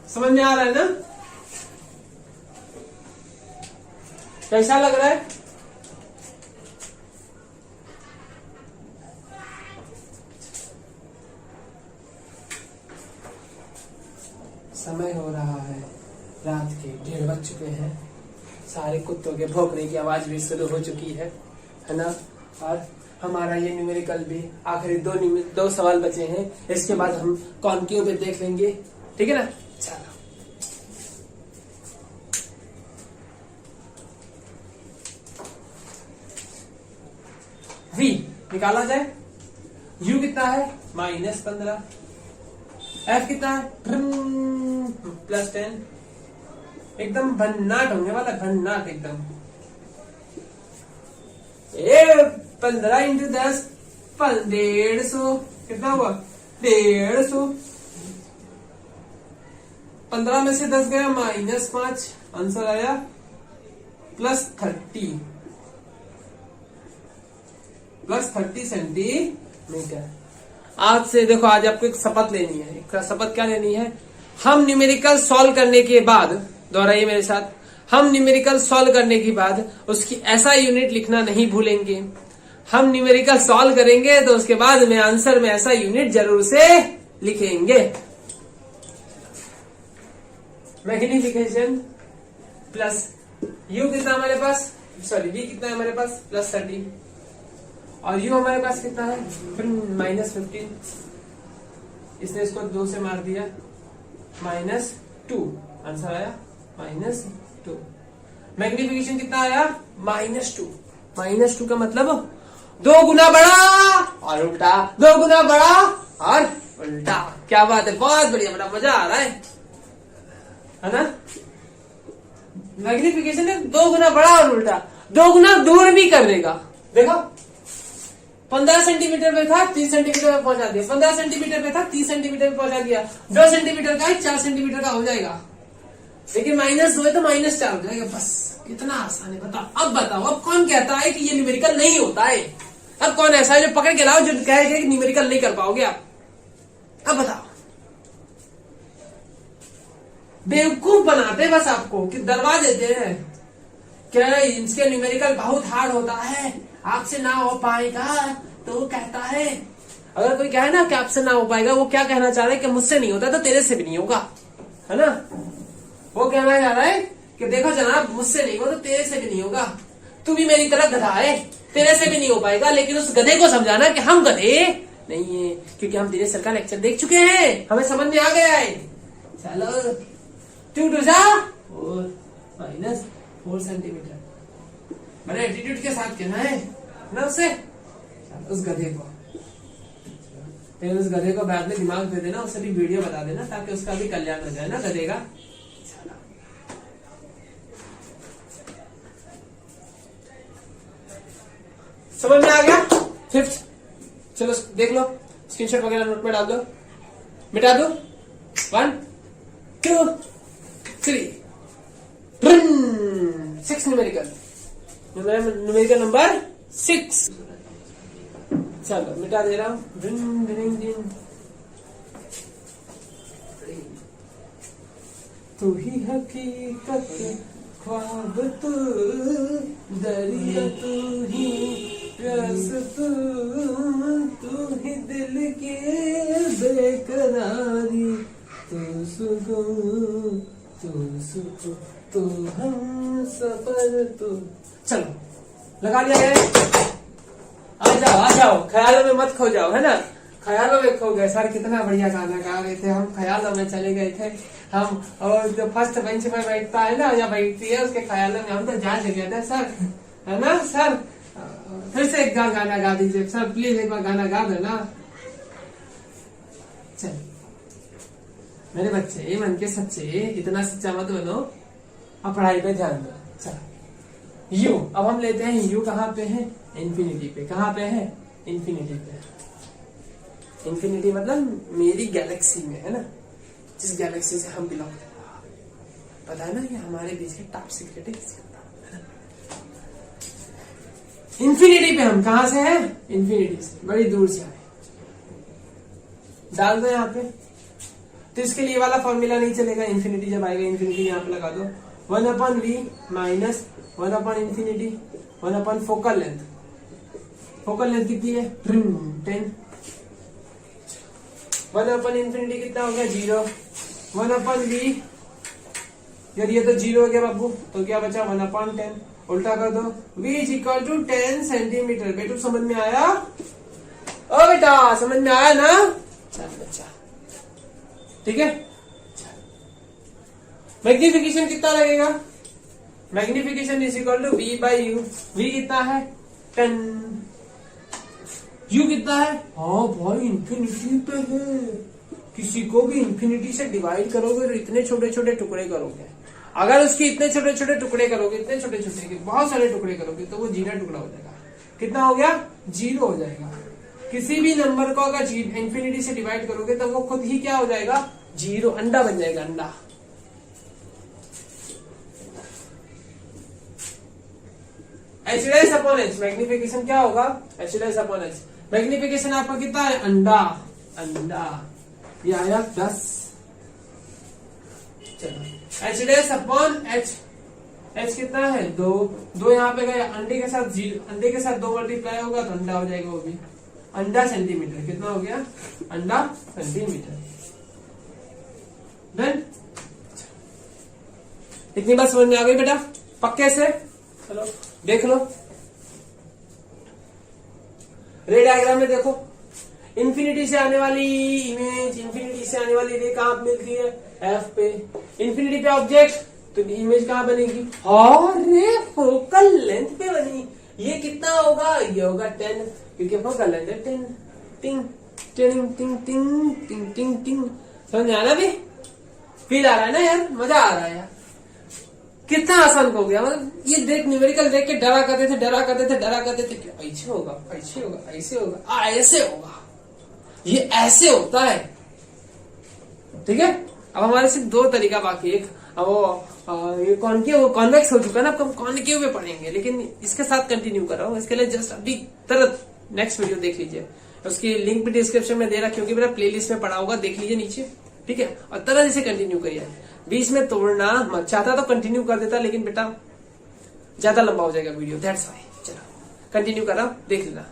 समझ में आ रहा है ना? कैसा लग रहा है? समय हो रहा है रात के 1:30 बज चुके हैं। सारे कुत्तों के भौंकने की आवाज भी शुरू हो चुकी है ना? और हमारा ये न्यूमेरिकल भी आखिरी 2 सवाल बचे हैं। इसके बाद हम कॉन्केव पे देख लेंगे। ठीक है ना? चलो v निकाला जाए। u कितना है? -15। f कितना है? +10। एकदम भन्नाट होने वाला, भन्नाट एकदम। 15 × 10 150। कितना हुआ? 150। 15 में से 10 गया, -5। आंसर आया +30 सेंटीमीटर। आज से देखो, आज आपको एक शपथ लेनी है। एक शपथ क्या लेनी है? हम न्यूमेरिकल सॉल्व करने के बाद, दोहराइए मेरे साथ, हम न्यूमेरिकल सॉल्व करने के बाद उसकी ऐसा यूनिट लिखना नहीं भूलेंगे। हम न्यूमेरिकल सॉल्व करेंगे तो उसके बाद में आंसर में ऐसा यूनिट जरूर से लिखेंगे। मैग्निफिकेशन प्लस u कितना हमारे पास? सॉरी v कितना है हमारे पास? +30। और u हमारे पास कितना है? फिर -15। इसने इसको 2 से मार दिया, -2। आंसर आया -2। मैग्निफिकेशन कितना आया? -2। -2 का मतलब 2 गुना बड़ा और उल्टा, 2 गुना बड़ा और उल्टा। क्या बात है, बहुत बढ़िया, बड़ा मजा आ रहा है ना? मैग्निफिकेशन है 2 गुना बड़ा और उल्टा, 2 गुना दूर भी कर देगा। देखो 15 सेंटीमीटर पे था, 30 सेंटीमीटर पे पहुंचा दिया। 15 सेंटीमीटर पे था, 30 सेंटीमीटर पे पहुंचा दिया। 2 सेंटीमीटर का है, 4 सेंटीमीटर का हो जाएगा। लेकिन -2 है तो -4 हो जाएगा। बस कितना आसान है। बताओ, अब बताओ, अब कौन कहता है कि ये न्यूमेरिकल नहीं होता है? अब कौन ऐसा है जो पकड़ के लाओ, जो कहेगा कि न्यूमेरिकल नहीं कर पाओगे आप? अब बताओ। बेवकूफ बनाते बस आपको कि डरवा देते हैं क्या इसके न्यूमेरिकल बहुत हार्ड होता है, आपसे ना हो पाएगा। तो वो कहता है, अगर कोई कहे ना कि आपसे ना हो पाएगा, वो क्या कहना चाह रहा है कि मुझसे नहीं होता तो तेरे से भी नहीं होगा, है ना। वो कहना चाह रहा है कि देखो जनाब मुझसे नहीं हो तो तेरे से भी नहीं होगा, तू भी मेरी तरह गधा है, तेरे से भी नहीं हो पाएगा। लेकिन उस गधे को समझाना कि हम गधे नहीं है, क्योंकि हम तेरे सर का लेक्चर देख चुके हैं, हमें समझ में आ गया है। चलो 2 2 -4 सेंटीमीटर मैंने एटीट्यूड के साथ कहना है ना उसे, उस गधे को। फिर उस गधे को बाद में दिमाग दे देना, उसे भी वीडियो बता देना ताकि उसका भी कल्याण हो जाए ना गधे का। समझ में आ गया? 5th चलो देख लो, स्क्रीनशॉट वगैरह नोट में डाल दो, मिटा दो। 1 2 3 6 न्यूमेरिकल नंबर 6। चलो मिटा दे रहा हूं। तू ही हकीकत ख्वाब तू, दरिया तू ही प्यास तू ही दिल की बेकरारी, तू सुकून तू हम सफर तू। चलो लगा लिया है, आ जाओ ख्यालों में मत खो जाओ, है ना। ख्यालों में खो गए सर, कितना बढ़िया गाना गा रहे थे हम, ख्यालों में चले गए थे हम। और जो फर्स्ट बेंच पर बैठता है ना या बैठती है उसके ख्यालों में हम तो जा चुके थे सर, है ना सर। फिर से एक गाना गा दीजिए सर, प्लीज एक बार गाना गा दो ना। चल मेरे बच्चे ये मन के सच्चे, इतना सच्चा मत बनो, अब पढ़ाई पे ध्यान दो। चलो यू, अब हम लेते हैं यू कहाँ पे है, इन्फिनिटी पे। कहाँ पे है, इन्फिनिटी पे। इन्फिनिटी मतलब मेरी गैलेक्सी में, है ना, जिस गैलेक्सी से हम बिलोंग करते हैं। पता है ना ये हमारे बीच के टॉप सीक्रेट है, किसी को है ना। इन्फिनिटी पे हम कहां से हैं, इन्फिनिटी से, बड़ी दूर से आए। डाल दो यहाँ पे, तो इसके लिए वाला फॉर्मूला नहीं चलेगा। इन्फिनिटी जब आएगा, इन्फिनिटी यहाँ पे लगा दो, 1/v माइनस 1/इन्फिनिटी 1/ फोकल लेंथ। फोकल लेंथ कितनी है, 10। 1/इन्फिनिटी कितना हो गया, 0। 1/v, यदि ये तो 0 हो गया बाबू, तो क्या बचा, 1/10। उल्टा कर दो, v = 10 सेंटीमीटर। बेटू समझ में आया? ओ बेटा समझ में आया ना? चल बच्चा ठीक है। मैग्निफिकेशन कितना लगेगा, मैग्निफिकेशन = v/u। v कितना है, 10। u कितना है, हाँ भाई इन्फिनिटी पे है। किसी को भी इन्फिनिटी से डिवाइड करोगे तो इतने छोटे छोटे टुकड़े करोगे, अगर उसके इतने छोटे छोटे टुकड़े करोगे, इतने छोटे छोटे के बहुत सारे टुकड़े करोगे, तो वो 0 टुकड़ा हो जाएगा। कितना हो गया, 0 हो जाएगा। किसी भी नंबर को अगर इन्फिनिटी से डिवाइड करोगे तो वो खुद ही क्या हो जाएगा, 0, अंडा बन जाएगा, अंडा। h/h मैग्निफिकेशन क्या होगा, h/h। मैग्निफिकेशन आपका कितना है, अंडा, अंडा। ये आया 10। चलो h/h, h कितना है, 2 यहाँ पे गया, अंडे के साथ 0, अंडे के साथ 2 मल्टीप्लाई होगा तो अंडा हो जाएगा, वो भी अंडा सेंटीमीटर। कितना हो गया, अंडा सेंटीमीटर। डन। इतनी बात समझ में आ गई बेटा पक्के से? चलो देख लो, रे डायग्राम में देखो, इन्फिनिटी से आने वाली इमेज, इन्फिनिटी से आने वाली रे कहां मिलती है, एफ पे। इन्फिनिटी पे ऑब्जेक्ट, तो इमेज कहां बनेगी, रे फोकल लेंथ पे बनी। ये कितना होगा, ये होगा 10, क्योंकि फोकल लेंथ है 10। टिंग टिंग टिंग टिंग टिंग टिंग टिंग। समझ आ रहा भी, फील आ रहा है ना यार, मजा आ रहा है यार। कितना आसान हो गया, मतलब ये देख न्यूमेरिकल देख के डरा करते थे, डरा करते थे, डरा करते थे, ऐसे होगा, ऐसे होगा, ऐसे होगा, ऐसे होगा, ये ऐसे होता है। ठीक है, अब हमारे सिर्फ 2 तरीका बाकी। एक वो ये कॉनकेव, वो कॉन्वेक्स हो चुका है ना, अब हम कॉनकेव में पढ़ेंगे, लेकिन इसके साथ कंटिन्यू कर रहा हूँ। इसके लिए जस्ट अभी तुरंत नेक्स्ट वीडियो देख लीजिए, उसकी लिंक भी डिस्क्रिप्शन में दे रखी होगी, मेरा प्लेलिस्ट में पड़ा होगा, देख लीजिए नीचे। ठीक है, और तरह से कंटिन्यू करिए। बीच में तोड़ना मत। चाहता तो कंटिन्यू कर देता, लेकिन बेटा ज्यादा लंबा हो जाएगा वीडियो, दैट्स व्हाई। चलो कंटिन्यू करा, देख लेना।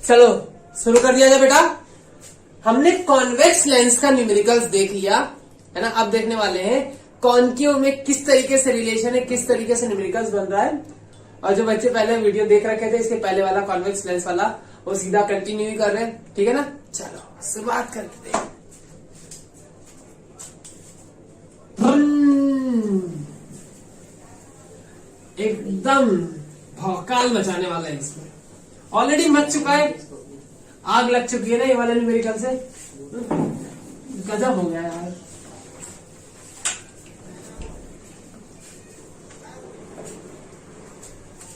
चलो शुरू कर दिया जाए बेटा। हमने कॉन्वेक्स लेंस का न्यूमेरिकल्स देख लिया है ना। अब देखने वाले हैं कॉनकेव में किस तरीके से रिलेशन है, किस तरीके से न्यूमेरिकल्स बन रहा है। और जो बच्चे पहले वीडियो देख रखे थे इसके पहले वाला कॉन्वेक्स लेंस वाला, वो सीधा कंटिन्यू ही कर रहे हैं, ठीक है ना। चलो शुरुआत करते हैं। एकदम भौकाल मचाने वाला है इसमें, ऑलरेडी मच चुका है, आग लग चुकी है ना ये वाला न्यूमेरिकल से। गजब हो गया यार।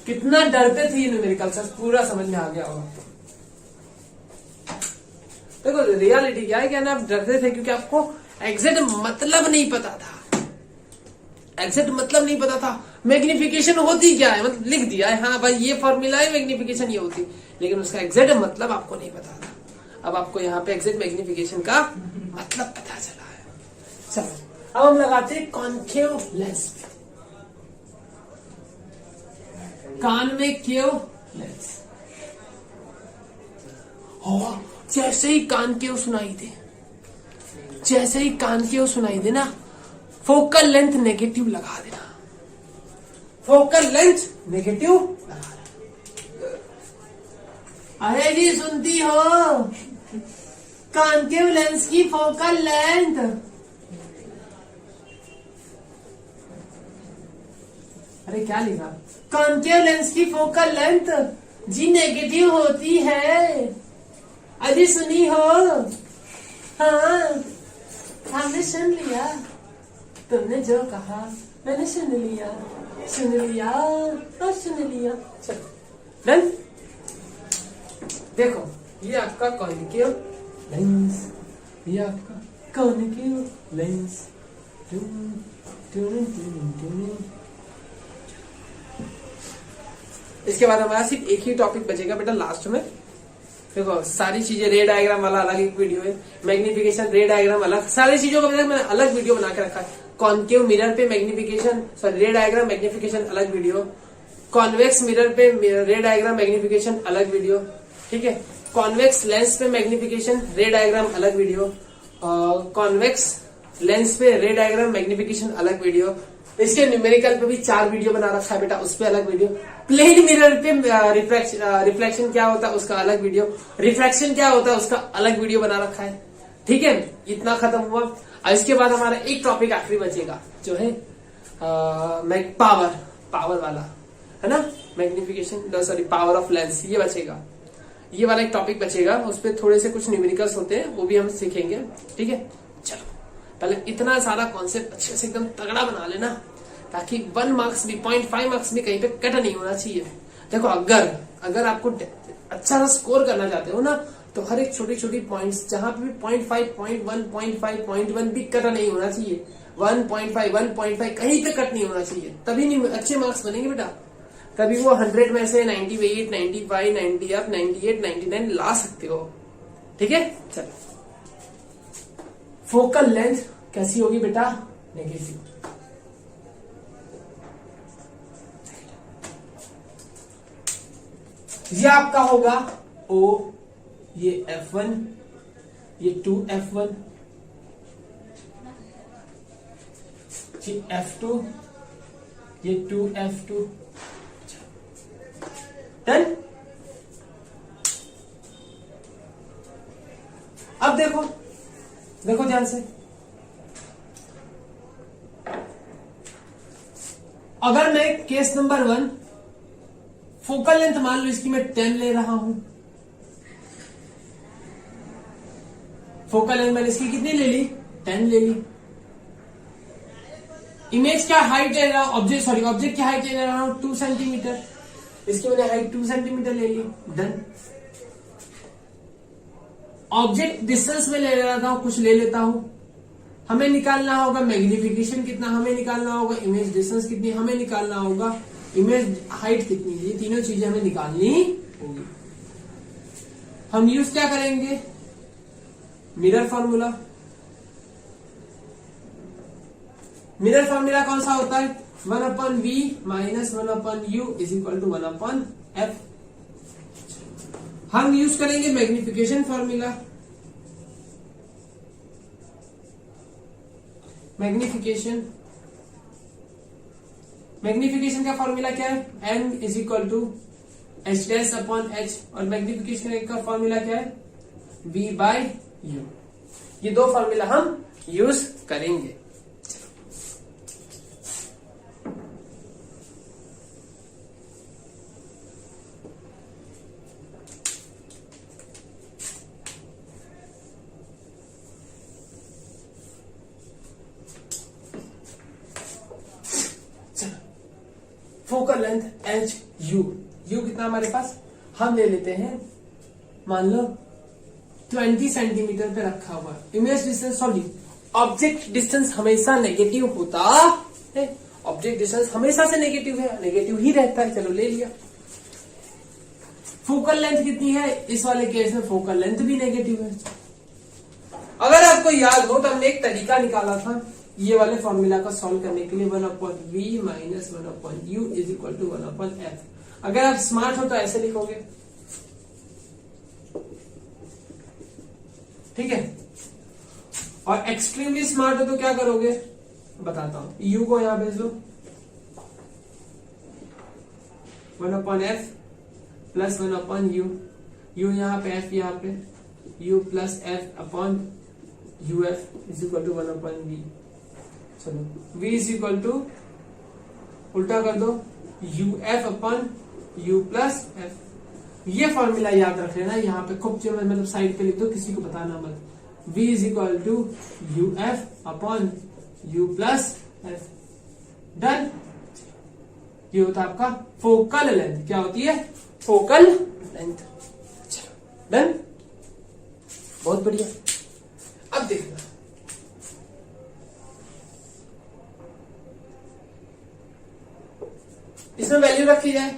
कितना डरते थे ये न्यूमेरिकल से, पूरा समझ में आ गया होगा। देखो रियलिटी क्या है, क्या ना आप डरते थे क्योंकि आपको एग्जैक्ट मतलब नहीं पता था। एग्जैक्ट मतलब नहीं पता था मैग्निफिकेशन होती क्या है, मतलब लिख दिया है हाँ भाई ये फॉर्मूला है, मैग्निफिकेशन ये होती, लेकिन उसका एग्जैक्ट मतलब आपको नहीं पता था। अब आपको यहाँ पे एग्जैक्ट मैग्निफिकेशन का मतलब पता चला है। चलो अब हम लगाते हैं कॉनकेव लेंस, कॉनवेक्टिव लेंस। जैसे ही कॉनकेव सुनाई दे, जैसे ही कॉनकेव सुनाई दे ना, फोकल लेंथ नेगेटिव लगा देना, फोकल लेंथ नेगेटिव लगा देना। अरे जी सुनती हो, कॉनकेव लेंस की फोकल लेंथ अरे क्या लिखा, कॉनकेव लेंस की फोकल लेंथ जी नेगेटिव होती है। अजी सुनी हो, हाँ हमने सुन लिया, तुमने जो कहा मैंने सुन लिया, सुन लिया और सुन लिया। चलो डन। देखो ये आपका कॉनिकेव लेंस, ये आपका कॉनिकेव लेंस। इसके बाद हमारा सिर्फ एक ही टॉपिक बचेगा बेटा लास्ट में। देखो सारी चीजें, रे डायग्राम वाला अलग एक वीडियो है, मैग्निफिकेशन रे डायग्राम अलग, सारी चीजों का मैंने अलग वीडियो बना के रखा है। कॉनकेव मिरर पे मैग्निफिकेशन, सॉरी रे डायग्राम मैग्निफिकेशन अलग वीडियो, कॉन्वेक्स मिरर पे रे डायग्राम मैग्निफिकेशन अलग वीडियो, ठीक है। कॉन्वेक्स लेंस पे मैग्निफिकेशन रे डायग्राम अलग वीडियो, कॉन्वेक्स लेंस पे रे डायग्राम मैग्निफिकेशन अलग वीडियो। इसके न्यूमेरिकल पे भी 4 वीडियो बना रखा है बेटा, उस पे अलग वीडियो। प्लेन मिरर पे रिफ्लेक्शन क्या होता है उसका अलग वीडियो, रिफ्रैक्शन क्या होता है उसका अलग वीडियो बना रखा है, ठीक है। इतना खत्म हुआ। और इसके बाद हमारा एक टॉपिक आखिरी बचेगा जो है पावर वाला है ना, magnification sorry power of lens, ये बचेगा, ये वाला एक टॉपिक बचेगा। उस पर थोड़े से कुछ न्यूमेरिकल्स होते हैं, वो भी हम सीखेंगे, ठीक है। चलो पहले इतना सारा कॉन्सेप्ट अच्छे से एकदम तगड़ा बना लेना, ताकि 1 मार्क्स भी 0.5 मार्क्स भी कहीं पे कट नहीं होना चाहिए। देखो अगर आपको अच्छा सा स्कोर करना चाहते हो ना, तो हर एक छोटी छोटी पॉइंट्स जहां पे भी 0.5, 0.1, 0.5, 0.1 भी कट नहीं होना चाहिए। 1.5, 1.5 कहीं पे कट नहीं होना चाहिए, तभी नहीं अच्छे मार्क्स बनेंगे बेटा। तभी वो 100 में से 98, 95, 90 आप 98, 99 ला सकते हो, ठीक है। चलो फोकल लेंथ कैसी होगी बेटा, नेगेटिव। ये आपका होगा O, ये F1, ये 2F1, ये F2, ये 2F2। डन। अब देखो ध्यान से, अगर मैं केस नंबर 1 फोकल लेंथ मान लो इसकी मैं 10 ले रहा हूं, फोकल लेंथ मैंने इसकी कितनी ले ली, 10 ले ली। इमेज क्या हाइट ले रहा हूं, ऑब्जेक्ट की हाइट ले रहा हूं 2 सेंटीमीटर, इसकी मैंने हाइट 2 सेंटीमीटर ले ली, डन। ऑब्जेक्ट डिस्टेंस में ले रहा था, कुछ ले लेता हूं। हमें निकालना होगा मैग्निफिकेशन कितना, हमें निकालना होगा इमेज डिस्टेंस कितनी, हमें निकालना होगा इमेज हाइट कितनी, ये तीनों चीजें हमें निकालनी होगी। हम यूज क्या करेंगे, मिरर फॉर्मूला कौन सा होता है? 1/v minus 1/u is equal to 1/f। हम यूज करेंगे मैग्निफिकेशन फॉर्मूला। मैग्निफिकेशन का फॉर्मूला क्या है? n is equal to h dash upon h, और मैग्निफिकेशन का फॉर्मूला क्या है? v by u। ये दो फॉर्मूला हम यूज करेंगे। फोकल लेंथ एच यू कितना हमारे पास? हम ले लेते हैं, मान लो 20 सेंटीमीटर पे रखा हुआ। Image distance sorry object distance हमेशा नेगेटिव होता है। ऑब्जेक्ट डिस्टेंस हमेशा से नेगेटिव है, नेगेटिव ही रहता है। चलो ले लिया। फोकल लेंथ कितनी है? इस वाले केस में फोकल लेंथ भी नेगेटिव है। अगर आपको याद हो तो हमने एक तरीका निकाला था ये वाले फॉर्मूला का सॉल्व करने के लिए, 1/v minus 1/u is equal to 1/f। अगर आप स्मार्ट हो तो ऐसे लिखोगे, ठीक है। और एक्सट्रीमली स्मार्ट हो तो क्या करोगे बताता हूं। u को यहां भेज दो, 1/f प्लस 1/u, u यहां पे f यहां पे, u plus f upon uf is equal to 1/v। चलो v इज इक्वल टू उल्टा कर दो, uf upon u plus f। ये फॉर्मूला याद रख लेना, यहाँ पे खूब मतलब साइड पे लिख दो, किसी को बताना मत। v is equal to uf upon u plus f। Done. ये होता है आपका फोकल लेंथ। क्या होती है? Focal length. डन, बहुत बढ़िया। अब देखना, इसमें वैल्यू रखी जाए,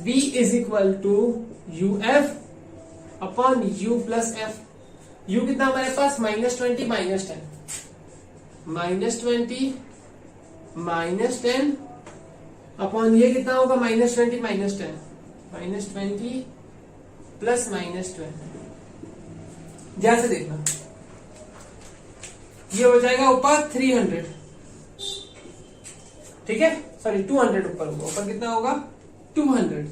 v is equal to uf upon u plus f। u कितना हमारे पास? -20 -10, -20 -10 अपॉन ये कितना होगा? -20 -10, -20 प्लस -12। ध्यान से देखना, ये हो जाएगा ऊपर 300, ठीक है, सॉरी 200 ऊपर होगा। ऊपर कितना होगा? 200,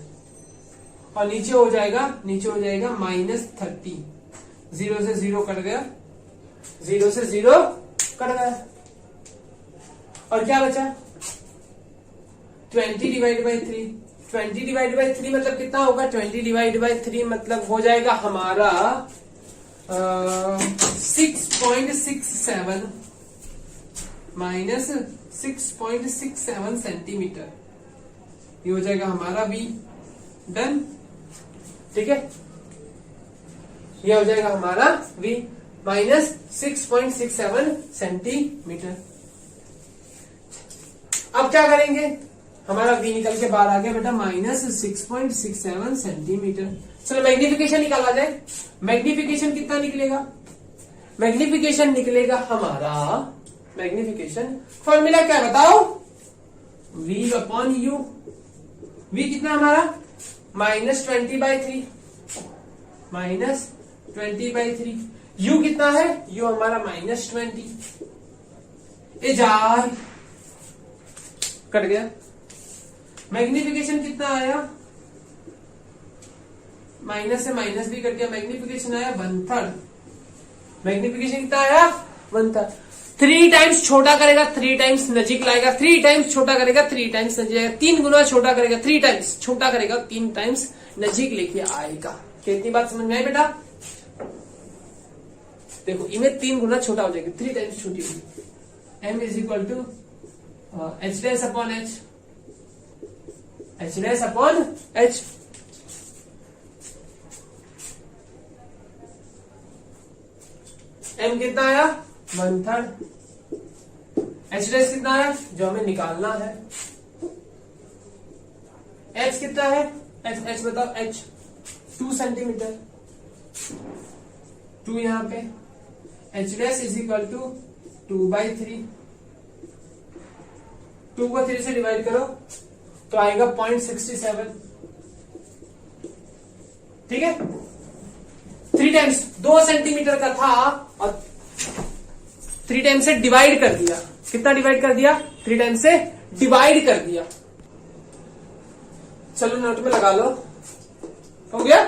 और नीचे हो जाएगा -30। 0 से 0 कट गया, 0 से 0 कट गया, और क्या बचा? 20 डिवाइड बाई 3। 20 डिवाइड बाई 3 मतलब कितना होगा? 20 डिवाइड बाई 3 मतलब हो जाएगा हमारा 6.67 माइनस 6.67 सेंटीमीटर। ये हो जाएगा हमारा v। डन, ठीक है। ये हो जाएगा हमारा v माइनस 6.67 सेंटीमीटर। अब क्या करेंगे? हमारा v निकल के बाहर आ गया बेटा, -6.67 सेंटीमीटर। चलो मैग्निफिकेशन निकाला जाए। मैग्निफिकेशन कितना निकलेगा? मैग्निफिकेशन निकलेगा हमारा, मैग्निफिकेशन फॉर्मूला क्या बताओ? v upon u। v कितना हमारा? -20/3, -20/3। u कितना है? u हमारा -20। ए जार कट गया। मैग्निफिकेशन कितना आया? माइनस से माइनस भी कट गया। मैग्निफिकेशन आया 1/3। मैग्निफिकेशन कितना आया? 1/3। 3 टाइम्स छोटा करेगा 3 टाइम्स नजीक लाएगा, 3 टाइम्स छोटा करेगा 3 टाइम्स नजीक आएगा, 3 गुना छोटा करेगा 3 टाइम्स छोटा करेगा 3 टाइम्स नजीक लेके आएगा। कितनी बात समझ में आई बेटा? देखो इमेज 3 गुना छोटा हो जाएगी, 3 टाइम्स छोटी होगी। m is equal to h dash upon h, h dash upon h। m कितना आया? 1/3। h डैश कितना है जो हमें निकालना है? h कितना है? h बताओ, h 2 सेंटीमीटर। 2 यहाँ पे, h dash is equal to 2/3, 2 को 3 से डिवाइड करो तो आएगा 0.67, ठीक है। 3 टाइम्स 2 सेंटीमीटर का था और 3 टाइम्स से डिवाइड कर दिया। कितना डिवाइड कर दिया? 3 टाइम्स से डिवाइड कर दिया। चलो नोट में लगा लो, हो गया?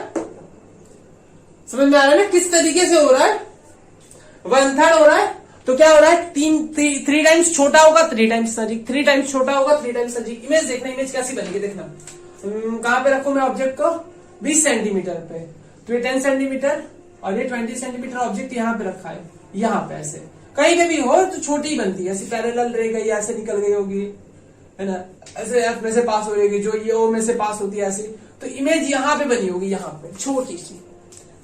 समझ में आ रहा है ना किस तरीके से हो रहा है? 1/3 हो रहा है तो क्या हो रहा है? 3 टाइम्स छोटा होगा 3 टाइम्स नजीक, 3 टाइम्स छोटा होगा 3 टाइम्स नजीक। इमेज देखना, इमेज कैसी बनेगी देखना। कहां पे रखूं मैं ऑब्जेक्ट को? 20 सेंटीमीटर पे, तो ये 10 सेंटीमीटर और ये 20 सेंटीमीटर ऑब्जेक्ट यहाँ पे रखा है, यहाँ पे ऐसे कहीं पे भी हो तो छोटी ही बनती है, ऐसी पैरेलल रह गई, ऐसे निकल गई होगी, है ना, ऐसे एफ में से पास हो जाएगी, जो ये ओ में से पास होती है ऐसी, तो इमेज यहाँ पे बनी होगी, यहाँ पे छोटी सी।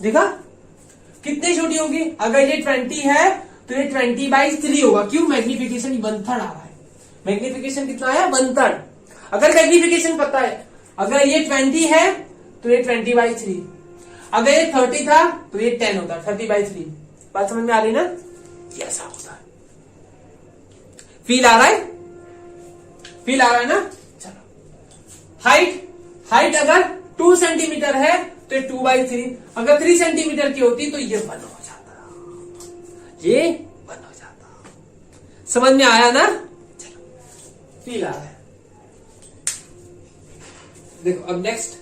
देखा कितनी छोटी होगी? अगर ये 20 है तो ये 20/3 होगा। क्यों? मैग्निफिकेशन 1/3 आ रहा है। मैग्निफिकेशन कितना है? 1/3। अगर मैग्निफिकेशन पता है, अगर ये 20 है तो ये 20/3, अगर ये 30 था तो ये 10 होता, 30/3। बात समझ में आ रही ना? ये ऐसा होता है। फील आ रहा है? फील आ रहा है ना? चलो, हाइट अगर 2 सेंटीमीटर है तो ये 2/3, अगर 3 सेंटीमीटर की होती तो ये 1 हो जाता, ये 1 हो जाता। समझ में आया ना? चलो, फील आ रहा है। देखो अब नेक्स्ट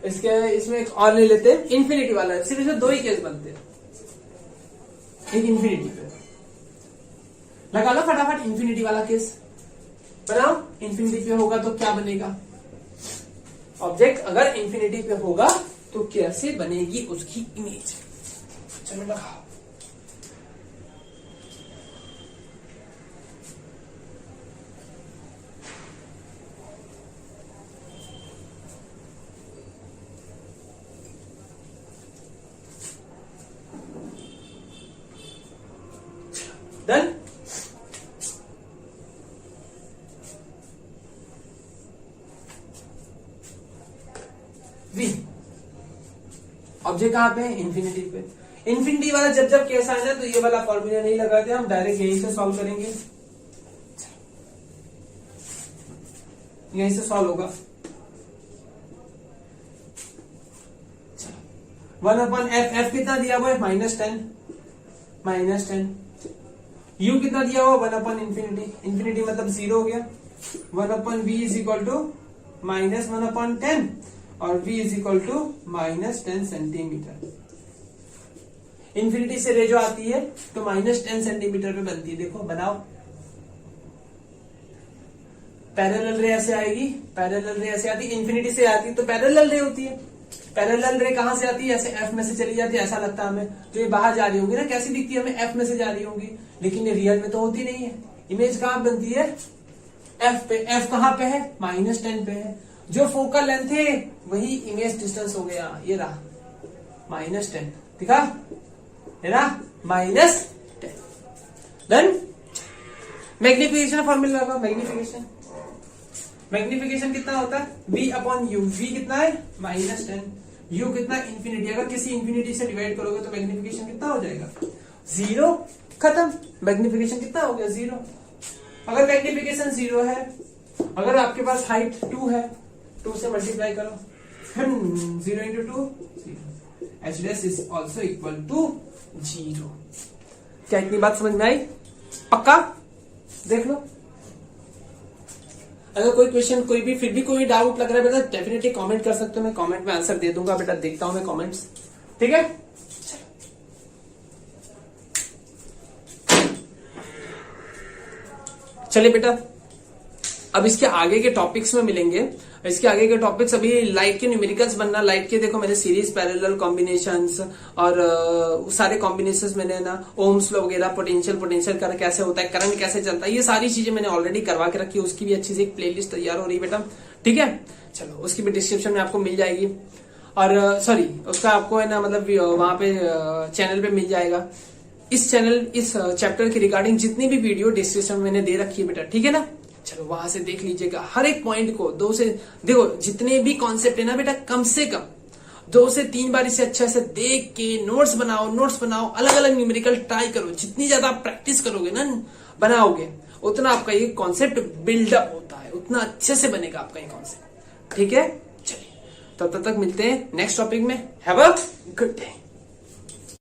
इसमें एक और ले लेते हैं, इन्फिनिटी वाला है। सिर्फ इसमें 2 ही केस बनते हैं, एक इन्फिनिटी पे लगा लो फटाफट। इन्फिनिटी वाला केस बनाओ। इन्फिनिटी पे होगा तो क्या बनेगा? ऑब्जेक्ट अगर इन्फिनिटी पे होगा तो कैसे बनेगी उसकी इमेज? चलो लगाओ। डन। वी ऑब्जेक्ट कहां पे है? इन्फिनिटी पे। इन्फिनिटी वाला जब केस आए ना तो ये वाला फॉर्मूला नहीं लगाते, हम डायरेक्ट यहीं से सॉल्व करेंगे, यहीं से सॉल्व होगा। 1/f, f कितना दिया हुआ है? -10 u कितना दिया हुआ? 1/infinity, इन्फिनिटी मतलब 0 हो गया। 1/v इज इक्वल टू -1/10 और v is equal to -10 centimetre. Infinity से रे जो आती है तो -10 सेंटीमीटर पे बनती है। देखो बनाओ, पैरेलल रे ऐसे आएगी, पैरेलल रे ऐसे आती, इन्फिनिटी से आती तो पैरेलल रे होती है। पैरेलल रे कहां से आती है? ऐसे एफ में से चली जाती है, ऐसा लगता है हमें। तो ये बाहर जा रही होगी ना, कैसी दिखती है हमें? एफ में से जा रही होगी, लेकिन ये रियल में तो होती नहीं है। इमेज कहां बनती है? एफ पे। एफ कहां पे है? -10 पे है। जो फोकल लेंथ है वही इमेज डिस्टेंस हो गया, ये रहा -10, दिखा? ये रहा -10। डन। मैग्निफिकेशन फॉर्मूला लगा। मैग्निफिकेशन कितना होता है? v/u। v कितना है? -10। u कितना? इन्फिनिटी। अगर किसी इन्फिनिटी से डिवाइड करोगे तो मैग्निफिकेशन कितना हो जाएगा? 0। खत्म। मैग्निफिकेशन कितना हो गया? 0। अगर मैग्निफिकेशन 0 है, अगर आपके पास हाइट 2 है, 2 से मल्टीप्लाई करो, 0 into 2 0, h dash is also equal to 0। क्या इतनी बात समझ में आई? पक्का? देख लो। अगर कोई क्वेश्चन, कोई भी फिर भी कोई डाउट लग रहा है बेटा, डेफिनेटली कमेंट कर सकते हो, मैं कमेंट में आंसर दे दूंगा बेटा, देखता हूं मैं कमेंट्स, ठीक है? चलिए बेटा, अब इसके आगे के टॉपिक्स में मिलेंगे। इसके आगे के टॉपिक्स अभी लाइट के न्यूमेरिकल्स बनना, लाइट के देखो मैंने सीरीज, पैरेलल कॉम्बिनेशंस और सारे कॉम्बिनेशंस मैंने ना, ओम्स लॉ वगैरह, पोटेंशियल करंट कैसे होता है, करंट कैसे चलता है, ये सारी चीजें मैंने ऑलरेडी करवा के रखी है। उसकी भी अच्छी से एक प्लेलिस्ट तैयार हो रही है बेटा, ठीक है? चलो, उसकी भी डिस्क्रिप्शन में आपको मिल जाएगी, और सॉरी उसका आपको है ना मतलब वहां पे चैनल पे मिल जाएगा। इस चैप्टर के रिगार्डिंग जितनी भी वीडियो डिस्क्रिप्शन में मैंने दे रखी है बेटा, ठीक है ना? चलो वहां से देख लीजिएगा हर एक पॉइंट को, 2 से देखो, जितने भी कॉन्सेप्ट है ना बेटा, कम से कम 2 से 3 बार इसे अच्छे से देख के नोट्स बनाओ, अलग अलग न्यूमेरिकल ट्राई करो। जितनी ज्यादा आप प्रैक्टिस करोगे ना, बनाओगे, उतना आपका ये कॉन्सेप्ट बिल्डअप होता है, उतना अच्छे से बनेगा आपका ये कॉन्सेप्ट। ठीक है, चलिए तब तक मिलते हैं नेक्स्ट टॉपिक में। Have a good day.